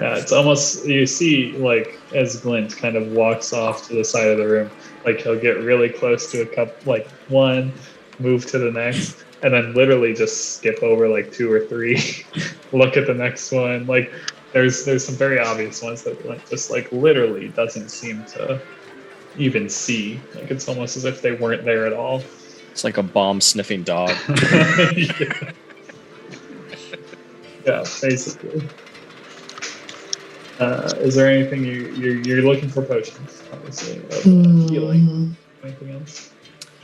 Yeah, it's almost, you see, like, as Glint kind of walks off to the side of the room, like, he'll get really close to a cup, like, one, move to the next, and then literally just skip over, like, 2 or 3, look at the next one. Like, there's some very obvious ones that Glint just, like, literally doesn't seem to even see. Like, it's almost as if they weren't there at all. It's like a bomb-sniffing dog. Yeah, basically. Is there anything you're looking for potions? Obviously, of healing. Anything else?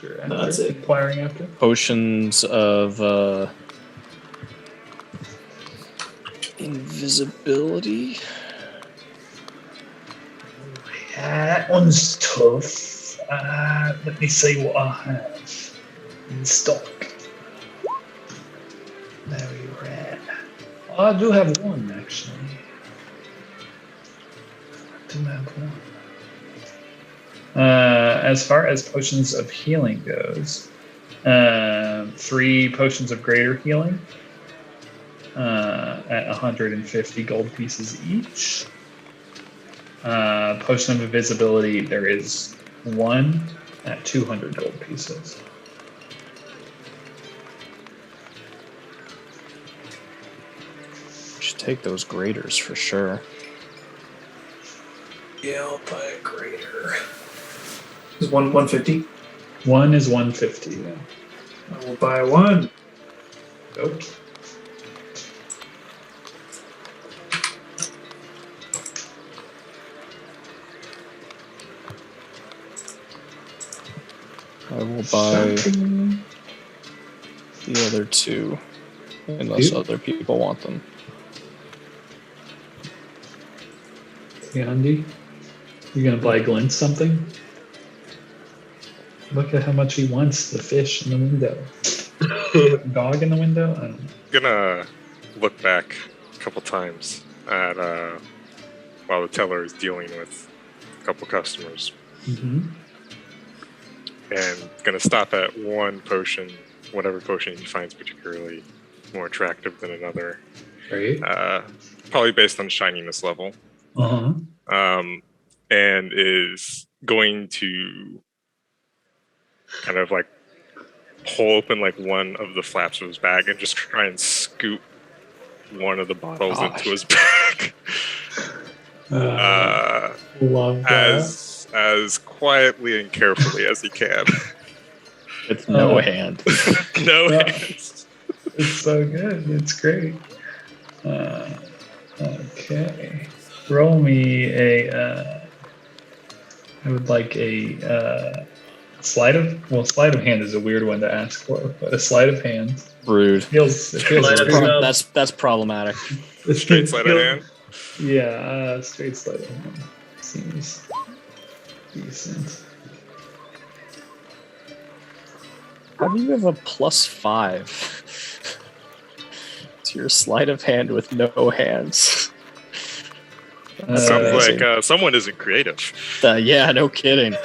Sure. No, that's it. Inquiring after. Potions of invisibility. That one's tough. Let me see what I have in stock. There you're at. I do have one, actually. I do have one. As far as potions of healing goes, 3 potions of greater healing at 150 gold pieces each. Potion of invisibility, there is 1 at 200 gold pieces. Should take those graders for sure. Yeah, I'll buy a greater. Is 150? 1 is 150. Yeah. I will buy 1. Nope. I will buy the other 2, unless other people want them. Yeah, Andy, you gonna buy Glenn something? Look at how much he wants the fish in the window. Dog in the window? I don't know. Gonna look back a couple times at while the teller is dealing with a couple customers, Mm-hmm. and gonna stop at one potion, whatever potion he finds particularly more attractive than another. Right. Probably based on shininess level. Uh-huh. And is going to kind of like pull open like one of the flaps of his bag and just try and scoop one of the bottles into his bag. Love that. As quietly and carefully as he can. With no hand. No Yeah. hands. It's so good. It's great. Okay. Roll me a. I would like a sleight of hand is a weird one to ask for, but a sleight of hand Rude. it feels Sleight of rude. hand. That's problematic. Straight sleight of hand. Yeah, straight sleight of hand seems decent. How do you have a +5 to your sleight of hand with no hands? Sounds amazing. like someone isn't creative. Yeah, no kidding.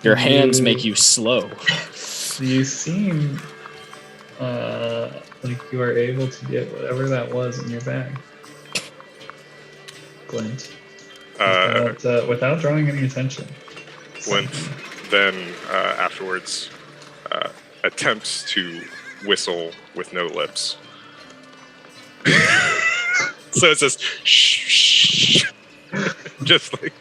Your hands make you slow. You seem like you are able to get whatever that was in your bag, Glint, without drawing any attention. Glint then afterwards attempts to whistle with no lips. So it says shh, just like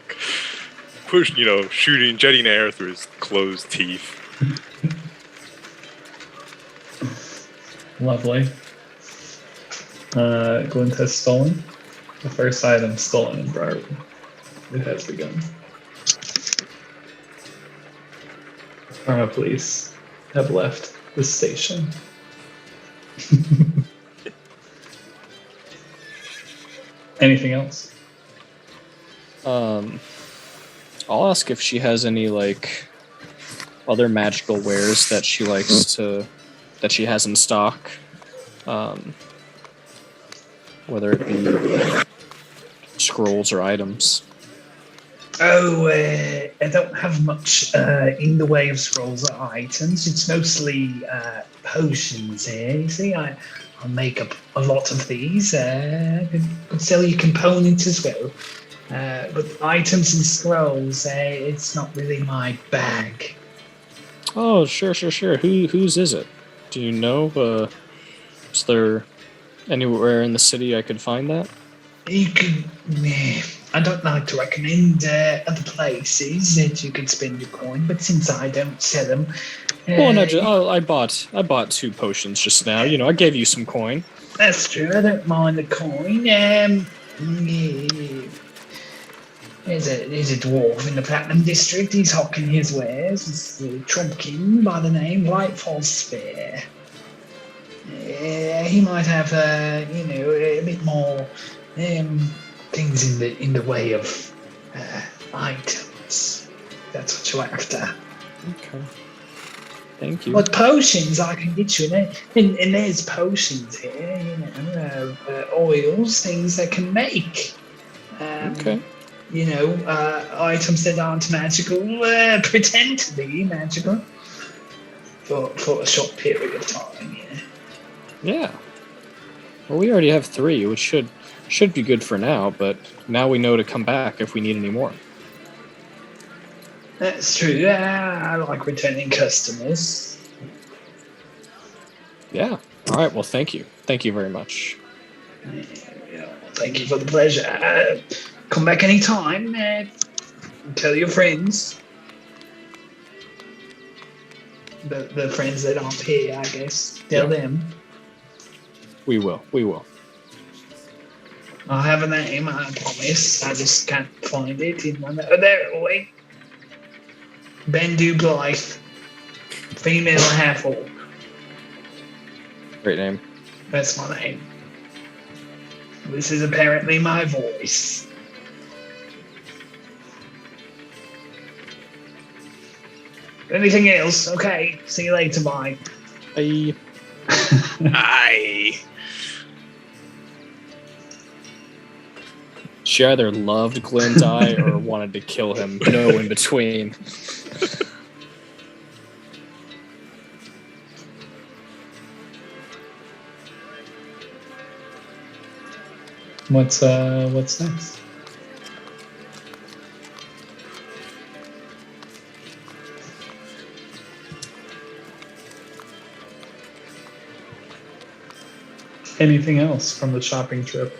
push, shooting, jetting air through his closed teeth. Lovely. Glint has stolen the first item stolen in Briarwood. It has begun. Karma police have left the station. Anything else? I'll ask if she has any like other magical wares that she likes that she has in stock. Whether it be scrolls or items. Oh, I don't have much in the way of scrolls or items. It's mostly potions here. You see, I make up a lot of these. I could sell you components as well. But items and scrolls, it's not really my bag. Oh, sure. Whose is it? Do you know? Is there anywhere in the city I could find that? You could. I don't like to recommend other places that you could spend your coin, but since I don't sell them, Well, no, I bought 2 potions just now. I gave you some coin. that's true. I don't mind the coin. There's a dwarf in the Platinum District. He's hawking his wares. It's a Trumpkin by the name Lightfall Spear. He might have, a bit more things in the way of items. That's what you're after. Okay. Thank you. But potions I can get you, and there's potions here, oils, things that can make. Okay. Items that aren't magical, pretend to be magical for a short period of time. Yeah. Well, we already have 3, which should be good for now. But now we know to come back if we need any more. That's true. I like returning customers. Yeah. All right. Well, thank you. Thank you very much. Thank you for the pleasure. Come back anytime. Tell your friends. The friends that aren't here, I guess. Tell them. We will. I'll have a name, I promise. I just can't find it in my... Oh, there, wait. Bendu Blythe. Female half-orc. Great name. That's my name. This is apparently my voice. Anything else? Okay. See you later. Bye. Bye. Aye. She either loved Glenn's eye or wanted to kill him. No in between. What's next? Anything else from the shopping trip?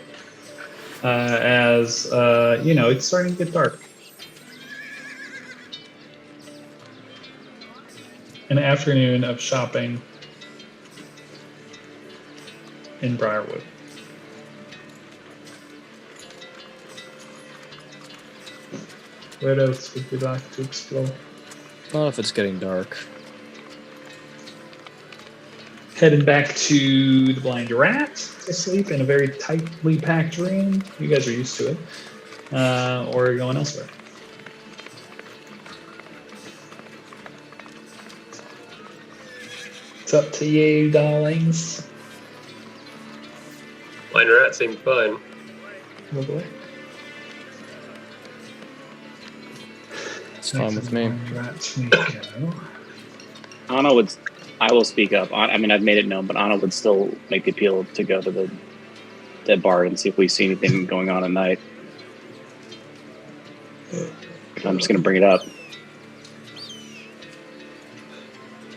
As it's starting to get dark. An afternoon of shopping in Briarwood. Where else would you like to explore? Not if it's getting dark. Heading back to the Blind Rat to sleep in a very tightly packed room. You guys are used to it. Or going elsewhere. It's up to you, darlings. Blind Rat seemed fine. Oh boy. It's fine with me. Blind Rats we go. Anna I will speak up. I mean, I've made it known, but Anna would still make the appeal to go to the Dead Bar and see if we see anything going on at night. I'm just going to bring it up.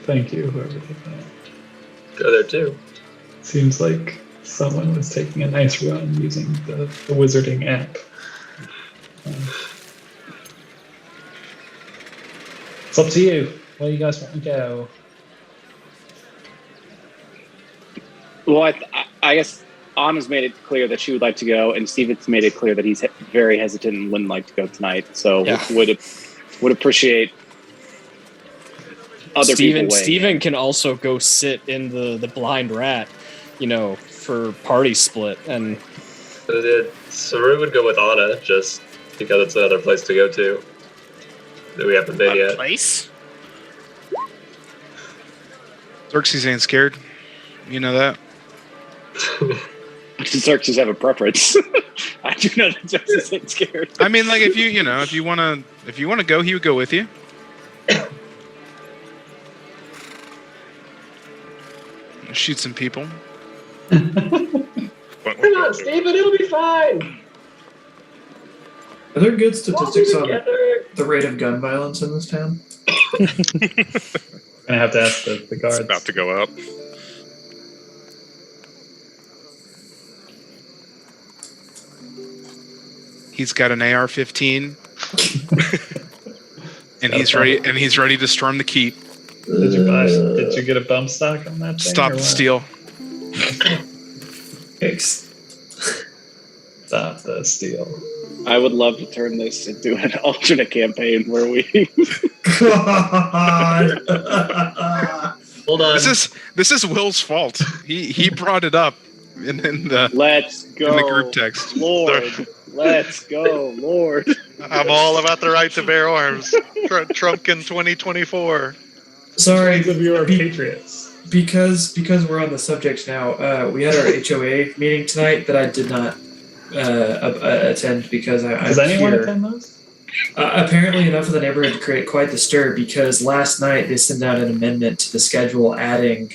Thank you, whoever did that. Go there too. Seems like someone was taking a nice run using the wizarding app. It's up to you. Where you guys want to go? Well, I guess Anna's made it clear that she would like to go, and Steven's made it clear that he's very hesitant and wouldn't like to go tonight. So Yeah. would appreciate other people weighing Steven in. can also go sit in the Blind Rat, for party split. And Saru would go with Anna just because it's another place to go to that we haven't been yet. Place? Xerxes ain't scared. You know that? Xerxes have a preference. I do know that Xerxes ain't scared. I mean, like if you wanna go, he would go with you. Shoot some people. Come on, Steven, it'll be fine. Are there good statistics We'll on be together. the rate of gun violence in this town? Gonna have to ask the guards. It's about to go up. He's got an AR-15, and he's ready to storm the keep. Did you get a bump stock on that thing? Stop or the what? steal. Yikes. Stop the steal. I would love to turn this into an alternate campaign where we. God. Hold on. This is Will's fault. He brought it up in the Let's go. in the group text. Lord. Let's go, Lord. I'm all about the right to bear arms. Trumpkin 2024. Sorry, Friends of you are patriots. because we're on the subject now. We had our HOA meeting tonight that I did not attend because I'm Does anyone here. attend those? Apparently enough of the neighborhood to create quite the stir because last night they sent out an amendment to the schedule adding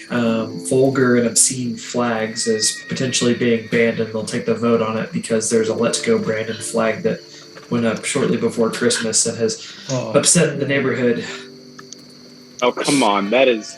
vulgar and obscene flags as potentially being banned, and they'll take the vote on it because there's a Let's Go Brandon flag that went up shortly before Christmas and has upset the neighborhood. Oh, come on. That is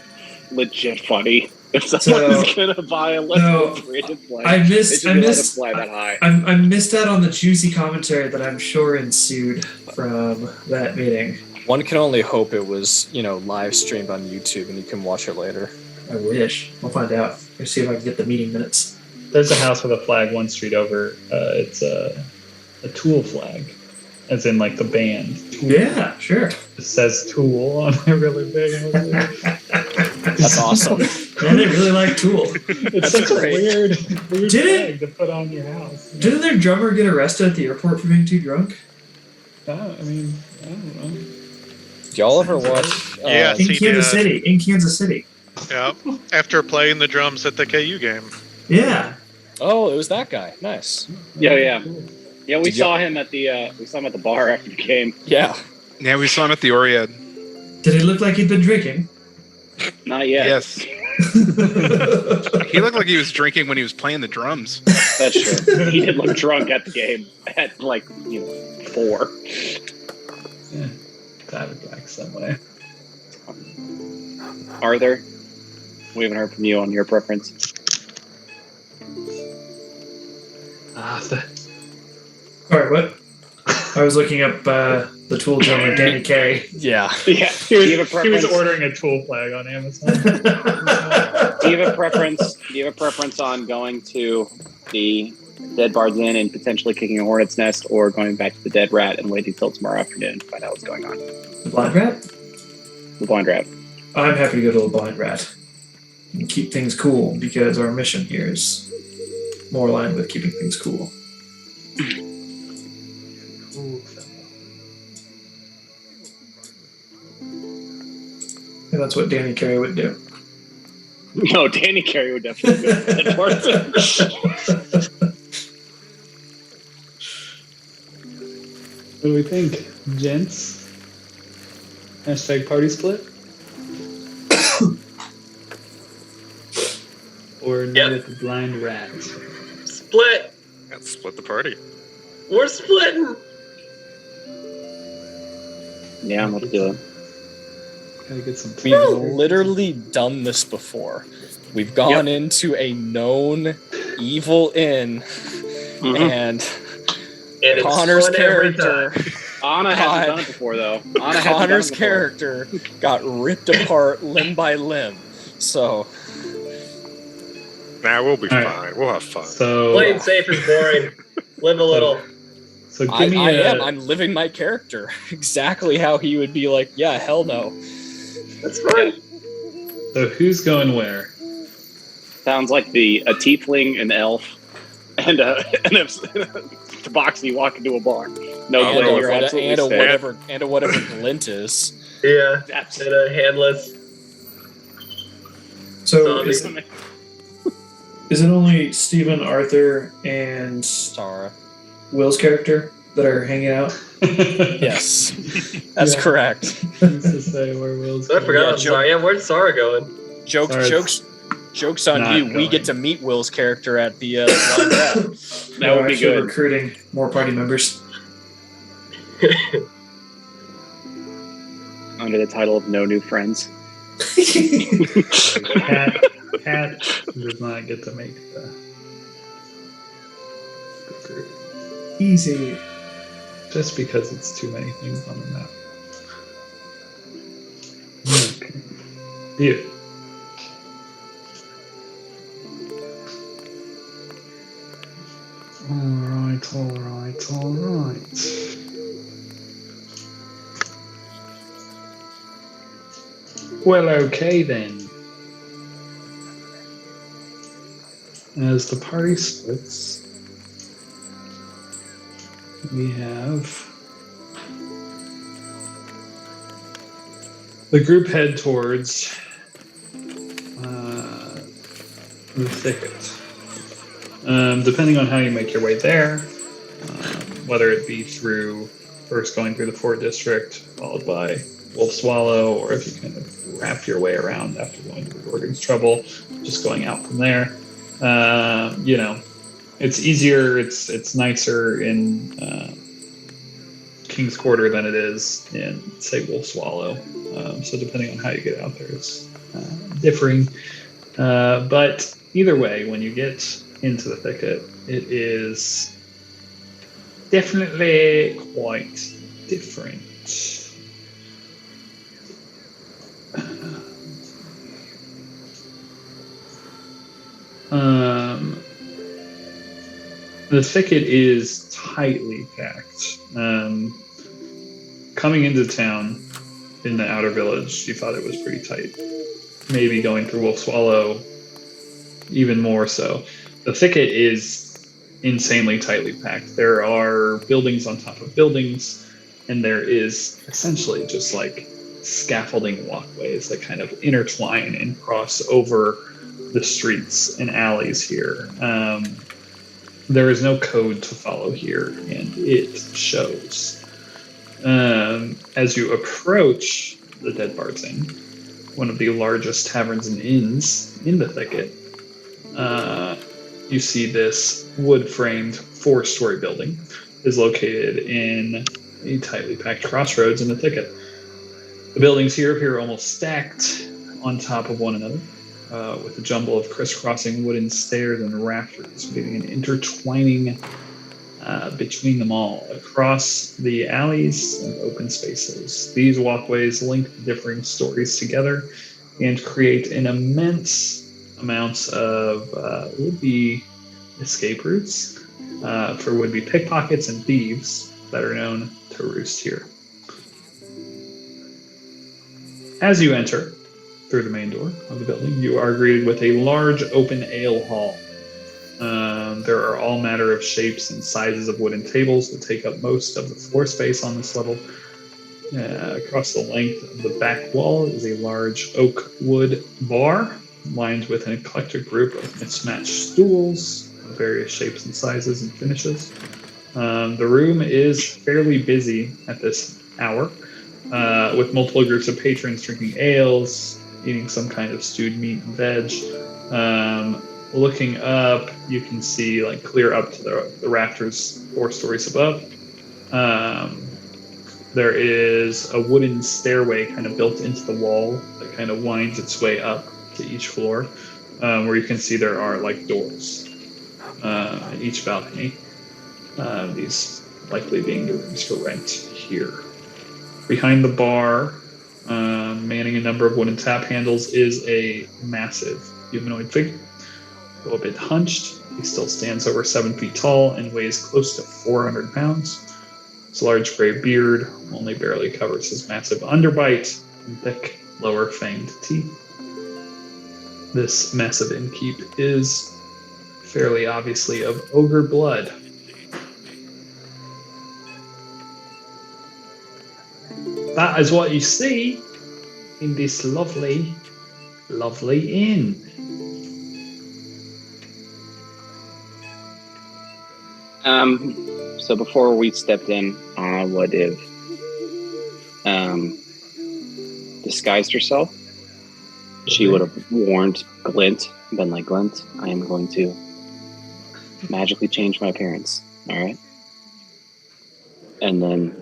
legit funny. If someone's gonna buy a Let's Go Brandon flag, I they missed should be allowed to fly that high. I missed out on the juicy commentary that I'm sure ensued from that meeting. One can only hope it was, live streamed on YouTube and you can watch it later. I wish. We'll find out. Let's see if I can get the meeting minutes. There's a house with a flag one street over. It's a Tool flag, as in like the band. Yeah, sure. It says Tool on it really big. That's awesome. And they really like Tool. It's such a weird Didn't- flag to put on your house. Didn't their drummer get arrested at the airport for being too drunk? I don't know. Did y'all ever watch? Yes, In he Kansas did. City. In Kansas City. Yeah. After playing the drums at the KU game. Yeah. Oh, it was that guy. Nice. Yeah. Yeah, we Did saw him at the bar after the game. Yeah. Yeah, we saw him at the Oriad. Did he look like he'd been drinking? Not yet. Yes. He looked like he was drinking when he was playing the drums. That's true. He did look drunk at the game at 4. Yeah. Diamondback some way. Arthur, we haven't heard from you on your preference. Sorry, what? I was looking up the Tool drummer, Danny Carey. Yeah. Yeah. He was ordering a Tool flag on Amazon. Do you have a preference? Do you have a preference on going to the Dead Bard's Inn and potentially kicking a hornet's nest, or going back to the Dead Rat and waiting till tomorrow afternoon to find out what's going on? The Blind Rat? The Blind Rat. I'm happy to go to the Blind Rat and keep things cool because our mission here is more aligned with keeping things cool. And that's what Danny Carey would do. No, Danny Carey would definitely go to the Dead Bard's Inn. What do we think, gents? Hashtag party split? Or night at the Blind Rat? Split. Let's split the party. We're splitting. Yeah, let's do it. Gotta get some. We've literally done this before. We've gone into a known evil inn, and it's Connor's fun every character, Anna hasn't done it before, though. Connor's character got ripped apart limb by limb. So, Nah, we'll be All right. fine. We'll have fun. So, Playing safe is boring. Live a little. so give I me am. I'm living my character exactly how he would be like, yeah, hell no. That's fine. So who's going where? Sounds like a tiefling, an elf, and a tabaxi walk into a bar. No, And Glenn, you're absolutely safe. a whatever glint is. Yeah. Absolutely. And a handless So zombie. is it only Stephen, Arthur, and Tara. Will's character that are hanging out? Yes, that's Yeah. correct. Who's to say where Will's I forgot. Yeah, I'm sorry. Yeah, where's Sarah going? Jokes on not you. We going. get to meet Will's character at the Blind Rat. That would be actually good. recruiting more party members. Under the title of No New Friends. Cat does not get to make the group. Easy. Just because it's too many things on the map. Okay. Yeah. Alright. All right. Well, okay then. As the party splits, we have the group head towards the thicket. Depending on how you make your way there, whether it be through first going through the Fort District, followed by Wolf Swallow, or if you kind of wrap your way around after going through Gorgon's Trouble, just going out from there. It's easier, it's nicer in King's Quarter than it is in, say, Wolf Swallow. So depending on how you get out there, it's differing. But either way, when you get into the thicket, it is definitely quite different. The thicket is tightly packed. Coming into town in the outer village, you thought it was pretty tight. Maybe going through Wolf Swallow, even more so. The thicket is insanely tightly packed. There are buildings on top of buildings, and there is essentially just like scaffolding walkways that kind of intertwine and cross over the streets and alleys here. There is no code to follow here, and it shows. As you approach the Dead Bard's Inn, one of the largest taverns and inns in the thicket, you see this wood-framed 4-story building is located in a tightly packed crossroads in the thicket. The buildings here appear almost stacked on top of one another, with a jumble of crisscrossing wooden stairs and rafters, leaving an intertwining between them all across the alleys and open spaces. These walkways link the differing stories together and create an immense amounts of would-be escape routes for would-be pickpockets and thieves that are known to roost here. As you enter through the main door of the building, you are greeted with a large open ale hall. There are all manner of shapes and sizes of wooden tables that take up most of the floor space on this level. Across the length of the back wall is a large oak wood bar lined with an eclectic group of mismatched stools of various shapes and sizes and finishes. The room is fairly busy at this hour, with multiple groups of patrons drinking ales, eating some kind of stewed meat and veg. Looking up, you can see like clear up to the rafters 4 stories above. There is a wooden stairway kind of built into the wall that kind of winds its way up to each floor, where you can see there are like doors at each balcony. These likely being the rooms for rent here. Behind the bar, manning a number of wooden tap handles, is a massive humanoid figure. Though a bit hunched, he still stands over 7 feet tall and weighs close to 400 pounds. His large gray beard only barely covers his massive underbite and thick lower fanged teeth. This massive innkeep is fairly obviously of ogre blood. That is what you see in this lovely, lovely inn. So before we stepped in, Anna would have disguised herself. She would have warned Glint, been like, Glint, I am going to magically change my appearance, alright? And then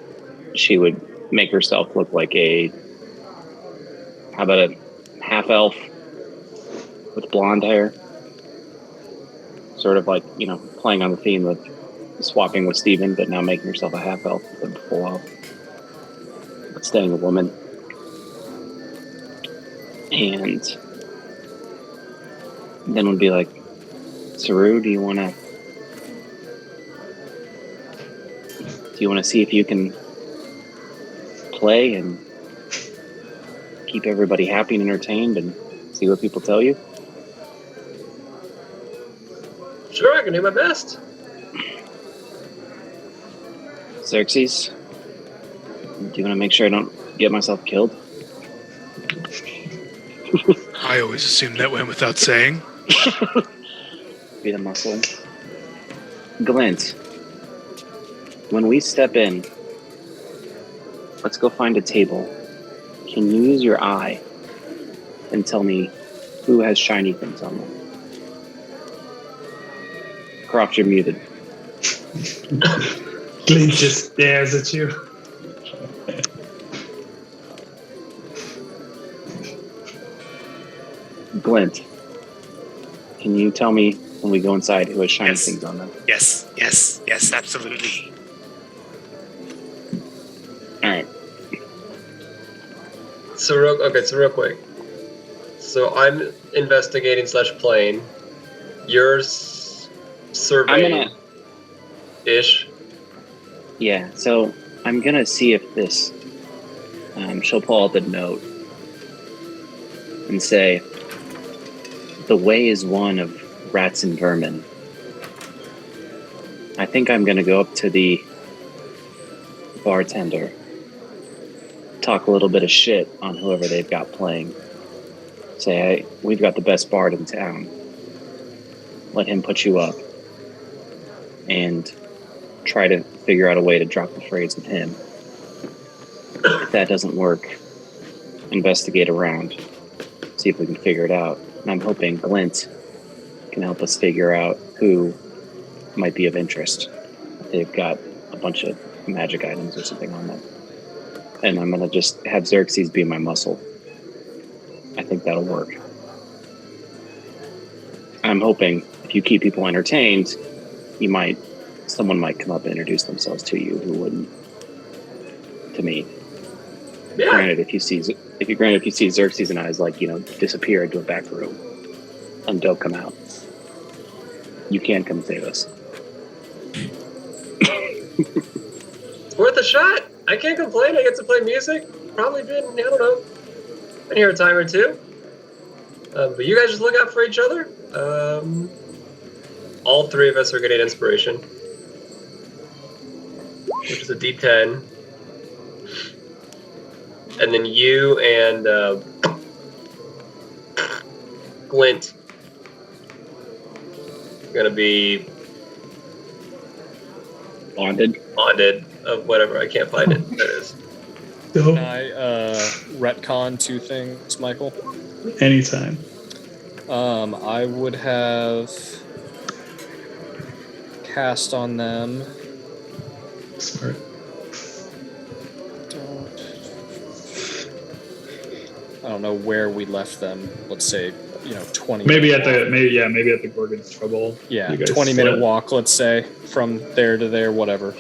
she would make herself look like how about a half-elf with blonde hair? Sort of like, playing on the theme of swapping with Steven, but now making herself a half-elf with a full elf. But staying a woman. And then would be like, Saru, do you want to you want to see if you can play and keep everybody happy and entertained and see what people tell you? Sure, I can do my best. Xerxes, do you want to make sure I don't get myself killed? I always assumed that went without saying. Be the muscle. Glint, when we step in, let's go find a table. Can you use your eye and tell me who has shiny things on them? Croft, you're muted. Glint just stares at you. Glint, can you tell me when we go inside who has shiny Yes. things on them? Yes, absolutely. All right. So real quick. So I'm investigating / playing. You're surveying ish. Yeah, so I'm gonna see if this. She'll pull out the note and say, "The way is one of rats and vermin." I think I'm gonna go up to the bartender, talk a little bit of shit on whoever they've got playing. Say, hey, we've got the best bard in town. Let him put you up. And try to figure out a way to drop the phrase with him. If that doesn't work, investigate around. See if we can figure it out. And I'm hoping Glint can help us figure out who might be of interest. If they've got a bunch of magic items or something on them. And I'm going to just have Xerxes be my muscle. I think that'll work. I'm hoping if you keep people entertained, someone might come up and introduce themselves to you who wouldn't to me. Yeah. Granted, if you see Xerxes and I disappear into a back room and don't come out, you can come save us. It's worth a shot. I can't complain. I get to play music. Probably been, been here a time or two. But you guys just look out for each other. All three of us are getting inspiration, which is a D10. And then you and Glint are going to be Bonded of whatever. I can't find it. There it is. Can I retcon 2 things, Michael? Anytime. I would have cast on them. Smart. I don't know where we left them. Let's say, 20. Maybe minute at the walk. maybe at the Gorgon's Trouble. Yeah, You guys 20-minute split. walk. Let's say from there to there, whatever.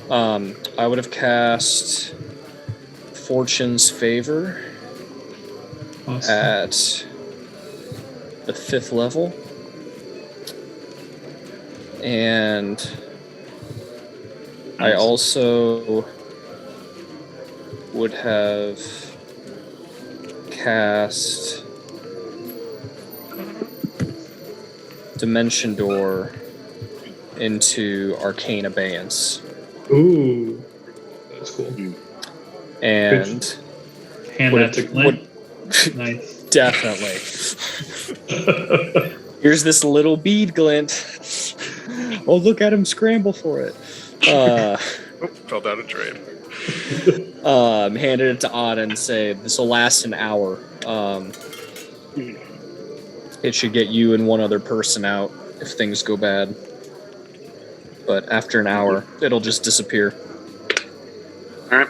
I would have cast Fortune's Favor Awesome. at the 5th level, and I also would have cast Dimension Door into Arcane Abeyance. Ooh, that's cool. And Hand that to Glint. would Nice. definitely. Here's this little bead, Glint. Oh, look at him scramble for it. Fell down a drain. Handed it to Odd and say, this will last an hour. It should get you and one other person out if things go bad. But after an hour, it'll just disappear. All right.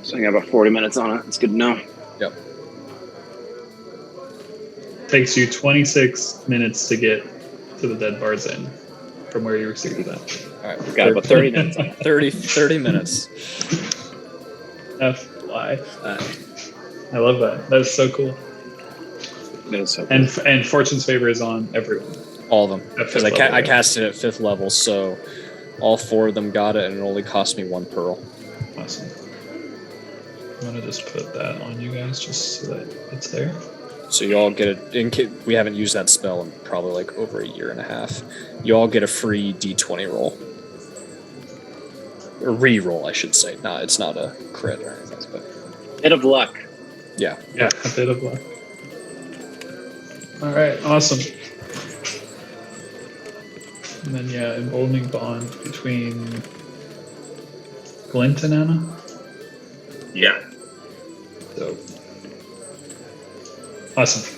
So I got about 40 minutes on it. That's good to know. Yep. Takes you 26 minutes to get to the Dead Bard's Inn from where you received that. All right. Got about 30 minutes on it. 30 minutes. FYI. I love that. That is so cool. That is so cool. And Fortune's Favor is on everyone. All of them. At Because fifth I level, yeah. casted it at 5th level, so All 4 of them got it, and it only cost me 1 pearl. Awesome. I'm gonna just put that on you guys just so that it's there. So you all get it. We haven't used that spell in probably like over a year and a half. You all get a free D20 roll. Or re-roll, I should say. No, it's not a crit or anything. But Bit of luck. yeah. Yeah, a bit of luck. All right, awesome. And then emboldening bond between Glint and Anna. Yeah. Dope. Awesome.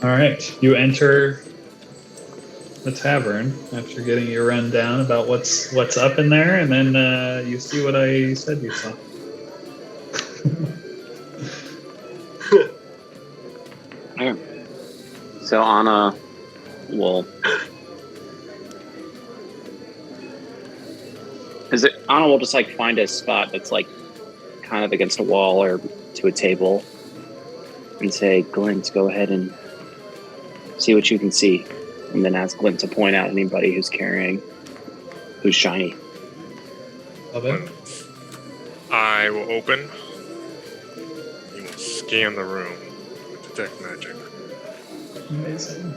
All right, you enter the tavern after getting your rundown about what's up in there, and then you see what I said you saw. Okay. So Anna will. Anna will just like find a spot that's like kind of against a wall or to a table and say, Glint, go ahead and see what you can see. And then ask Glint to point out anybody who's who's shiny. Love it. I will open. You will scan the room with detect magic. Amazing.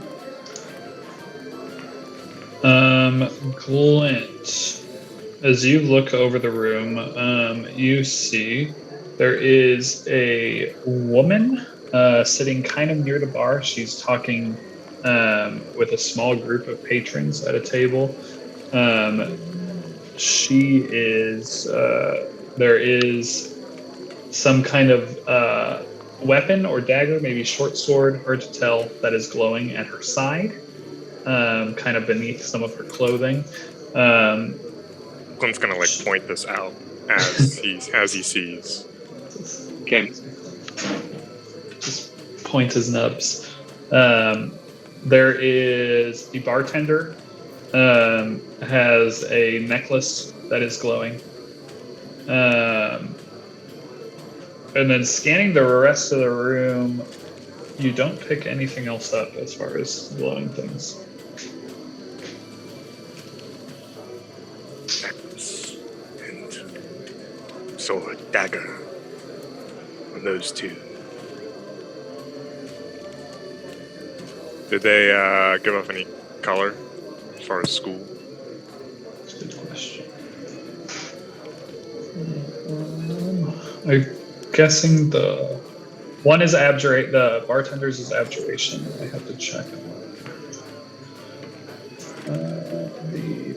Glint. As you look over the room, you see there is a woman sitting kind of near the bar. She's talking with a small group of patrons at a table. She is. There is some kind of weapon or dagger, maybe short sword, hard to tell, that is glowing at her side, kind of beneath some of her clothing. Glenn's gonna point this out as he sees. Okay. Just point his nubs. There is the bartender has a necklace that is glowing. And then scanning the rest of the room, you don't pick anything else up as far as glowing things. Necklace and sword, dagger. On those two. Did they give off any color as far as school? That's a good question. I'm guessing the one is abjurate. The bartender's is abjuration. I have to check. The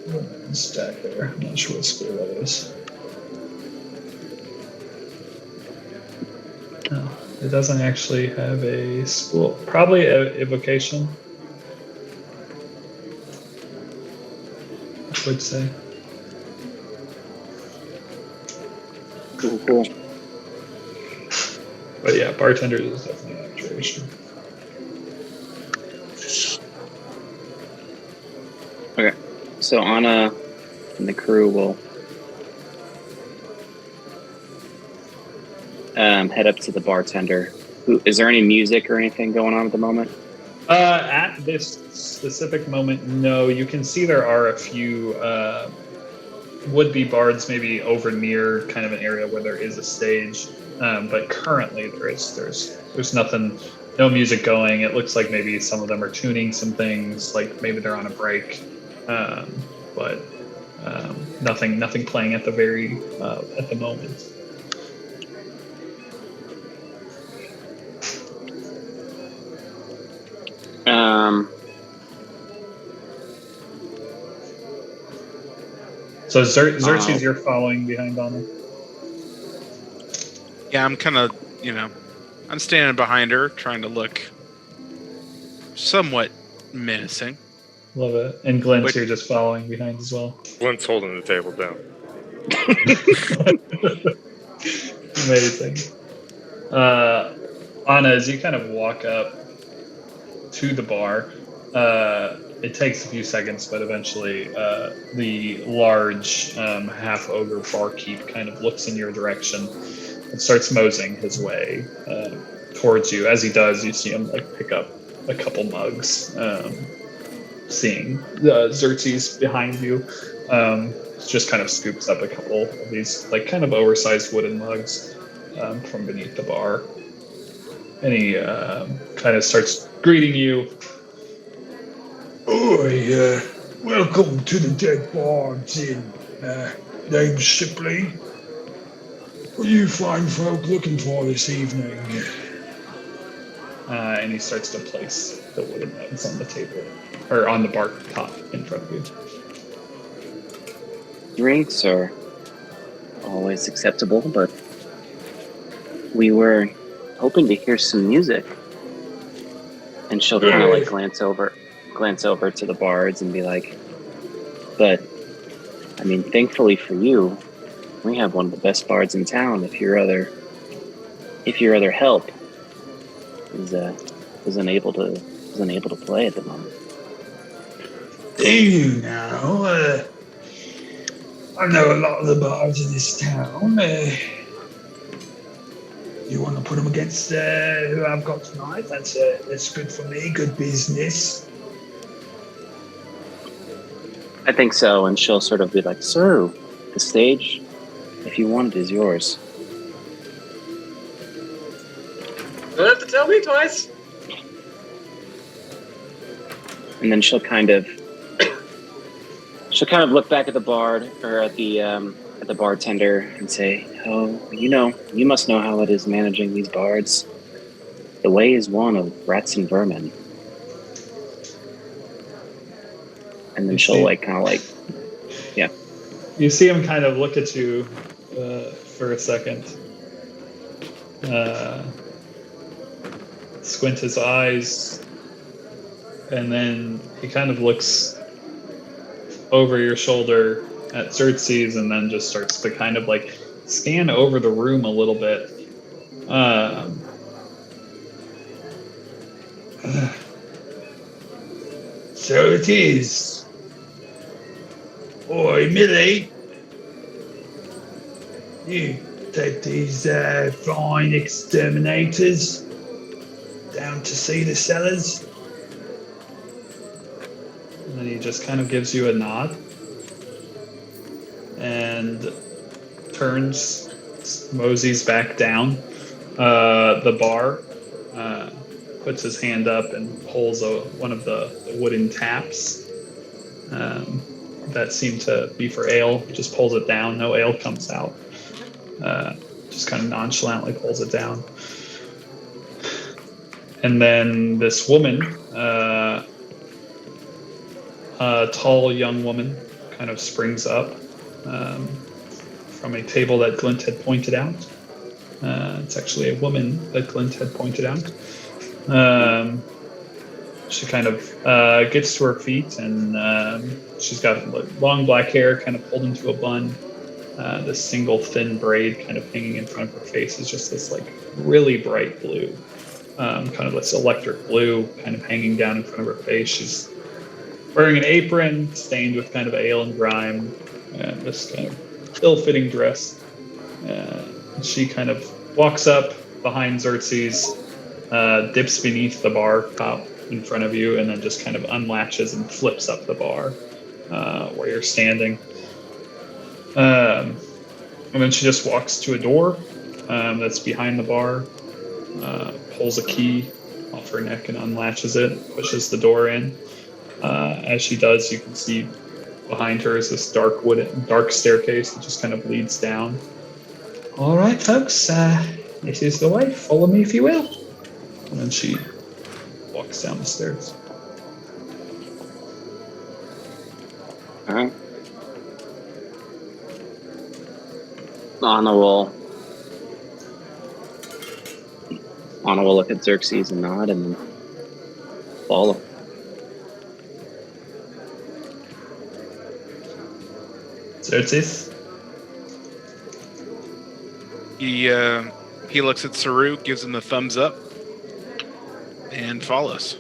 woman's dagger. I'm not sure what school that is. No, it doesn't actually have a school. Probably a evocation, I would say. Cool. But yeah, bartender is definitely abjuration. Okay. So Anna and the crew will head up to the bartender. Is there any music or anything going on at the moment? At this specific moment, no. You can see there are a few would-be bards maybe over near kind of an area where there is a stage, but currently there's nothing, no music going. It looks like maybe some of them are tuning some things, like maybe they're on a break, but nothing playing at the moment. So Xerxes, you're following behind Anna. Yeah, I'm kind of, I'm standing behind her, trying to look somewhat menacing. Love it. And Glint, you're just following behind as well. Glenn's holding the table down. Amazing. Anna, as you kind of walk up to the bar, it takes a few seconds, but eventually the large half-ogre barkeep kind of looks in your direction and starts moseying his way towards you. As he does, you see him pick up a couple mugs seeing. Xerxes behind you just kind of scoops up a couple of these like kind of oversized wooden mugs from beneath the bar. And he kind of starts greeting you. Oi, welcome to the Dead Bards Inn. Name's Shipley. What are you fine folk looking for this evening? And he starts to place the wooden mugs on the table, or on the bar top in front of you. Drinks are always acceptable, but we were hoping to hear some music. And she'll kind of like glance over to the bards and be like, but I mean, thankfully for you, we have one of the best bards in town. If your other help is unable to play at the moment. Do you now? I know a lot of the bards in this town. You want to put them against who I've got tonight? That's good for me. Good business. I think so, and she'll sort of be like, "Sir, the stage, if you want it, is yours." You don't have to tell me twice. And then she'll kind of look back at the bard or at the bartender and say, "Oh, you must know how it is managing these bards. The way is one of rats and vermin." And then she'll yeah. You see him kind of look at you for a second. Squint his eyes, and then he kind of looks over your shoulder at Xerxes, and then just starts to kind of like scan over the room a little bit. So it is. Oi, Millie. You take these fine exterminators down to see the cellars. And then he just kind of gives you a nod and turns, moseys back down the bar, puts his hand up and pulls one of the wooden taps that seemed to be for ale. Just pulls it down. No ale comes out. Just kind of nonchalantly pulls it down. And then this woman, a tall young woman, kind of springs up from a table that Glint had pointed out. It's actually a woman that Glint had pointed out. She kind of gets to her feet, and she's got long black hair kind of pulled into a bun. This single thin braid kind of hanging in front of her face is just this like really bright blue, kind of this electric blue kind of hanging down in front of her face. She's wearing an apron stained with kind of ale and grime, and this kind of ill-fitting dress. She kind of walks up behind Xerxes, dips beneath the bar top in front of you, and then just kind of unlatches and flips up the bar where you're standing. And then she just walks to a door that's behind the bar, pulls a key off her neck and unlatches it, pushes the door in. As she does, you can see behind her is this dark staircase that just kind of leads down. All right, folks, this is the way. Follow me if you will. And then she walks down the stairs. Alright. Anna will look at Xerxes and nod and then follow. Xerxes? He looks at Saru, gives him the thumbs up, and follows.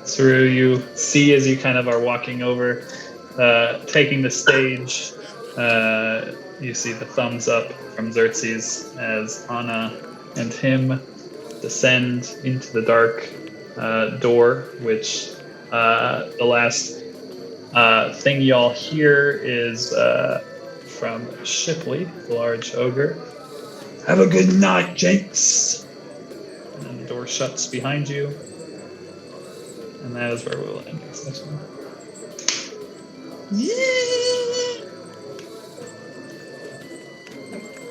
Saru, you see as you kind of are walking over, taking the stage, you see the thumbs up from Xerxes as Anna and him descend into the dark door, which the last thing y'all hear is from Shipley, the large ogre. Have a good night, gents. And then the door shuts behind you. And that is where we'll end this session.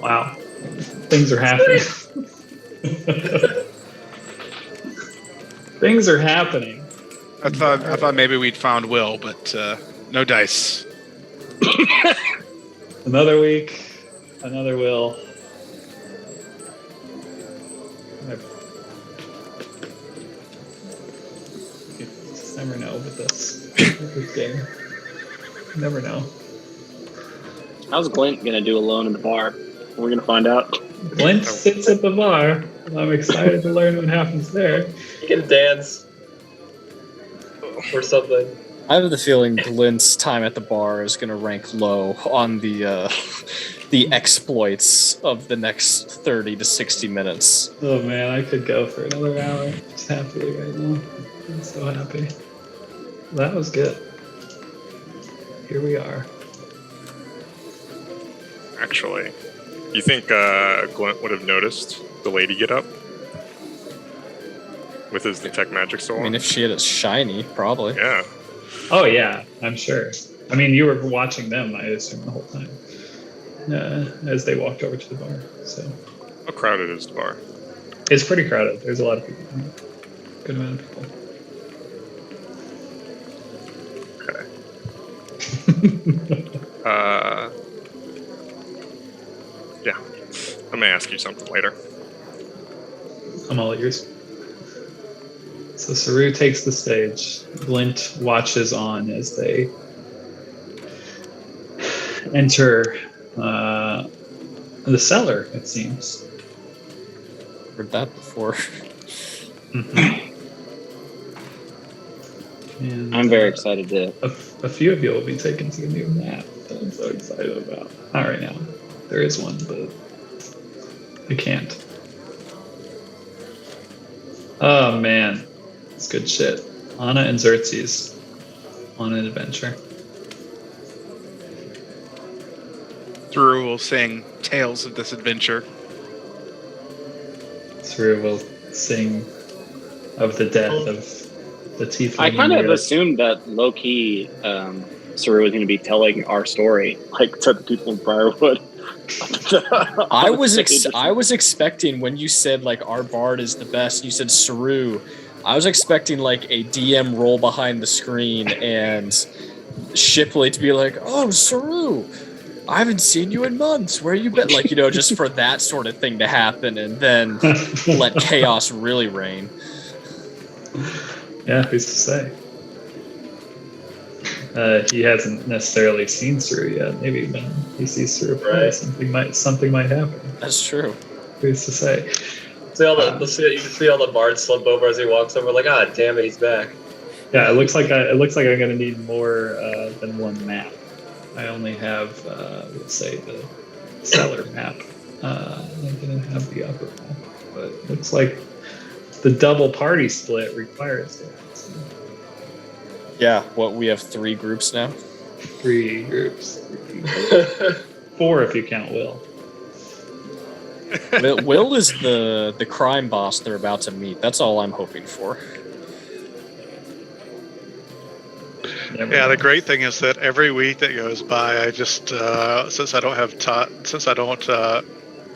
Wow. Things are happening. Things are happening. I thought maybe we'd found Will, but no dice. Another week, another Will. You just never know with this game. You never know. How's Glint gonna do alone in the bar? We're gonna find out. Glint sits at the bar. I'm excited to learn what happens there. You can dance or something. I have the feeling Glint's time at the bar is going to rank low on the exploits of the next 30 to 60 minutes. Oh man, I could go for another hour. Just happily right now. I'm so happy. That was good. Here we are. Actually, you think Glint would have noticed the lady get up with his detect magic still I on? mean, if she had a shiny, probably. Yeah. Oh yeah, I'm sure. I mean, you were watching them, I assume, the whole time as they walked over to the bar. So How crowded is the bar? it's pretty crowded. There's a lot of people. Good amount of people. Okay. Yeah. I'm gonna ask you something later. I'm all ears. So Saru takes the stage. Glint watches on as they enter the cellar, it seems. Heard that before. And, I'm very excited to. A few of you will be taken to the new map that I'm so excited about. Not right now. There is one, but I can't. Oh man, it's good shit. Anna and Xerxes on an adventure. Drew will sing tales of this adventure. Saru will sing of the death of the tiefling. I kind of Mira. assumed that low key, Saru was going to be telling our story, like to the people in Briarwood. I was expecting when you said like our bard is the best, you said Saru. I was expecting like a DM roll behind the screen and Shipley to be like, "Oh, Saru, I haven't seen you in months. Where you been?" Like, just for that sort of thing to happen, and then let chaos really reign. Yeah, who's to say? He hasn't necessarily seen Saru yet. Maybe when he sees Saru play, something might happen. That's true. Who's to say? You can see all the bards slump over as he walks over. Like, ah, damn it, he's back. Yeah, it looks like I'm gonna need more than one map. I only have, let's say, the cellar map. I didn't have the upper map, but it looks like the double party split requires it. So Yeah, we have 3 groups now? 3 groups. 4 if you count Will. Will is the crime boss they're about to meet. That's all I'm hoping for. Yeah, the great thing is that every week that goes by, I just since I don't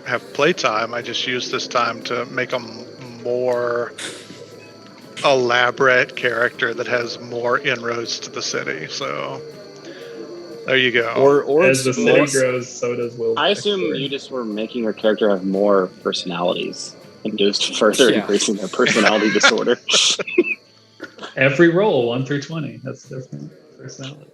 have playtime, I just use this time to make a more elaborate character that has more inroads to the city. So there you go. Or as the city grows, so does Will. I assume you just were making your character have more personalities and just further increasing their personality disorder. Every roll, 1 through 20, that's different personality.